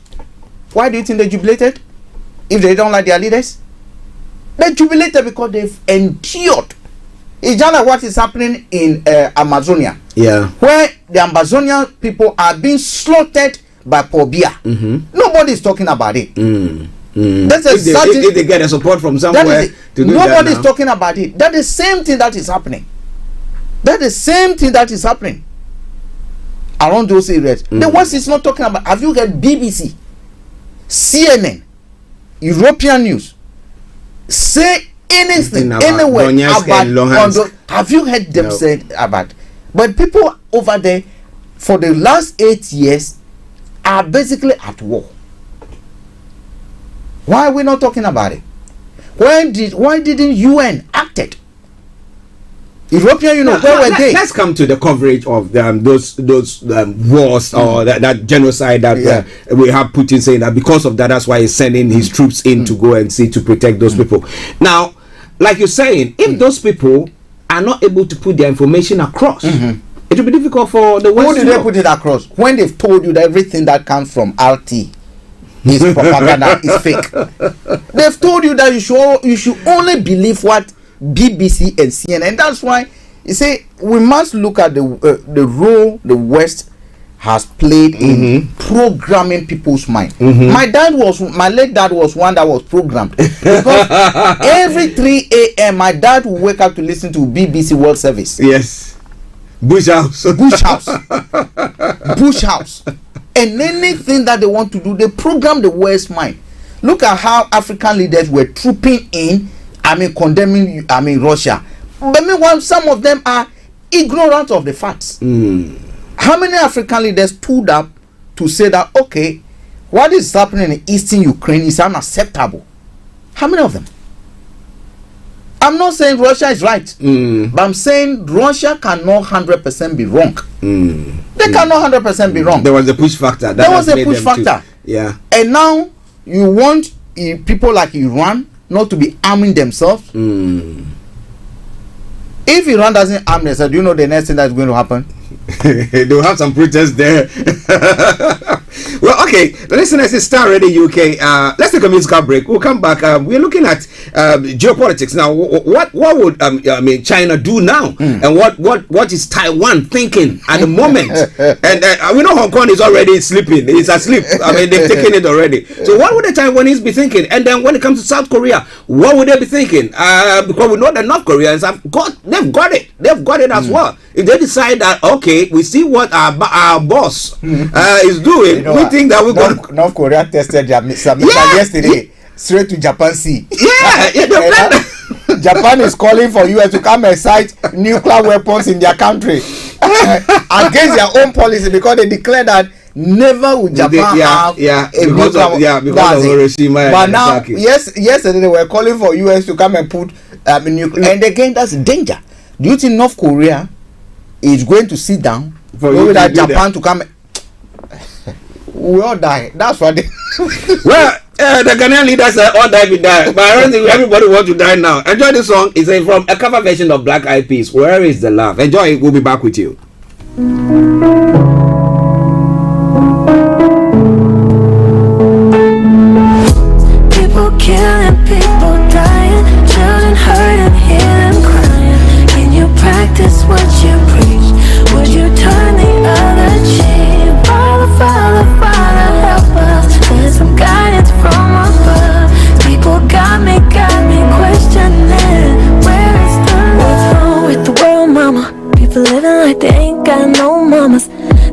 Why do you think they jubilated? If they don't like their leaders, they jubilated because they've endured. It's just like what is happening in Amazonia, where the Amazonian people are being slaughtered by Pobia. Nobody is talking about it. That's if they get a support from somewhere to do nobody that is talking about it. That's the same thing that is happening. That's the same thing that is happening around those areas. The West is not talking about. Have you heard BBC, CNN, European news say anything anywhere about? Have you heard them say about? But people over there for the last 8 years are basically at war. Why are we not talking about it? Why didn't UN act it? European Union, where were they? Let's come to the coverage of those wars or that genocide that we have Putin saying that because of that, that's why he's sending his troops in to go and see to protect those people. Now, like you're saying, if those people are not able to put their information across, it will be difficult for the West. How did they put it across? When they've told you that everything that comes from RT is propaganda, is fake. They've told you that you should only believe what BBC and CNN, and that's why you say we must look at the role the West has played in programming people's mind. My late dad was one that was programmed because every 3 a.m. my dad would wake up to listen to BBC World Service. Yes, Bush House, and anything that they want to do, they program the West mind. Look at how African leaders were trooping in. Condemning Russia. But meanwhile, some of them are ignorant of the facts. How many African leaders stood up to say that, okay, what is happening in eastern Ukraine is unacceptable? How many of them? I'm not saying Russia is right, but I'm saying Russia cannot 100% be wrong. They cannot 100% be wrong. There was a push factor. There was a push factor. Yeah. And now you want people like Iran not to be arming themselves. If Iran doesn't arm themselves, do you know the next thing that's going to happen? They'll have some protests there. Well, okay, listeners, it's Starr Radio UK. Let's take a musical break. We'll come back. We're looking at geopolitics now. What would China do now? And what is Taiwan thinking at the moment? And we know Hong Kong is already sleeping. It's asleep. They've taken it already. So what would the Taiwanese be thinking? And then when it comes to South Korea, what would they be thinking? Because we know the North Koreans they've got it. They've got it as well. If they decide that, okay, we see what our boss is doing, we think that we're going to... North Korea tested their missile yesterday straight to Japan Sea. Japan is calling for US to come and cite nuclear weapons in their country against their own policy, because they declared that never would Japan have a because of Hiroshima. But now, yesterday they were calling for US to come and put nuclear, and again that's danger. Do you think North Korea is going to sit down for that Japan to come? We all die. That's what they... Well, the Ghanaian leaders all die, we die. But I don't think everybody wants to die now. Enjoy this song. It's from a cover version of Black Eyed Peas. Where is the love? Enjoy it. We'll be back with you. People killing, people dying, children hurt and hear them crying. Can you practice what you preach? Would you turn the other cheek? Father, Father, Father, help us. Send some guidance from above. People got me questioning. Where is the love? What's wrong with the world, mama? People living like they ain't got no mamas.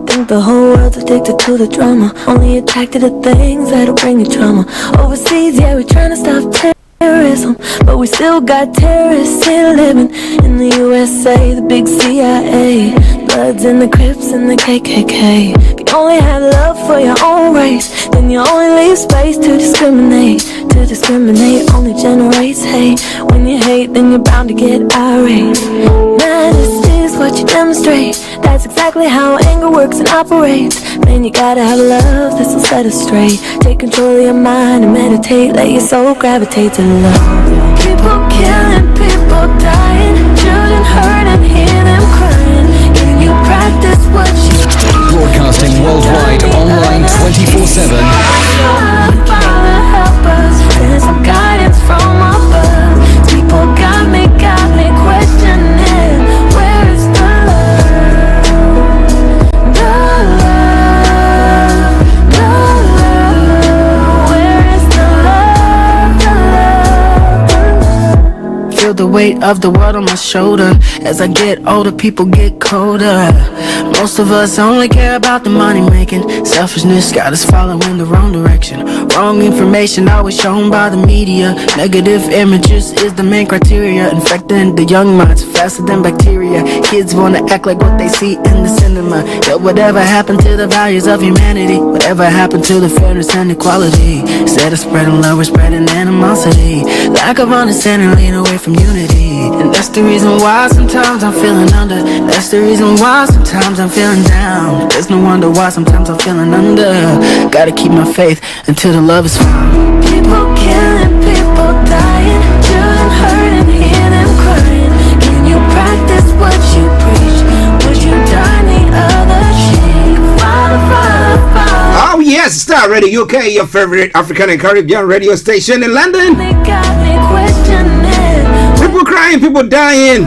Think the whole world's addicted to the drama. Only attracted to things that'll bring you trauma. Overseas, yeah, we're trying to stop terrorism, but we still got terrorists here living in the USA, the big CIA, Bloods and the Crips and the KKK. If you only have love for your own race, then you only leave space to discriminate. To discriminate only generates hate. When you hate, then you're bound to get irate. Man, it's still is what you demonstrate. That's exactly how anger works and operates. Man, you gotta have love that's will set us straight. Take control of your mind and meditate. Let your soul gravitate to love. People killing, people dying, children hurt and hear them crying. Can you practice what you Broadcasting worldwide, online 24/7. Father, help us. Send some guidance from above. People got me questioning. Where is the love? The love, the love. Where is the love? The love. Feel the weight of the world on my shoulder. As I get older, people get colder. Most of us only care about the money making. Selfishness got us following the wrong direction. Wrong information always shown by the media. Negative images is the main criteria. Infecting the young minds faster than bacteria. Kids wanna act like what they see in the cinema. But whatever happened to the values of humanity? Whatever happened to the fairness and equality? Instead of spreading love, we're spreading animosity. Lack of understanding lead away from unity. And that's the reason why sometimes I'm feeling under. That's the reason why sometimes I'm feeling down. There's no wonder why sometimes I'm feeling under. Gotta keep my faith until the love is found. People killing, people dying, children hurt and hear them crying. Can you practice what you preach? Would you die the other cheek? Father, Father, Father. Oh yes, Star Radio UK, your favorite African and Caribbean radio station in London. They got me questioning. People crying, people dying.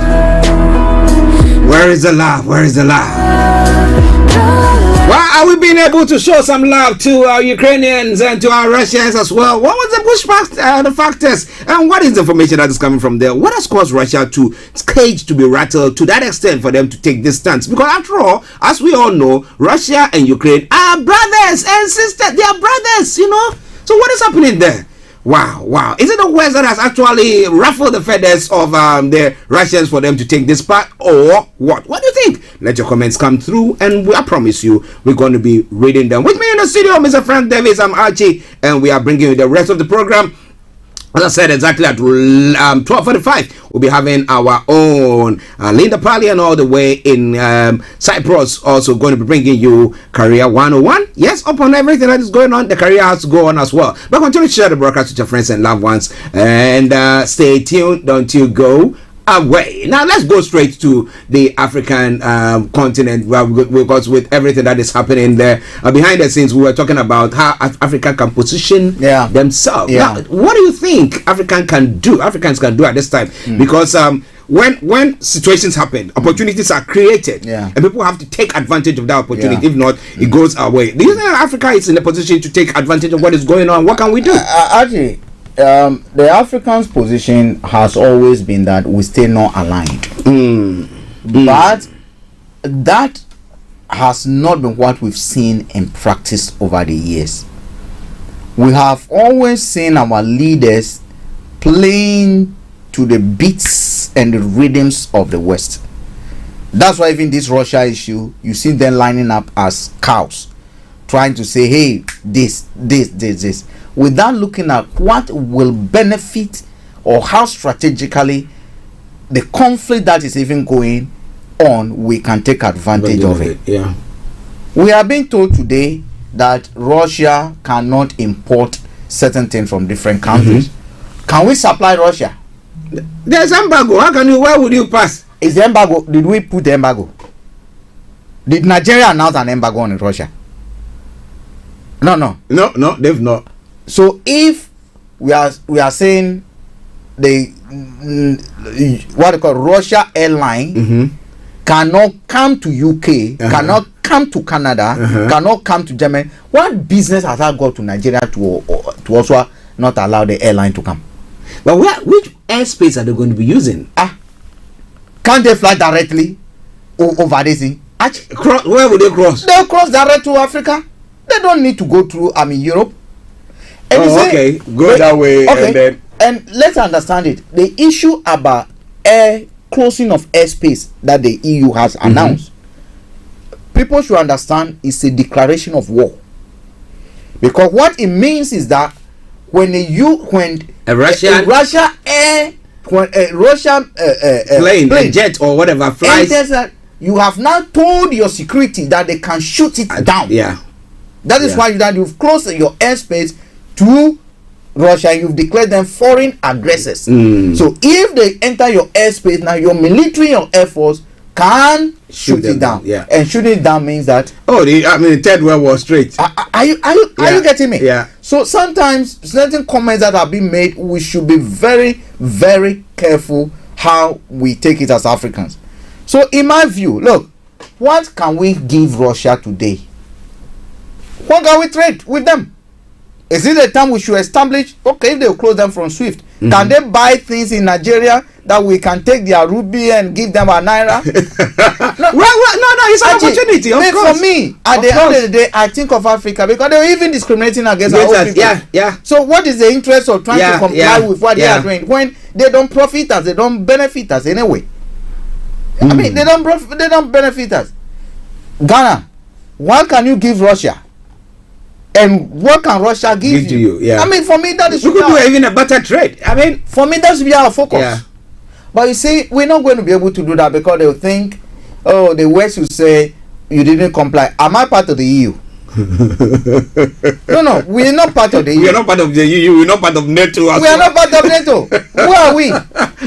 Where is the love? Where is the love? Why are we being able to show some love to our Ukrainians and to our Russians as well? What was the pushback, the factors, and what is the information that is coming from there? What has caused Russia to cage to be rattled to that extent for them to take this stance? Because after all, as we all know, Russia and Ukraine are brothers and sisters. They are brothers, you know. So what is happening there? Wow. Is it the West that has actually ruffled the feathers of the Russians for them to take this part, or what? What do you think? Let your comments come through, and I promise you, we're going to be reading them. With me in the studio, Mr. Frank Davis, I'm Archie, and we are bringing you the rest of the program. As I said, exactly at 12:45, we'll be having our own Linda Pallien all the way in Cyprus, also going to be bringing you Career 101. Yes, upon everything that is going on, the career has to go on as well. But continue to share the broadcast with your friends and loved ones, and stay tuned, don't you go away. Now let's go straight to the African continent, because with everything that is happening there behind the scenes, we were talking about how Africa can position themselves. Now, what do you think Africans can do at this time? Because when situations happen, opportunities are created, and people have to take advantage of that opportunity. If not, it goes away. Do you think Africa is in a position to take advantage of what is going on? What can we do? Actually, the Africans' position has always been that we stay not aligned. But that has not been what we've seen in practice over the years. We have always seen our leaders playing to the beats and the rhythms of the West. That's why even this Russia issue, you see them lining up as cows, trying to say, hey, this, without looking at what will benefit or how strategically the conflict that is even going on, we can take advantage of it. We are being told today that Russia cannot import certain things from different countries. Can we supply Russia? There's embargo. How can you? Where would you pass? Is the embargo? Did we put the embargo? Did Nigeria announce an embargo on Russia? No, they've not. So if we are saying the what they call Russia airline cannot come to UK, cannot come to Canada, cannot come to Germany, what business has that got to Nigeria to also not allow the airline to come? But which airspace are they going to be using? Can't they fly directly over this thing? Where would they cross? They'll cross direct to Africa. They don't need to go through Europe. And go that way. And let's understand it. The issue about closing of airspace that the EU has announced, people should understand it's a declaration of war. Because what it means is that when a Russia air when a Russian plane, a jet or whatever flies, you have now told your security that they can shoot it down. Yeah. That is why you've closed your airspace to Russia. You've declared them foreign aggressors. So if they enter your airspace now, your military, your air force can shoot it down. Yeah. And shooting it down means that the Third World War straight. Are you getting me? Yeah. So sometimes certain comments that have been made, we should be very, very careful how we take it as Africans. So in my view, look, what can we give Russia today? What can we trade with them? Is it the time we should establish, okay, if they close them from SWIFT, can they buy things in Nigeria that we can take their rupee and give them a naira? no, it's an opportunity, of course. For me, at the end of the day, I think of Africa because they're even discriminating against our own people. Yeah. So what is the interest of trying to comply with what they are doing when they don't profit us, they don't benefit us anyway? I mean, they don't benefit us. Ghana, what can you give Russia? And what can Russia give to you? Yeah. I mean, for me, that is. We could do even a better trade. I mean, for me, that should be our focus. Yeah. But you see, we're not going to be able to do that because they'll think, oh, the West will say you didn't comply. Am I part of the EU? No, we're not part of the EU. We are not part of the EU. We're not part of NATO. We are not part of NATO. Who are we?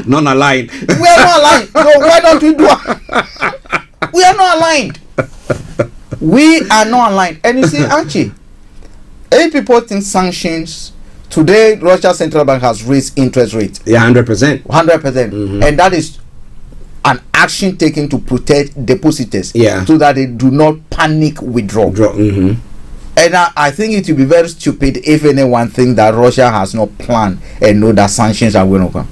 Non-aligned. We are not aligned. So why don't we do it? We are not aligned. We are not aligned. And you see, Archie, if people think sanctions, today Russia Central Bank has raised interest rate. Yeah, 100%. 100%. And that is an action taken to protect depositors. Yeah. So that they do not panic withdraw. And I think it will be very stupid if anyone thinks that Russia has not planned and know that sanctions are going to come.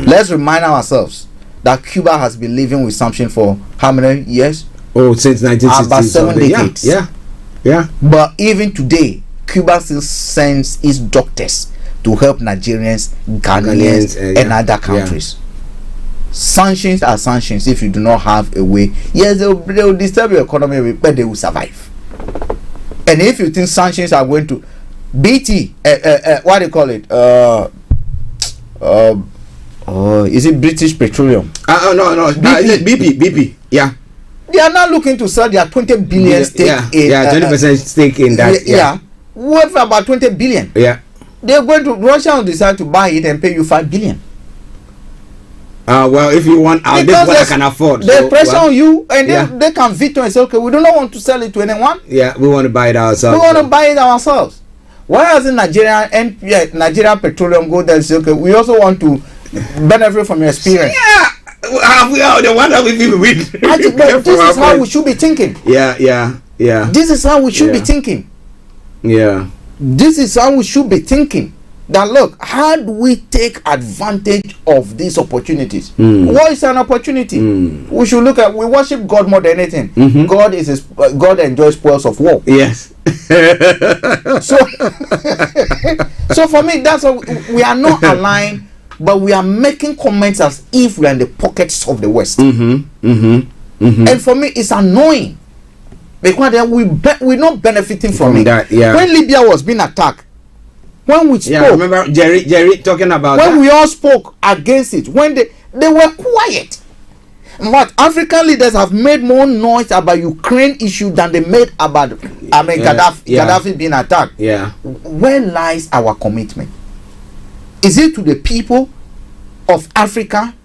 Let's remind ourselves that Cuba has been living with sanctions for how many years? Oh, since 1960. About 7 decades. Yeah. But even today, Cuba still sends its doctors to help Nigerians, Ghanaians, and other countries. Sanctions are sanctions if you do not have a way. Yes, they will disturb your economy, but they will survive. And if you think sanctions are going to BT, what do you call it? Is it British Petroleum? No. BP. Yeah. They are now looking to sell their 20 billion stake in 20% stake in that. Worth about 20 billion. Yeah. They're going to Russia will decide to buy it and pay you 5 billion. Well, if you want, this is what I can afford. They pressure on you, and they can veto and say, okay, we do not want to sell it to anyone. Yeah, we want to buy it ourselves. We want to buy it ourselves. Why hasn't Nigerian Petroleum go there and say, okay, we also want to benefit from your experience? Yeah. We are the one that we feel with. This is how we should be thinking. Yeah. This is how we should be thinking. Yeah. This is how we should be thinking. That look, how do we take advantage of these opportunities? What is an opportunity? We should look at. We worship God more than anything. God enjoys spoils of war. Yes. So for me, that's what we are not aligned. But we are making comments as if we are in the pockets of the West. And for me, it's annoying because we're not benefiting from it. That, yeah. When Libya was being attacked, when we spoke, remember Jerry talking about when we all spoke against it, when they were quiet. But African leaders have made more noise about Ukraine issue than they made about Gaddafi being attacked. Yeah. Where lies our commitment? Is it to the people of Africa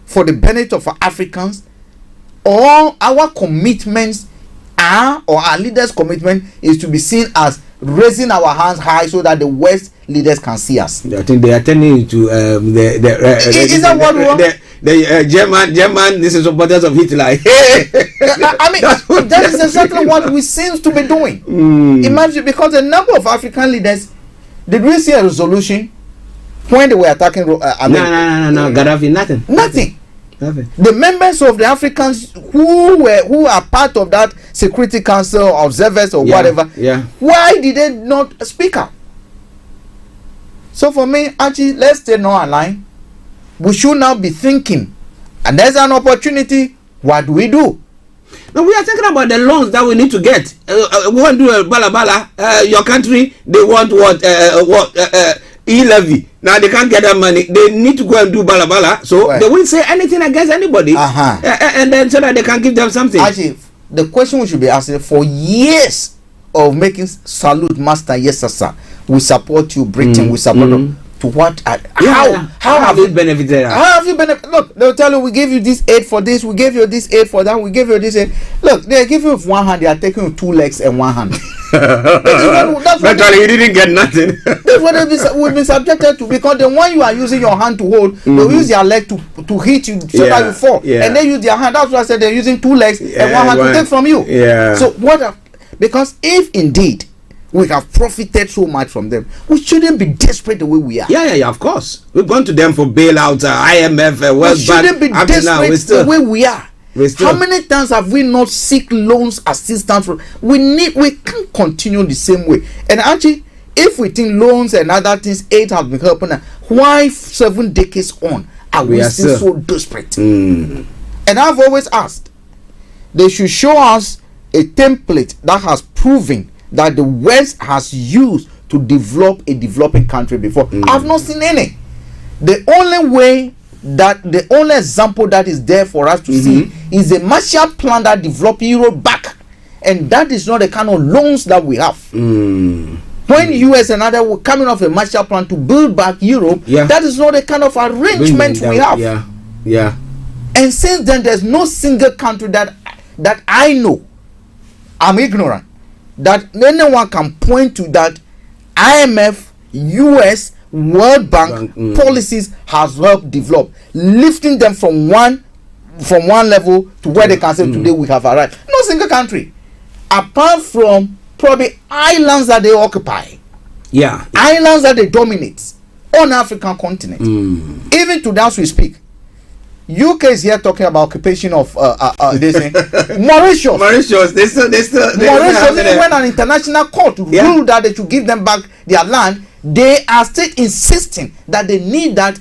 for the benefit of Africans, or our commitments or our leaders' commitment is to be seen as raising our hands high so that the West leaders can see us? I think they are turning to German. This is supporters of Hitler. I mean, that is exactly what we seem to be doing. Imagine, because a number of African leaders, did we see a resolution when they were attacking? No, Gaddafi, nothing. The members of the Africans who are part of that Security Council observers or whatever, why did they not speak up? So for me, Archie, let's stay not aligned. We should now be thinking, and there's an opportunity. What do we do? No, we are thinking about the loans that we need to get. We want to do a balabala. Your country, they want what? e-levy. Now they can't get that money. They need to go and do balabala. So they won't say anything against anybody. And then so that they can give them something. Actually, the question we should be asking, for years of making salute, master, yes, sir. We support you, Britain. We support you. To what? How have you benefited? How have you benefited? Look, they'll tell you, we gave you this aid for this, we gave you this aid for that, we gave you this aid. Look, they give you with one hand, they are taking you 2 legs and 1 hand. That's what you didn't get nothing. That's what we've been subjected to, because the one you are using your hand to hold, they'll use their leg to hit you so that you fall. And they use their hand. That's why I said they're using 2 legs and 1 hand to take from you. So what? Because if indeed we have profited so much from them, we shouldn't be desperate the way we are. Yeah, of course. We've gone to them for bailouts, IMF, World Bank. We shouldn't be desperate the way we are. How many times have we not seek loans, assistance? We can't continue the same way. And actually, if we think loans and other things, aid have been helping us, why 7 decades on are we still so desperate? And I've always asked, they should show us a template that has proven that the West has used to develop a developing country before. I've not seen any. The only example that is there for us to see is a Marshall Plan that developed Europe back, and that is not the kind of loans that we have. When US and others were coming off a Marshall Plan to build back Europe, that is not the kind of arrangement we have. And since then, there's no single country that I know, I'm ignorant, that anyone can point to that IMF, US, World Bank policies has helped develop, lifting them from one level to where they can say today we have arrived. No single country, apart from probably islands that they occupy, islands that they dominate on African continent. Even today as we speak, UK is here talking about occupation of Mauritius. They still Mauritius, even when an international court ruled that they should give them back their land, they are still insisting that they need that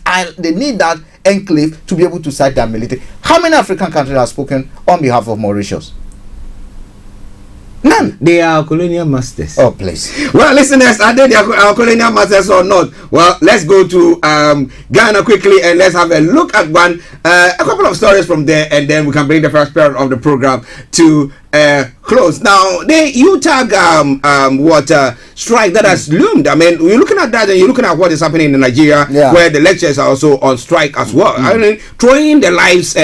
enclave to be able to cite their military. How many African countries have spoken on behalf of Mauritius? None. They are colonial masters. Oh, please. Well, listeners, are they our colonial masters or not? Well, let's go to Ghana quickly and let's have a look at a couple of stories from there, and then we can bring the first part of the program to close. Now, the UTAG strike that has loomed. I mean, you're looking at that and you're looking at what is happening in Nigeria, where the lecturers are also on strike as well. I mean, throwing the lives,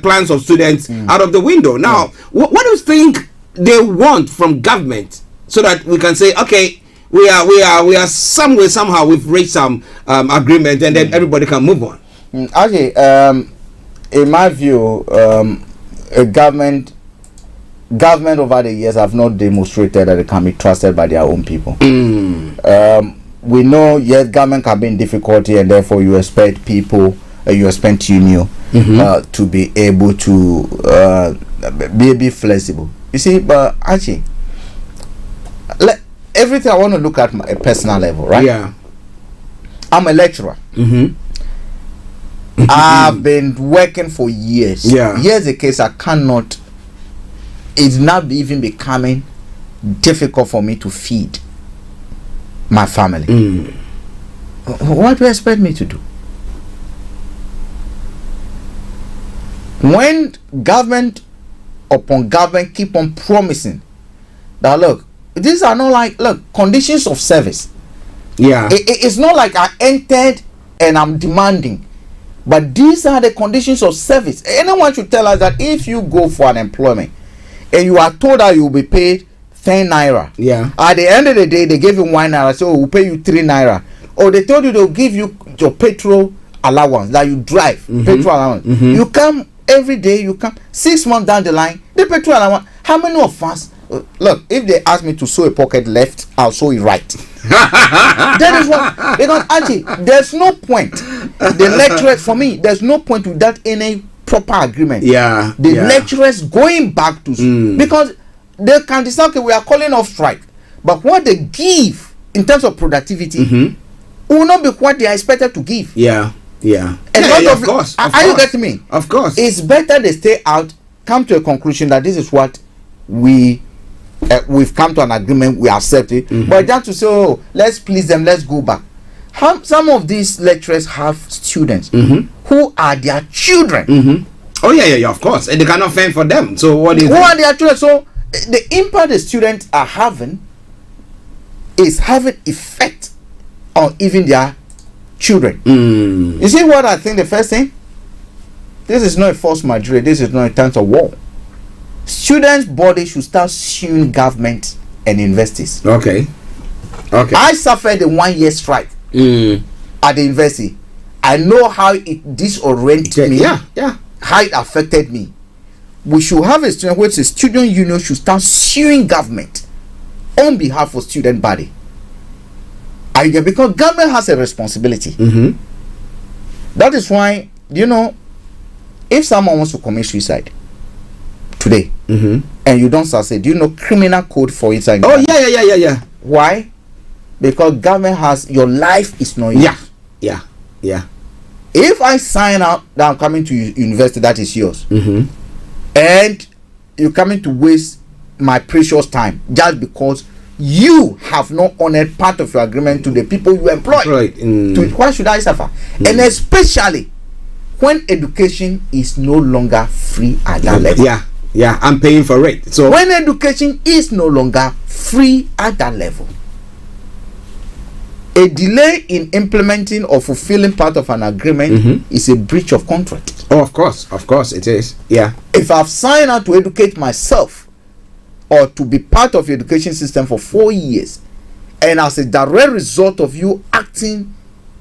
plans of students out of the window. Now, what do you think they want from government so that we can say, okay, we are somewhere, somehow we've reached some agreement, and then everybody can move on? Okay, in my view, a government over the years have not demonstrated that it can be trusted by their own people. We know, yes, government can be in difficulty, and therefore you expect people, you expect union to be able to be flexible. You see, but actually, everything I want to look at a personal level, right? Yeah. I'm a lecturer. I've been working for years. Here's the case, it's not even becoming difficult for me to feed my family. What do you expect me to do? When government upon government keep on promising that, look, these are not conditions of service. It's not like I entered and I'm demanding, but these are the conditions of service. Anyone should tell us that if you go for an employment and you are told that you will be paid 10 naira, at the end of the day they give you 1 naira, so we'll pay you 3 naira, or they told you they'll give you your petrol allowance that you drive, petrol allowance. You come every day, you come 6 months down the line, the petrol allowance. How many of us, look, if they ask me to sew a pocket left, I'll sew it right. That is what, because actually there's no point, the lecturers, for me, there's no point without any proper agreement. The lecturers going back to school, because they can decide, okay, we are calling off strike, but what they give in terms of productivity will not be what they are expected to give. Of course. Are you getting me? Of course. It's better they stay out, come to a conclusion that this is what we've come to an agreement, we accept it. But just to say, oh, let's please them, let's go back. some of these lecturers have students who are their children. Oh yeah, of course. And they cannot fend for them. So what is? Who are their children? So the impact the students are having is having effect on even their children. You see what I think? The first thing, this is not a force majeure. This is not a time of war. Students' body should start suing government and universities. Okay. I suffered a 1 year strike at the university. I know how it disoriented me. Yeah. How it affected me. We should have a student which is student union should start suing government on behalf of student body. Because government has a responsibility. That is why, if someone wants to commit suicide today and you don't succeed, criminal code for it? Oh yeah. Why? Because government has your life is not yours. Yeah. If I sign out that I'm coming to university, that is yours, and you're coming to waste my precious time just because you have not honored part of your agreement to the people you employ. Why should I suffer? And especially when education is no longer free at that level. Yeah, I'm paying for it. So when education is no longer free at that level, a delay in implementing or fulfilling part of an agreement is a breach of contract. Oh, of course it is. Yeah. If I've signed out to educate myself or to be part of the education system for 4 years, and as a direct result of you acting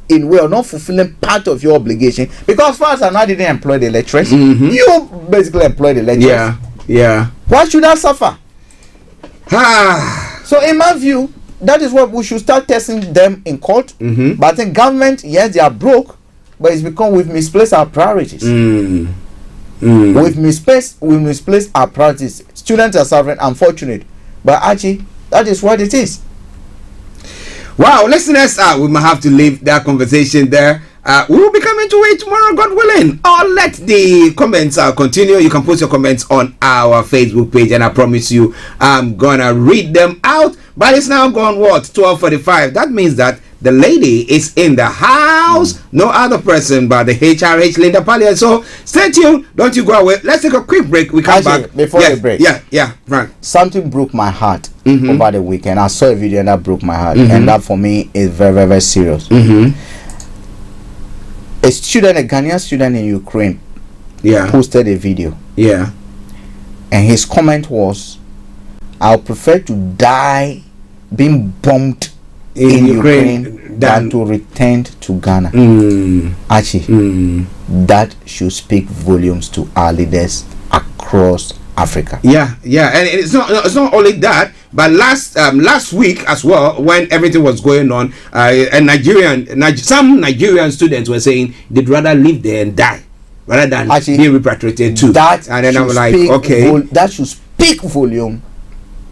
in way or not fulfilling part of your obligation, because as far as I didn't employ the lecturers, you basically employ the lecturers. Yeah. Why should I suffer? So in my view, that is what we should start testing them in court. But I think government, yes, they are broke, but it's because we've misplaced our priorities. We've misplaced our priorities. Students are suffering, unfortunate, but Archie, that is what it is. Wow, listeners, we might have to leave that conversation there. We will be coming to it tomorrow, God willing. Or let the comments continue. You can post your comments on our Facebook page, and I promise you, I'm gonna read them out. But it's now gone 12:45. That means that the lady is in the house. No other person but the HRH Linda Pallien. So stay tuned. Don't you go away. Let's take a quick break. We come back before the break. Yeah, right. Something broke my heart over the weekend. I saw a video and that broke my heart, and that for me is very, very, very serious. A Ghanaian student in Ukraine, posted a video. And his comment was, "I'll prefer to die being bombed in Ukraine than to return to Ghana." Archie, that should speak volumes to our leaders across Africa. Yeah, and it's not only that, but last week as well, when everything was going on, some Nigerian students were saying they'd rather live there and die rather than be repatriated too. And then I'm like, okay, that should speak volume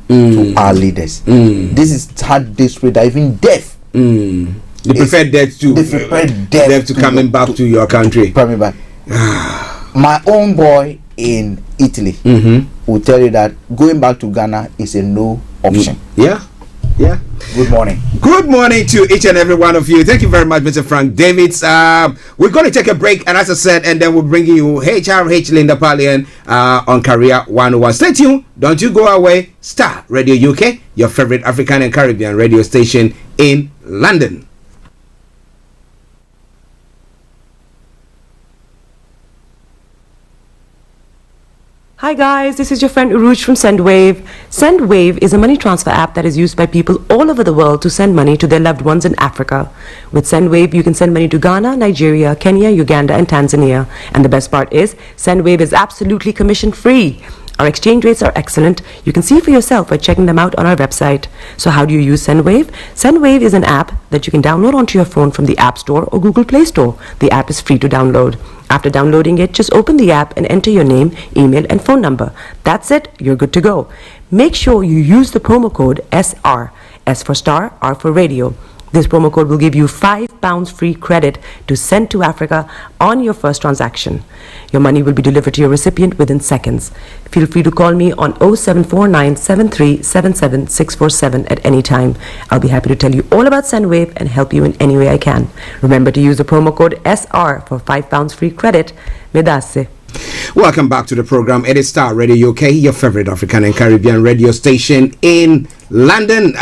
to our leaders. This is hard desperate, even death. They prefer death to coming back to your country. My own boy in Italy will tell you that going back to Ghana is a no option. Yeah. Good morning. Good morning to each and every one of you. Thank you very much, Mr. Frank Davids. We're going to take a break, and as I said, and then we'll bring you HRH Linda Pallien on Career 101. Stay tuned. Don't you go away. Starr Radio UK, your favorite African and Caribbean radio station in London. Hi guys, this is your friend Uruj from SendWave. SendWave is a money transfer app that is used by people all over the world to send money to their loved ones in Africa. With SendWave, you can send money to Ghana, Nigeria, Kenya, Uganda, and Tanzania. And the best part is, SendWave is absolutely commission free. Our exchange rates are excellent. You can see for yourself by checking them out on our website. So how do you use SendWave? SendWave is an app that you can download onto your phone from the App Store or Google Play Store. The app is free to download. After downloading it, just open the app and enter your name, email, and phone number. That's it. You're good to go. Make sure you use the promo code SR. S for Starr, R for Radio. This promo code will give you £5 free credit to send to Africa on your first transaction. Your money will be delivered to your recipient within seconds. Feel free to call me on 0749 7377 647 at any time. I'll be happy to tell you all about SendWave and help you in any way I can. Remember to use the promo code SR for £5 free credit. Medasse. Welcome back to the program. It is Starr Radio UK, your favorite African and Caribbean radio station in London.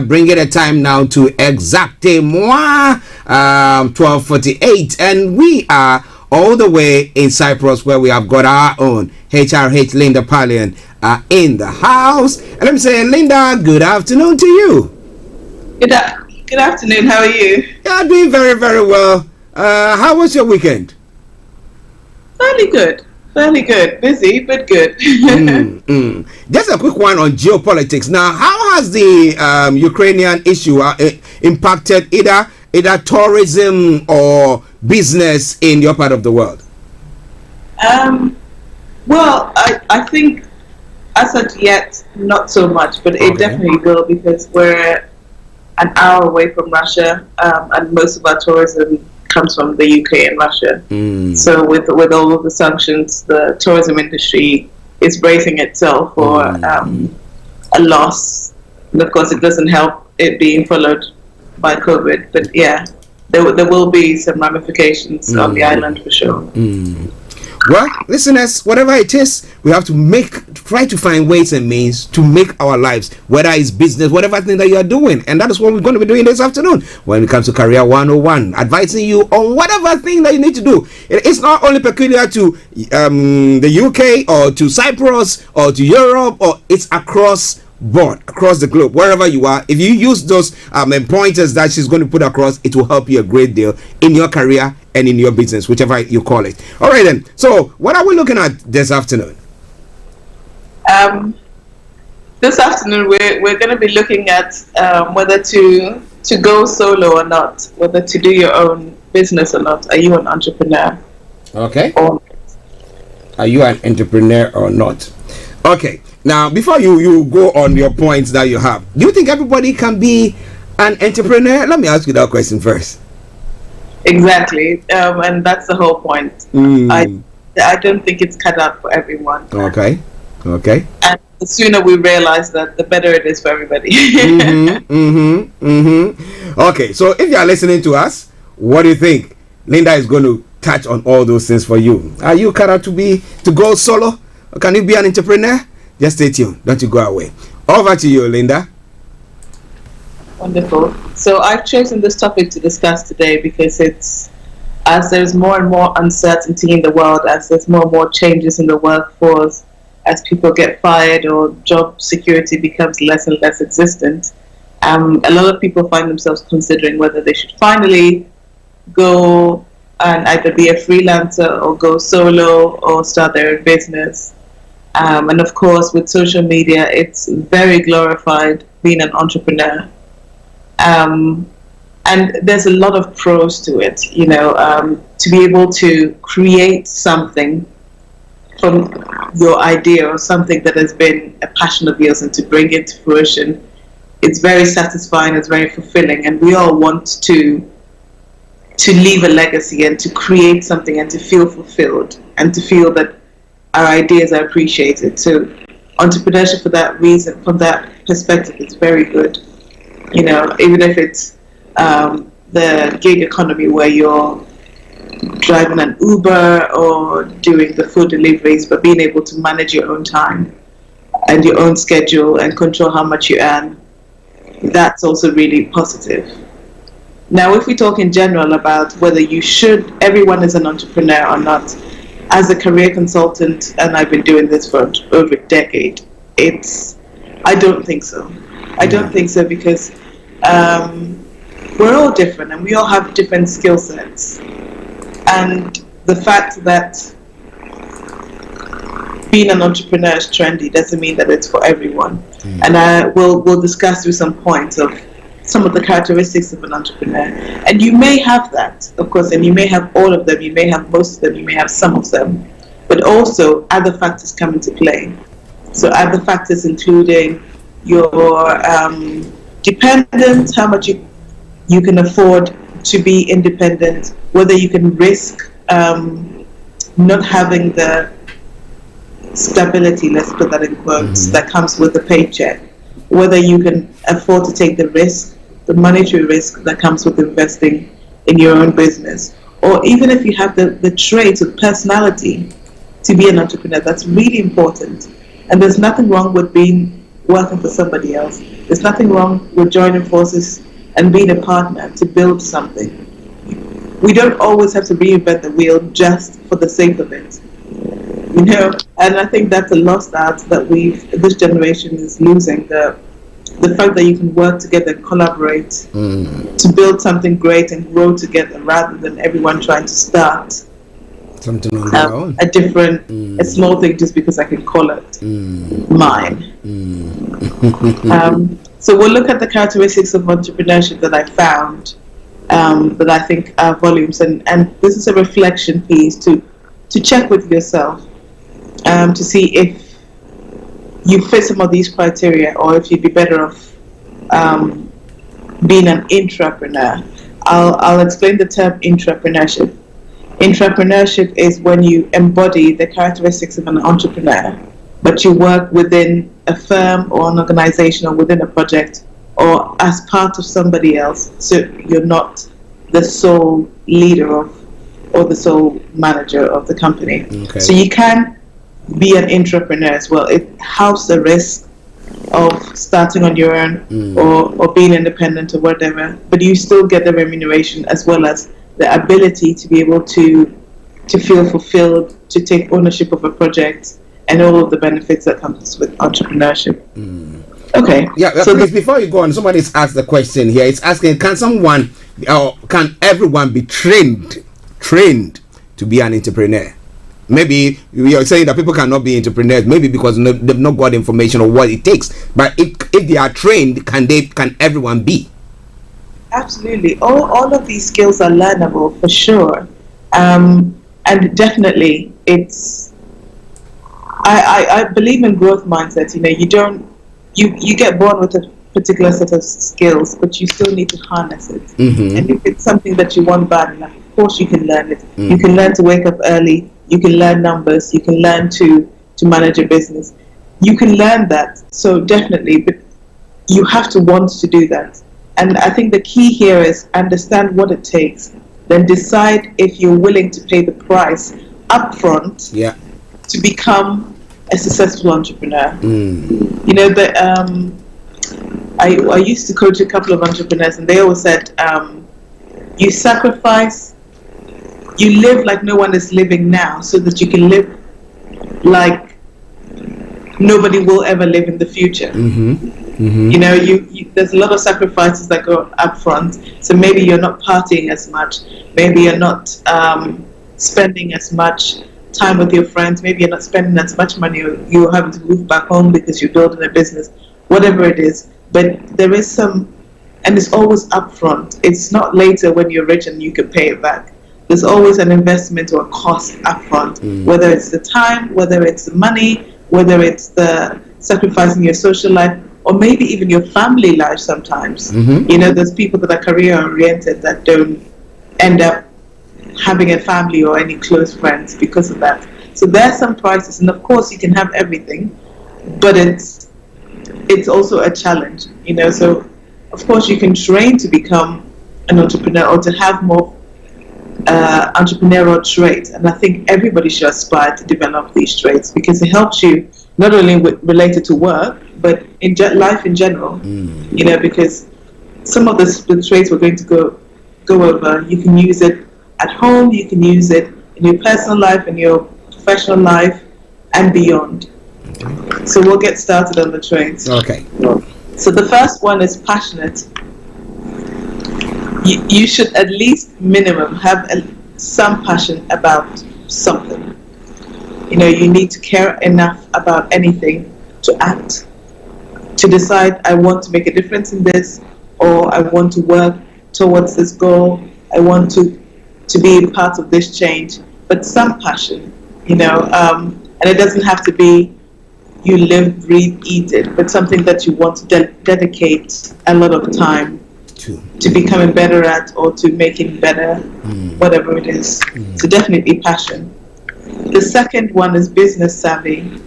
Bringing the time now to exactement 12:48, and we are all the way in Cyprus, where we have got our own HRH Linda Pallien in the house. And let me say, Linda, good afternoon to you. Good afternoon. How are you? Yeah, doing very, very well. How was your weekend? Fairly good. Busy, but good. Just a quick one on geopolitics. Now, how has the Ukrainian issue impacted either tourism or business in your part of the world? Well, I think as of yet, not so much, but it definitely will, because we're an hour away from Russia, and most of our tourism comes from the UK and Russia. So with all of the sanctions, the tourism industry is bracing itself for a loss. And of course, it doesn't help it being followed by COVID. But yeah, there will be some ramifications on the island for sure. Well, listeners, whatever it is, we have to try to find ways and means to make our lives, whether it's business, whatever thing that you are doing. And that is what we're going to be doing this afternoon when it comes to Career 101, advising you on whatever thing that you need to do. It's not only peculiar to the UK or to Cyprus or to Europe, or it's across the globe, wherever you are. If you use those pointers that she's going to put across, it will help you a great deal in your career and in your business, whichever you call it. All right then, so what are we looking at this afternoon? This afternoon we're going to be looking at whether to go solo or not, whether to do your own business or not. Are you an entrepreneur? Okay. Are you an entrepreneur or not? Okay. Now, before you go on your points that you have, do you think everybody can be an entrepreneur? Let me ask you that question first. Exactly, and that's the whole point. I don't think it's cut out for everyone. Okay. And the sooner we realize that, the better it is for everybody. Okay, so if you are listening to us, what do you think? Linda is going to touch on all those things for you. Are you cut out to go solo? Or can you be an entrepreneur? Just stay tuned. Don't you go away. Over to you, Linda. Wonderful. So I've chosen this topic to discuss today because as there's more and more uncertainty in the world, as there's more and more changes in the workforce, as people get fired or job security becomes less and less existent, a lot of people find themselves considering whether they should finally go and either be a freelancer or go solo or start their own business. And of course, with social media, it's very glorified being an entrepreneur. And there's a lot of pros to it, to be able to create something from your idea or something that has been a passion of yours and to bring it to fruition. It's very satisfying, it's very fulfilling, and we all want to leave a legacy and to create something and to feel fulfilled and to feel that our ideas are appreciated. So entrepreneurship, for that reason, from that perspective, is very good. Even if it's the gig economy where you're driving an Uber or doing the food deliveries, but being able to manage your own time and your own schedule and control how much you earn, that's also really positive. Now, if we talk in general about whether everyone is an entrepreneur or not, as a career consultant, and I've been doing this for over a decade, I don't think so. I don't think so because we're all different and we all have different skill sets. And the fact that being an entrepreneur is trendy doesn't mean that it's for everyone. And we'll discuss through some points of some of the characteristics of an entrepreneur. And you may have that, of course, and you may have all of them, you may have most of them, you may have some of them, but also other factors come into play. So other factors including your dependence, how much you you can afford to be independent, whether you can risk not having the stability, let's put that in quotes, that comes with the paycheck, whether you can afford to take the risk, the monetary risk that comes with investing in your own business, or even if you have the traits of personality to be an entrepreneur. That's really important. And there's nothing wrong with working for somebody else. There's nothing wrong with joining forces and being a partner to build something. We don't always have to reinvent the wheel just for the sake of it, you know. And I think that's a lost art that this generation is losing. The fact that you can work together and collaborate to build something great and grow together, rather than everyone trying to start something on their own. A small thing just because I can call it mine. So we'll look at the characteristics of entrepreneurship that I found that I think are volumes, and this is a reflection piece to check with yourself to see if you fit some of these criteria, or if you'd be better off being an intrapreneur. I'll explain the term intrapreneurship. Intrapreneurship is when you embody the characteristics of an entrepreneur, but you work within a firm or an organization or within a project or as part of somebody else. So you're not the sole leader of or the sole manager of the company. Okay. So you can be an intrapreneur as well. It helps the risk of starting on your own or being independent or whatever, but you still get the remuneration as well as the ability to be able to feel fulfilled, to take ownership of a project, and all of the benefits that comes with entrepreneurship. Okay. Yeah. So before you go on, somebody's asked the question here. It's asking, can everyone be trained to be an entrepreneur? Maybe you're saying that people cannot be entrepreneurs, maybe because they've not got information of what it takes. But if they are trained, can everyone be? Absolutely. All of these skills are learnable for sure. And definitely I believe in growth mindset. You know, you get born with a particular set of skills, but you still need to harness it. And if it's something that you want bad enough, of course you can learn it. You can learn to wake up early, you can learn numbers, you can learn to manage a business. You can learn that. So definitely, but you have to want to do that. And I think the key here is understand what it takes, then decide if you're willing to pay the price upfront to become a successful entrepreneur. You know, I used to coach a couple of entrepreneurs, and they always said, you sacrifice, you live like no one is living now, so that you can live like nobody will ever live in the future. You know, there's a lot of sacrifices that go up front. So maybe you're not partying as much. Maybe you're not spending as much time with your friends. Maybe you're not spending as much money. You're having to move back home because you're building a business. Whatever it is. But there is some, and it's always up front. It's not later when you're rich and you can pay it back. There's always an investment or a cost up front. Whether it's the time, whether it's the money, whether it's the sacrificing your social life, or maybe even your family life sometimes. You know, there's people that are career-oriented that don't end up having a family or any close friends because of that. So there's some prices, and of course you can have everything, but it's also a challenge, you know. So of course you can train to become an entrepreneur or to have more entrepreneurial traits, and I think everybody should aspire to develop these traits because it helps you not only related to work, but in life in general. You know, because some of the traits we're going to go over, you can use it at home, you can use it in your personal life, in your professional life, and beyond. So we'll get started on the traits. Okay. So the first one is passionate. You should at least minimum have some passion about something. You know, you need to care enough about anything to act, to decide, I want to make a difference in this, or I want to work towards this goal, I want to be a part of this change. But some passion, you know, and it doesn't have to be you live, breathe, eat it, but something that you want to dedicate a lot of time to becoming better at, or to making better, whatever it is. So definitely passion. The second one is business savvy.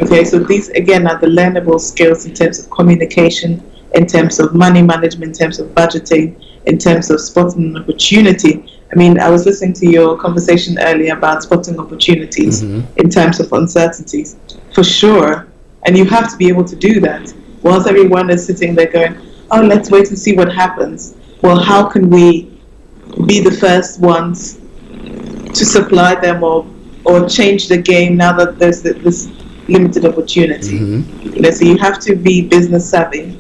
Okay, so these again are the learnable skills in terms of communication, in terms of money management, in terms of budgeting, in terms of spotting an opportunity. I mean, I was listening to your conversation earlier about spotting opportunities in terms of uncertainties, for sure. And you have to be able to do that. Whilst everyone is sitting there going, oh, let's wait and see what happens. Well, how can we be the first ones to supply them or change the game now that there's this limited opportunity? You know, so you have to be business savvy.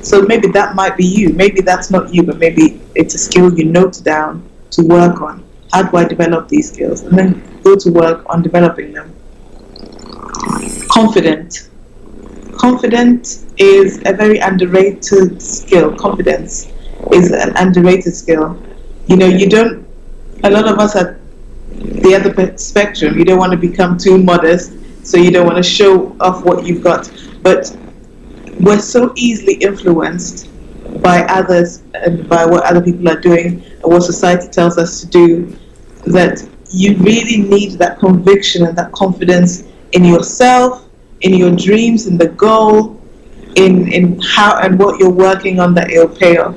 So maybe that might be you. Maybe that's not you, but maybe it's a skill you note down to work on. How do I develop these skills? And then go to work on developing them. Confident. Confident is a very underrated skill. Confidence is an underrated skill. You know, a lot of us are the other spectrum. You don't want to become too modest, so you don't want to show off what you've got. But we're so easily influenced by others and by what other people are doing and what society tells us to do, that you really need that conviction and that confidence in yourself, in your dreams, in the goal, in how and what you're working on that it'll pay off.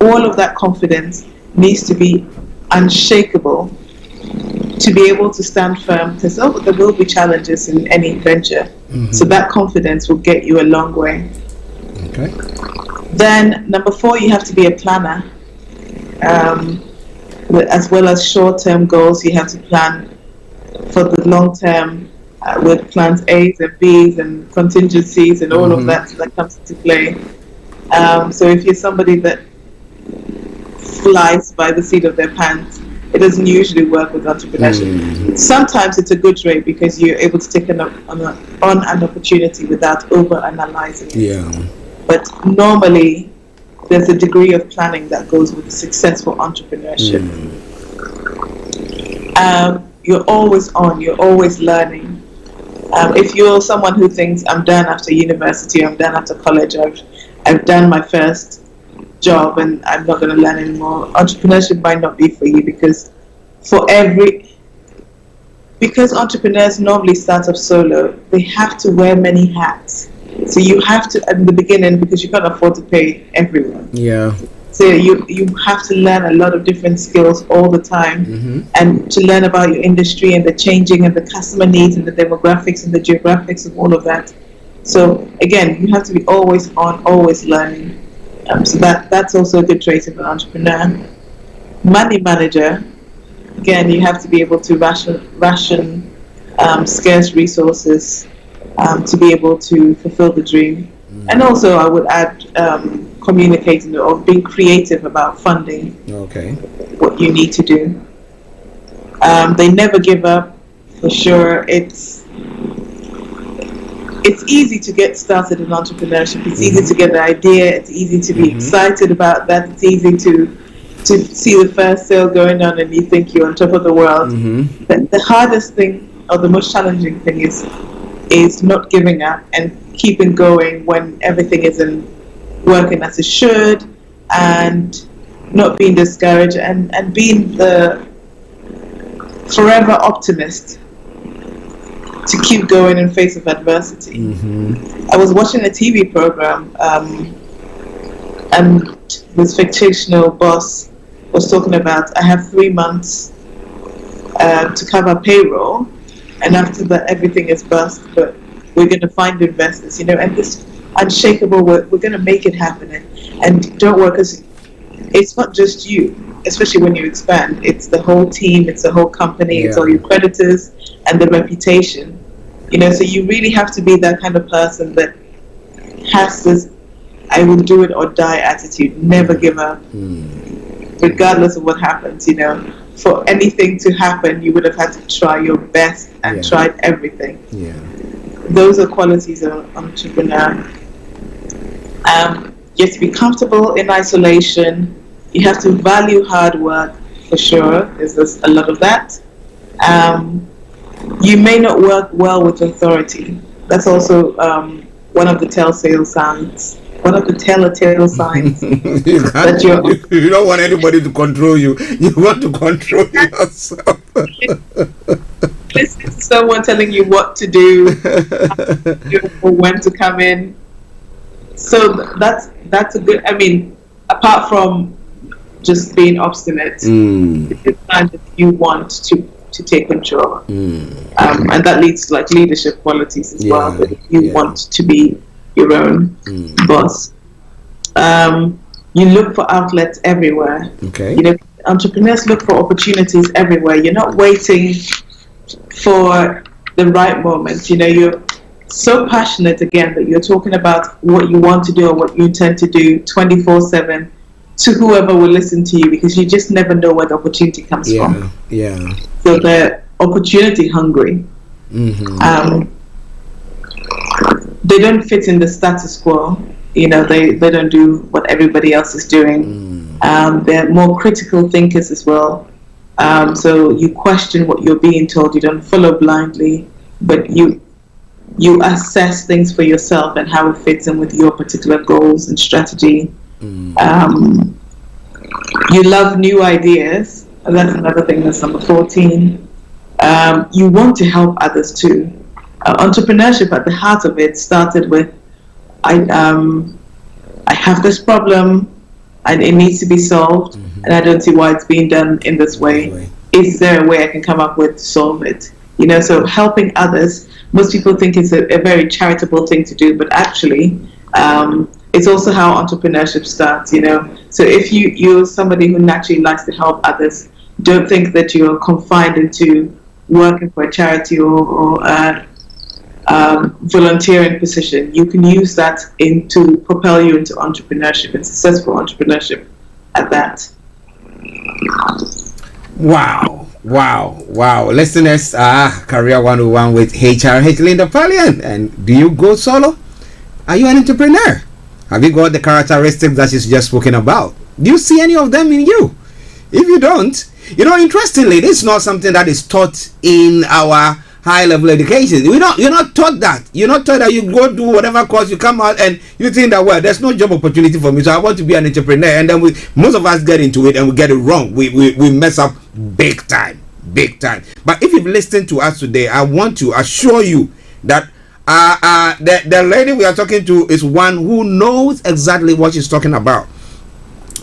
All of that confidence needs to be unshakable to be able to stand firm, because there will be challenges in any venture. So that confidence will get you a long way. Okay. Then number 4, you have to be a planner. As well as short-term goals, you have to plan for the long term with plans A's and B's and contingencies and all of that comes into play. So if you're somebody that flies by the seat of their pants, it doesn't usually work with entrepreneurship. Sometimes it's a good trait because you're able to take on an opportunity without over-analyzing it. Yeah. But normally, there's a degree of planning that goes with successful entrepreneurship. You're always on, you're always learning. If you're someone who thinks, I'm done after university, I'm done after college, I've done my first job and I'm not going to learn anymore, entrepreneurship might not be for you, because entrepreneurs normally start off solo, they have to wear many hats. So you have to, at the beginning, because you can't afford to pay everyone. Yeah. So you have to learn a lot of different skills all the time, and to learn about your industry and the changing and the customer needs and the demographics and the geographics of all of that. So again, you have to be always on, always learning. So that's also a good trait of an entrepreneur. Money manager, again, you have to be able to ration scarce resources to be able to fulfill the dream. And also I would add communicating or being creative about funding what you need to do. They never give up, for sure. It's easy to get started in entrepreneurship. It's easy to get the idea. It's easy to be excited about that. It's easy to see the first sale going on and you think you're on top of the world. The hardest thing, or the most challenging thing, is not giving up and keeping going when everything isn't working as it should, and not being discouraged, and being the forever optimist to keep going in face of adversity. I was watching a TV program and this fictional boss was talking about, I have 3 months to cover payroll, and after that everything is bust, but we're going to find investors, and this unshakable, we're going to make it happen, and don't worry, because it's not just you, especially when you expand, it's the whole team, it's the whole company, it's all your creditors and the reputation, so you really have to be that kind of person that has this I will do it or die attitude, never give up, regardless of what happens. For anything to happen, you would have had to try your best and tried everything. Those are qualities of an entrepreneur. You have to be comfortable in isolation. You have to value hard work, for sure. There's a lot of that. You may not work well with authority. That's also one of the telltale signs one of the telltale signs that you don't want anybody to control you. You want to control yourself. Listen to someone telling you what to do, or when to come in. So that's a good. I mean, apart from just being obstinate, it's a sign that you want to take control, and that leads to like leadership qualities as well. That you want to be your own boss. You look for outlets everywhere. Okay. You know, entrepreneurs look for opportunities everywhere. You're not waiting for the right moment. You know, you're so passionate again that you're talking about what you want to do or what you intend to do 24/7 to whoever will listen to you, because you just never know where the opportunity comes from. Yeah. So they're opportunity hungry. They don't fit in the status quo. You know, they don't do what everybody else is doing. They're more critical thinkers as well. So you question what you're being told. You don't follow blindly, but you assess things for yourself and how it fits in with your particular goals and strategy. You love new ideas. That's another thing. That's number 14. You want to help others too. Entrepreneurship at the heart of it started with, I have this problem and it needs to be solved, and I don't see why it's being done in this way. Is there a way I can come up with to solve it? You know, so helping others, most people think it's a very charitable thing to do, but actually it's also how entrepreneurship starts, you know. So if you're somebody who naturally likes to help others, don't think that you're confined into working for a charity or volunteering position. You can use that to propel you into entrepreneurship and successful entrepreneurship at that. Wow. Listeners, Career 101 with HRH Linda Pallien. And do you go solo? Are you an entrepreneur? Have you got the characteristics that she's just spoken about? Do you see any of them in you? If you don't, you know, interestingly, this is not something that is taught in our high-level education. You're not taught that. You're not taught that you go do whatever course, you come out and you think that, well, there's no job opportunity for me, so I want to be an entrepreneur. And then most of us get into it and we get it wrong. We mess up big time. But if you've listened to us today, I want to assure you that the lady we are talking to is one who knows exactly what she's talking about.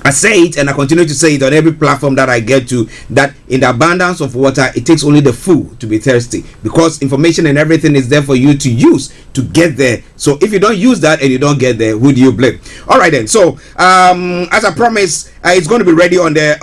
I say it and I continue to say it on every platform that I get to, that in the abundance of water, it takes only the fool to be thirsty, because information and everything is there for you to use to get there. So if you don't use that and you don't get there, who do you blame? All right then. So as I promised, it's going to be ready on the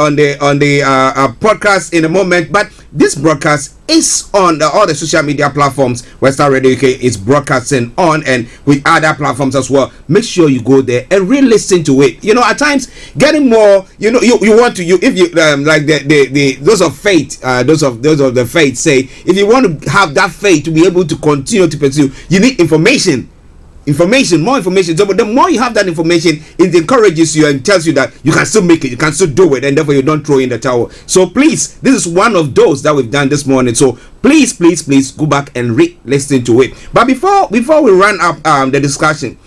podcast in a moment, but this broadcast is on all the social media platforms where Starr Radio UK is broadcasting on, and with other platforms as well. Make sure you go there and re-listen to it. You know, at times getting more, you know, you want to, if you like the those of faith, those of the faith say, if you want to have that faith to be able to continue to pursue, you need information, more information. So, but the more you have that information, it encourages you and tells you that you can still make it, you can still do it, and therefore you don't throw in the towel. So please, this is one of those that we've done this morning. So please go back and re-listen to it. But before we run up the discussion,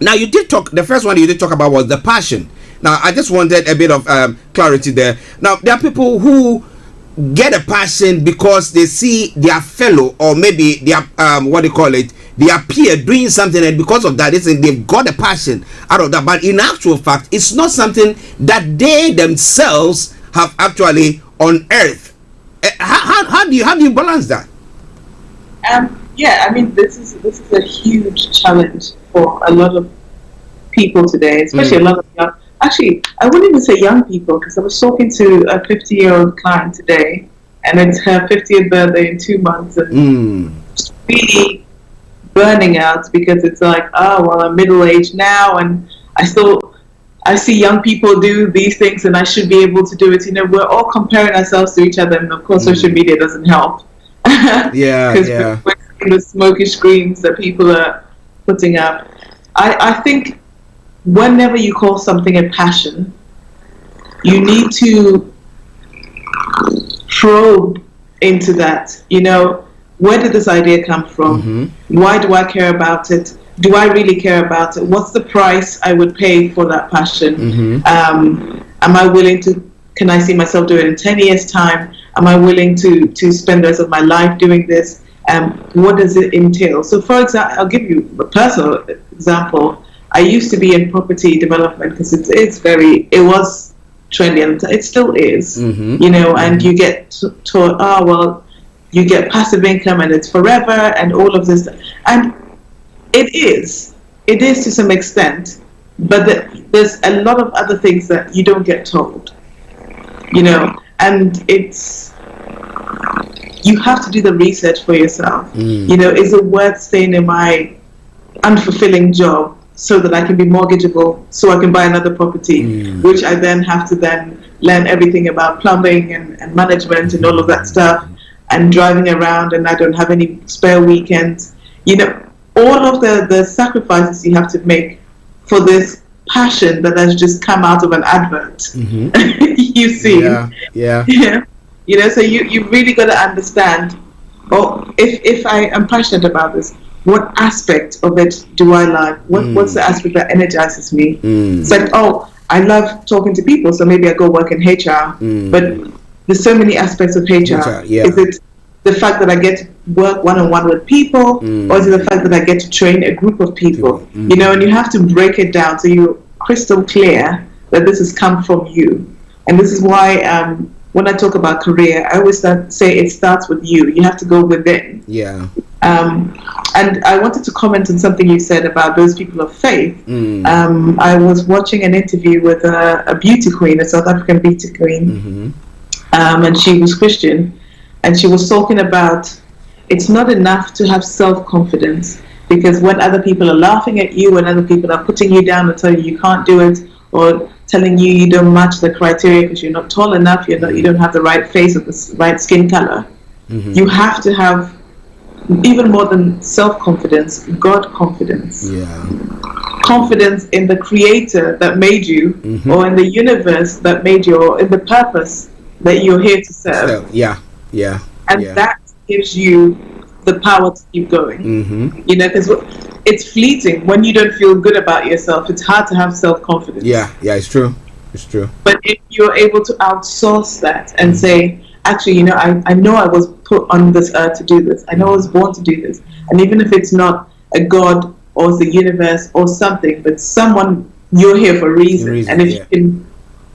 now you did talk. The first one you did talk about was the passion. Now I just wanted a bit of clarity there. Now there are people who get a passion because they see their fellow, or maybe their their peer doing something, and because of that, they've got a passion out of that. But in actual fact, it's not something that they themselves have actually unearthed. How do you balance that? Yeah, I mean, this is a huge challenge for a lot of people today, especially a lot of young. Actually, I wouldn't even say young people, because I was talking to a 50-year-old client today, and it's her 50th birthday in 2 months, and really burning out because it's like, oh well, I'm middle-aged now, and I see young people do these things, and I should be able to do it. You know, we're all comparing ourselves to each other, and of course, social media doesn't help. Because we're seeing the smoky screens that people are putting up. I think whenever you call something a passion, you need to probe into that. You know, where did this idea come from? Why do I care about it? do I really care about it? What's the price I would pay for that passion? Am I willing to? Can I see myself doing it in 10 years' time? Am I willing to spend the rest of my life doing this? What does it entail? So, for example, I'll give you a personal example. I used to be in property development because it was trendy and it still is, you know, and you get taught, oh, well, you get passive income and it's forever and all of this. And it is to some extent, but there's a lot of other things that you don't get told, you know, and you have to do the research for yourself. You know, is it worth staying in my unfulfilling job so that I can be mortgageable, so I can buy another property, which I then have to then learn everything about plumbing and management and all of that stuff, and driving around, and I don't have any spare weekends. You know, all of the sacrifices you have to make for this passion that has just come out of an advert. You see, yeah. You know, so you really got to understand. Oh, if I am passionate about this, what aspect of it do I like? What's the aspect that energizes me? It's like, oh, I love talking to people, so maybe I go work in HR. But there's so many aspects of HR. Is it the fact that I get to work one-on-one with people, or is it the fact that I get to train a group of people? You know, and you have to break it down so you're crystal clear that this has come from you. And this is why when I talk about career, I always say it starts with you. You have to go within. And I wanted to comment on something you said about those people of faith. I was watching an interview with a beauty queen, a South African beauty queen, and she was Christian, and she was talking about it's not enough to have self-confidence, because when other people are laughing at you, when other people are putting you down and telling you can't do it, or telling you don't match the criteria because you're not tall enough, you don't have the right face or the right skin color, you have to have, even more than self-confidence, God confidence. Confidence in the creator that made you, or in the universe that made you, or in the purpose that you're here to serve. And that gives you the power to keep going. You know, because it's fleeting. When you don't feel good about yourself, it's hard to have self-confidence. It's true. But if you're able to outsource that and say, actually, you know, I know I was put on this earth to do this. I know I was born to do this. And even if it's not a God or the universe or something, but someone, you're here for a reason. And if you can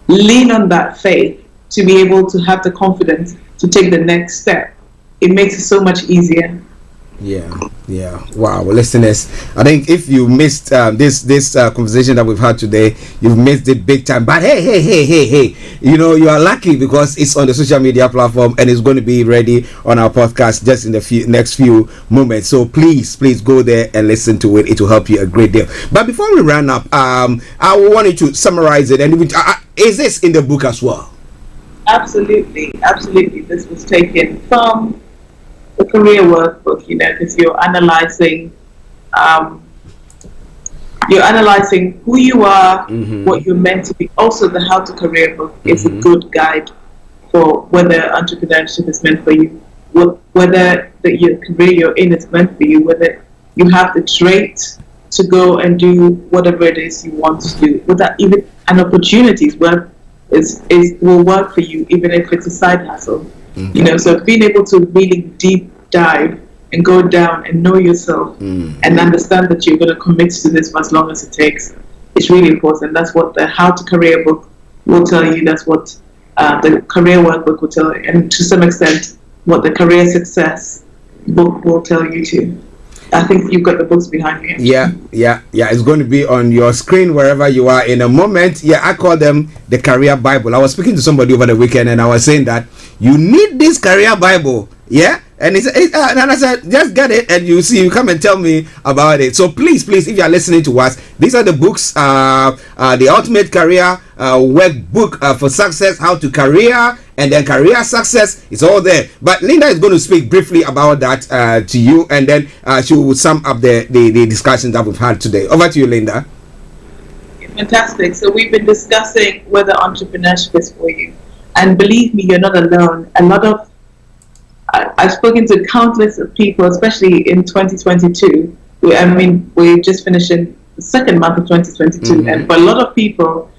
lean on that faith to be able to have the confidence to take the next step, it makes it so much easier. Wow, well, listeners, I think if you missed this conversation that we've had today, you've missed it big time. But hey, you know, you are lucky because it's on the social media platform and it's going to be ready on our podcast just in the next few moments. So please go there and listen to it. It will help you a great deal. But before we run up, I want you to summarize it. And is this in the book as well? Absolutely. This was taken from the career workbook, you know, because you're analyzing who you are, what you're meant to be. Also, the How to Career book is a good guide for whether entrepreneurship is meant for you, whether your career you're in is meant for you, whether you have the trait to go and do whatever it is you want to do, without even an opportunities where will work for you, even if it's a side hustle. You know, so being able to really deep dive and go down and know yourself and understand that you're going to commit to this for as long as it takes, it's really important. That's what the How to Career book will tell you. That's what the career workbook will tell you, and to some extent what the career success book will tell you too. I think you've got the books behind me. Yeah. It's going to be on your screen wherever you are in a moment. I call them the Career Bible. I was speaking to somebody over the weekend and I was saying that you need this Career Bible. And and I said, just get it and you come and tell me about it. So please, if you are listening to us, these are the books, the Ultimate Career Workbook for Success, How to Career, and then Career Success. It's all there. But Linda is going to speak briefly about that to you, and then she will sum up the discussion that we've had today. Over to you, Linda. Fantastic. So we've been discussing whether entrepreneurship is for you. And believe me, you're not alone. I've spoken to countless of people, especially in 2022, we're just finishing the second month of 2022, and for a lot of people,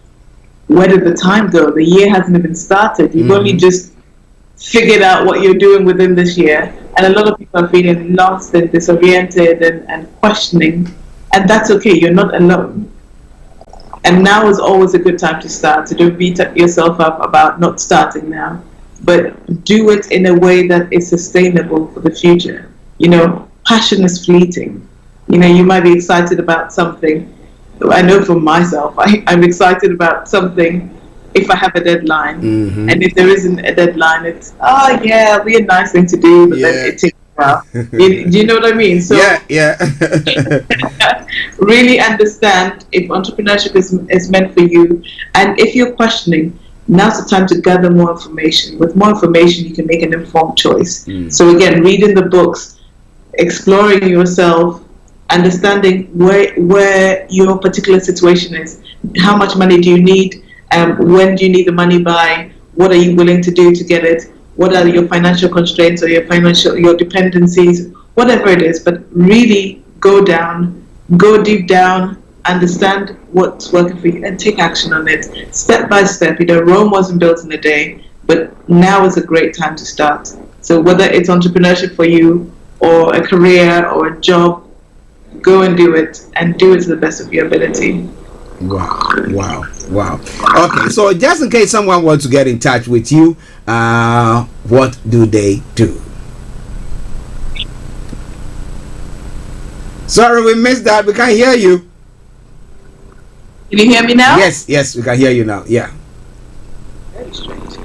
where did the time go? The year hasn't even started. You've only just figured out what you're doing within this year, and a lot of people are feeling lost and disoriented and questioning, and that's okay. You're not alone. And now is always a good time to start. So don't beat yourself up about not starting now, but do it in a way that is sustainable for the future. Passion is fleeting. You might be excited about something. I know for myself, I'm excited about something if I have a deadline. And if there isn't a deadline, it's, it'll be a nice thing to do, but then it takes a while. Do you know what I mean? So really understand if entrepreneurship is meant for you. And if you're questioning, now's the time to gather more information. With more information, you can make an informed choice. So again, reading the books, exploring yourself, understanding where your particular situation is. How much money do you need? When do you need the money by? What are you willing to do to get it? What are your financial constraints or your dependencies? Whatever it is, but really go deep down, understand what's working for you, and take action on it step by step. Rome wasn't built in a day, but now is a great time to start. So whether it's entrepreneurship for you or a career or a job, go and do it, and do it to the best of your ability. Wow. Okay, so just in case someone wants to get in touch with you, what do they do? Sorry, we missed that. We can't hear you. Can you hear me now? Yes, we can hear you now. Yeah. Very strange.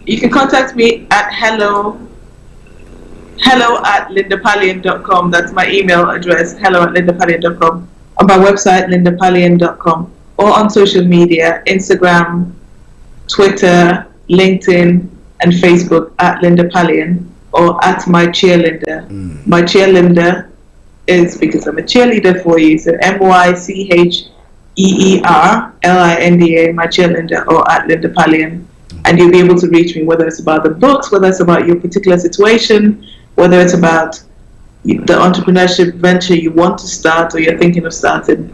You can contact me at hello@lindapallien.com. That's my email address, hello@lindapallien.com. On my website, lindapallien.com, or on social media, Instagram, Twitter, LinkedIn, and Facebook at Linda Pallien, or at my cheerleader. My cheerleader is because I'm a cheerleader for you, so MyCheerleader, my cheerleader, or at Linda Pallien. And you'll be able to reach me, whether it's about the books, whether it's about your particular situation, whether it's about the entrepreneurship venture you want to start or you're thinking of starting.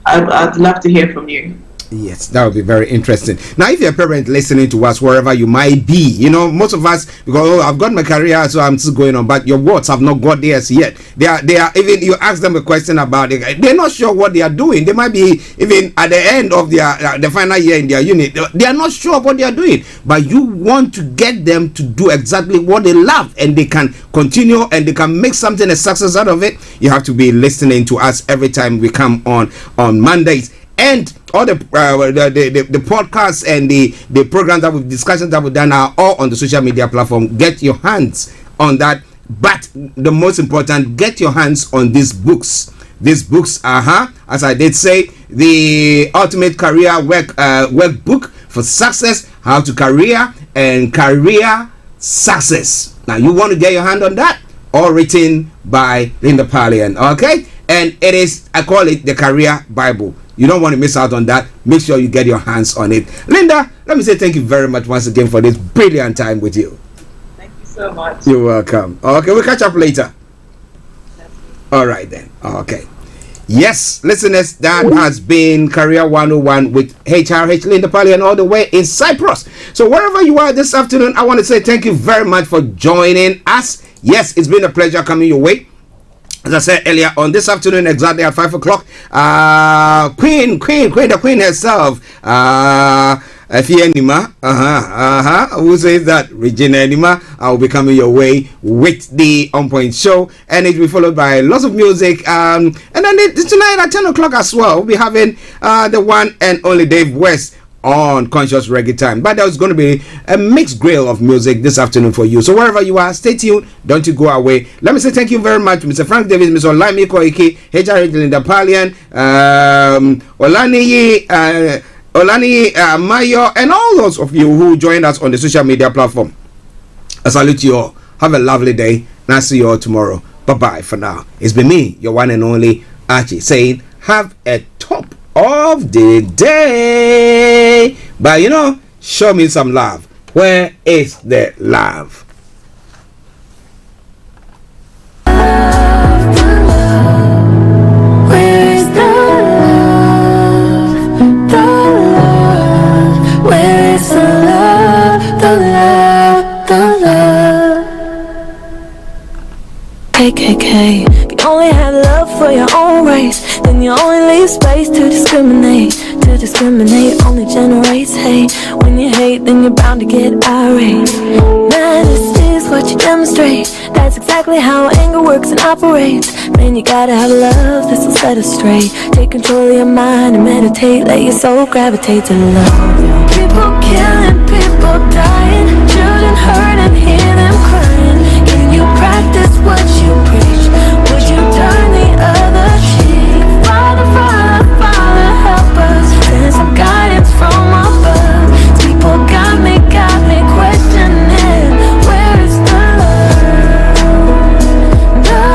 I'd love to hear from you. Yes, that would be very interesting. Now, if you're a parent listening to us, wherever you might be, most of us, because I've got my career, so I'm still going on, but your words have not got theirs yet. They are even you ask them a question about it, they're not sure what they are doing. They might be even at the end of their the final year in their unit, they are not sure what they are doing, but you want to get them to do exactly what they love, and they can continue and they can make something a success out of it. You have to be listening to us every time we come on Mondays. And all the podcasts and the programs that we've discussions that we've done are all on the social media platform. Get your hands on that. But the most important, get your hands on these books. These books are, as I did say, the Ultimate Career Workbook for Success, How to Career and Career Success. Now, you want to get your hand on that? All written by Linda Pallien, okay? And it is, I call it the Career Bible. You don't want to miss out on that. Make sure you get your hands on it. Linda, let me say thank you very much once again for this brilliant time with you. Thank you so much. You're welcome. Okay, we'll catch up later. All right then. Okay. Yes, listeners, that has been Career 101 with HRH Linda Pallien all the way in Cyprus. So wherever you are this afternoon, I want to say thank you very much for joining us. Yes, it's been a pleasure coming your way. As I said earlier, on this afternoon, exactly at 5 o'clock, the Queen herself, Fienima, who says that? Regina Enima, I will be coming your way with the On Point Show, and it will be followed by lots of music, and then tonight at 10 o'clock as well, we'll be having the one and only Dave West on Conscious Reggae Time. But there's going to be a mixed grill of music this afternoon for you. So wherever you are, stay tuned. Don't you go away. Let me say thank you very much, Mr. Frank Davis, Mr. Olayomi Koiki, HR Linda Pallien, Olani Mayo, and all those of you who joined us on the social media platform. I salute you all. Have a lovely day, and I'll see you all tomorrow. Bye-bye for now. It's been me, your one and only Archie, saying have a top of the day. But show me some love. Where is the love? It's the love, the love, the love. KKK. You only have love for your own race, then you only leave space to discriminate. To discriminate only generates hate. When you hate, then you're bound to get irate. Madness is what you demonstrate. That's exactly how anger works and operates. Man, you gotta have love, this'll set us straight. Take control of your mind and meditate. Let your soul gravitate to love. People killing, people dying, children hurt and healing.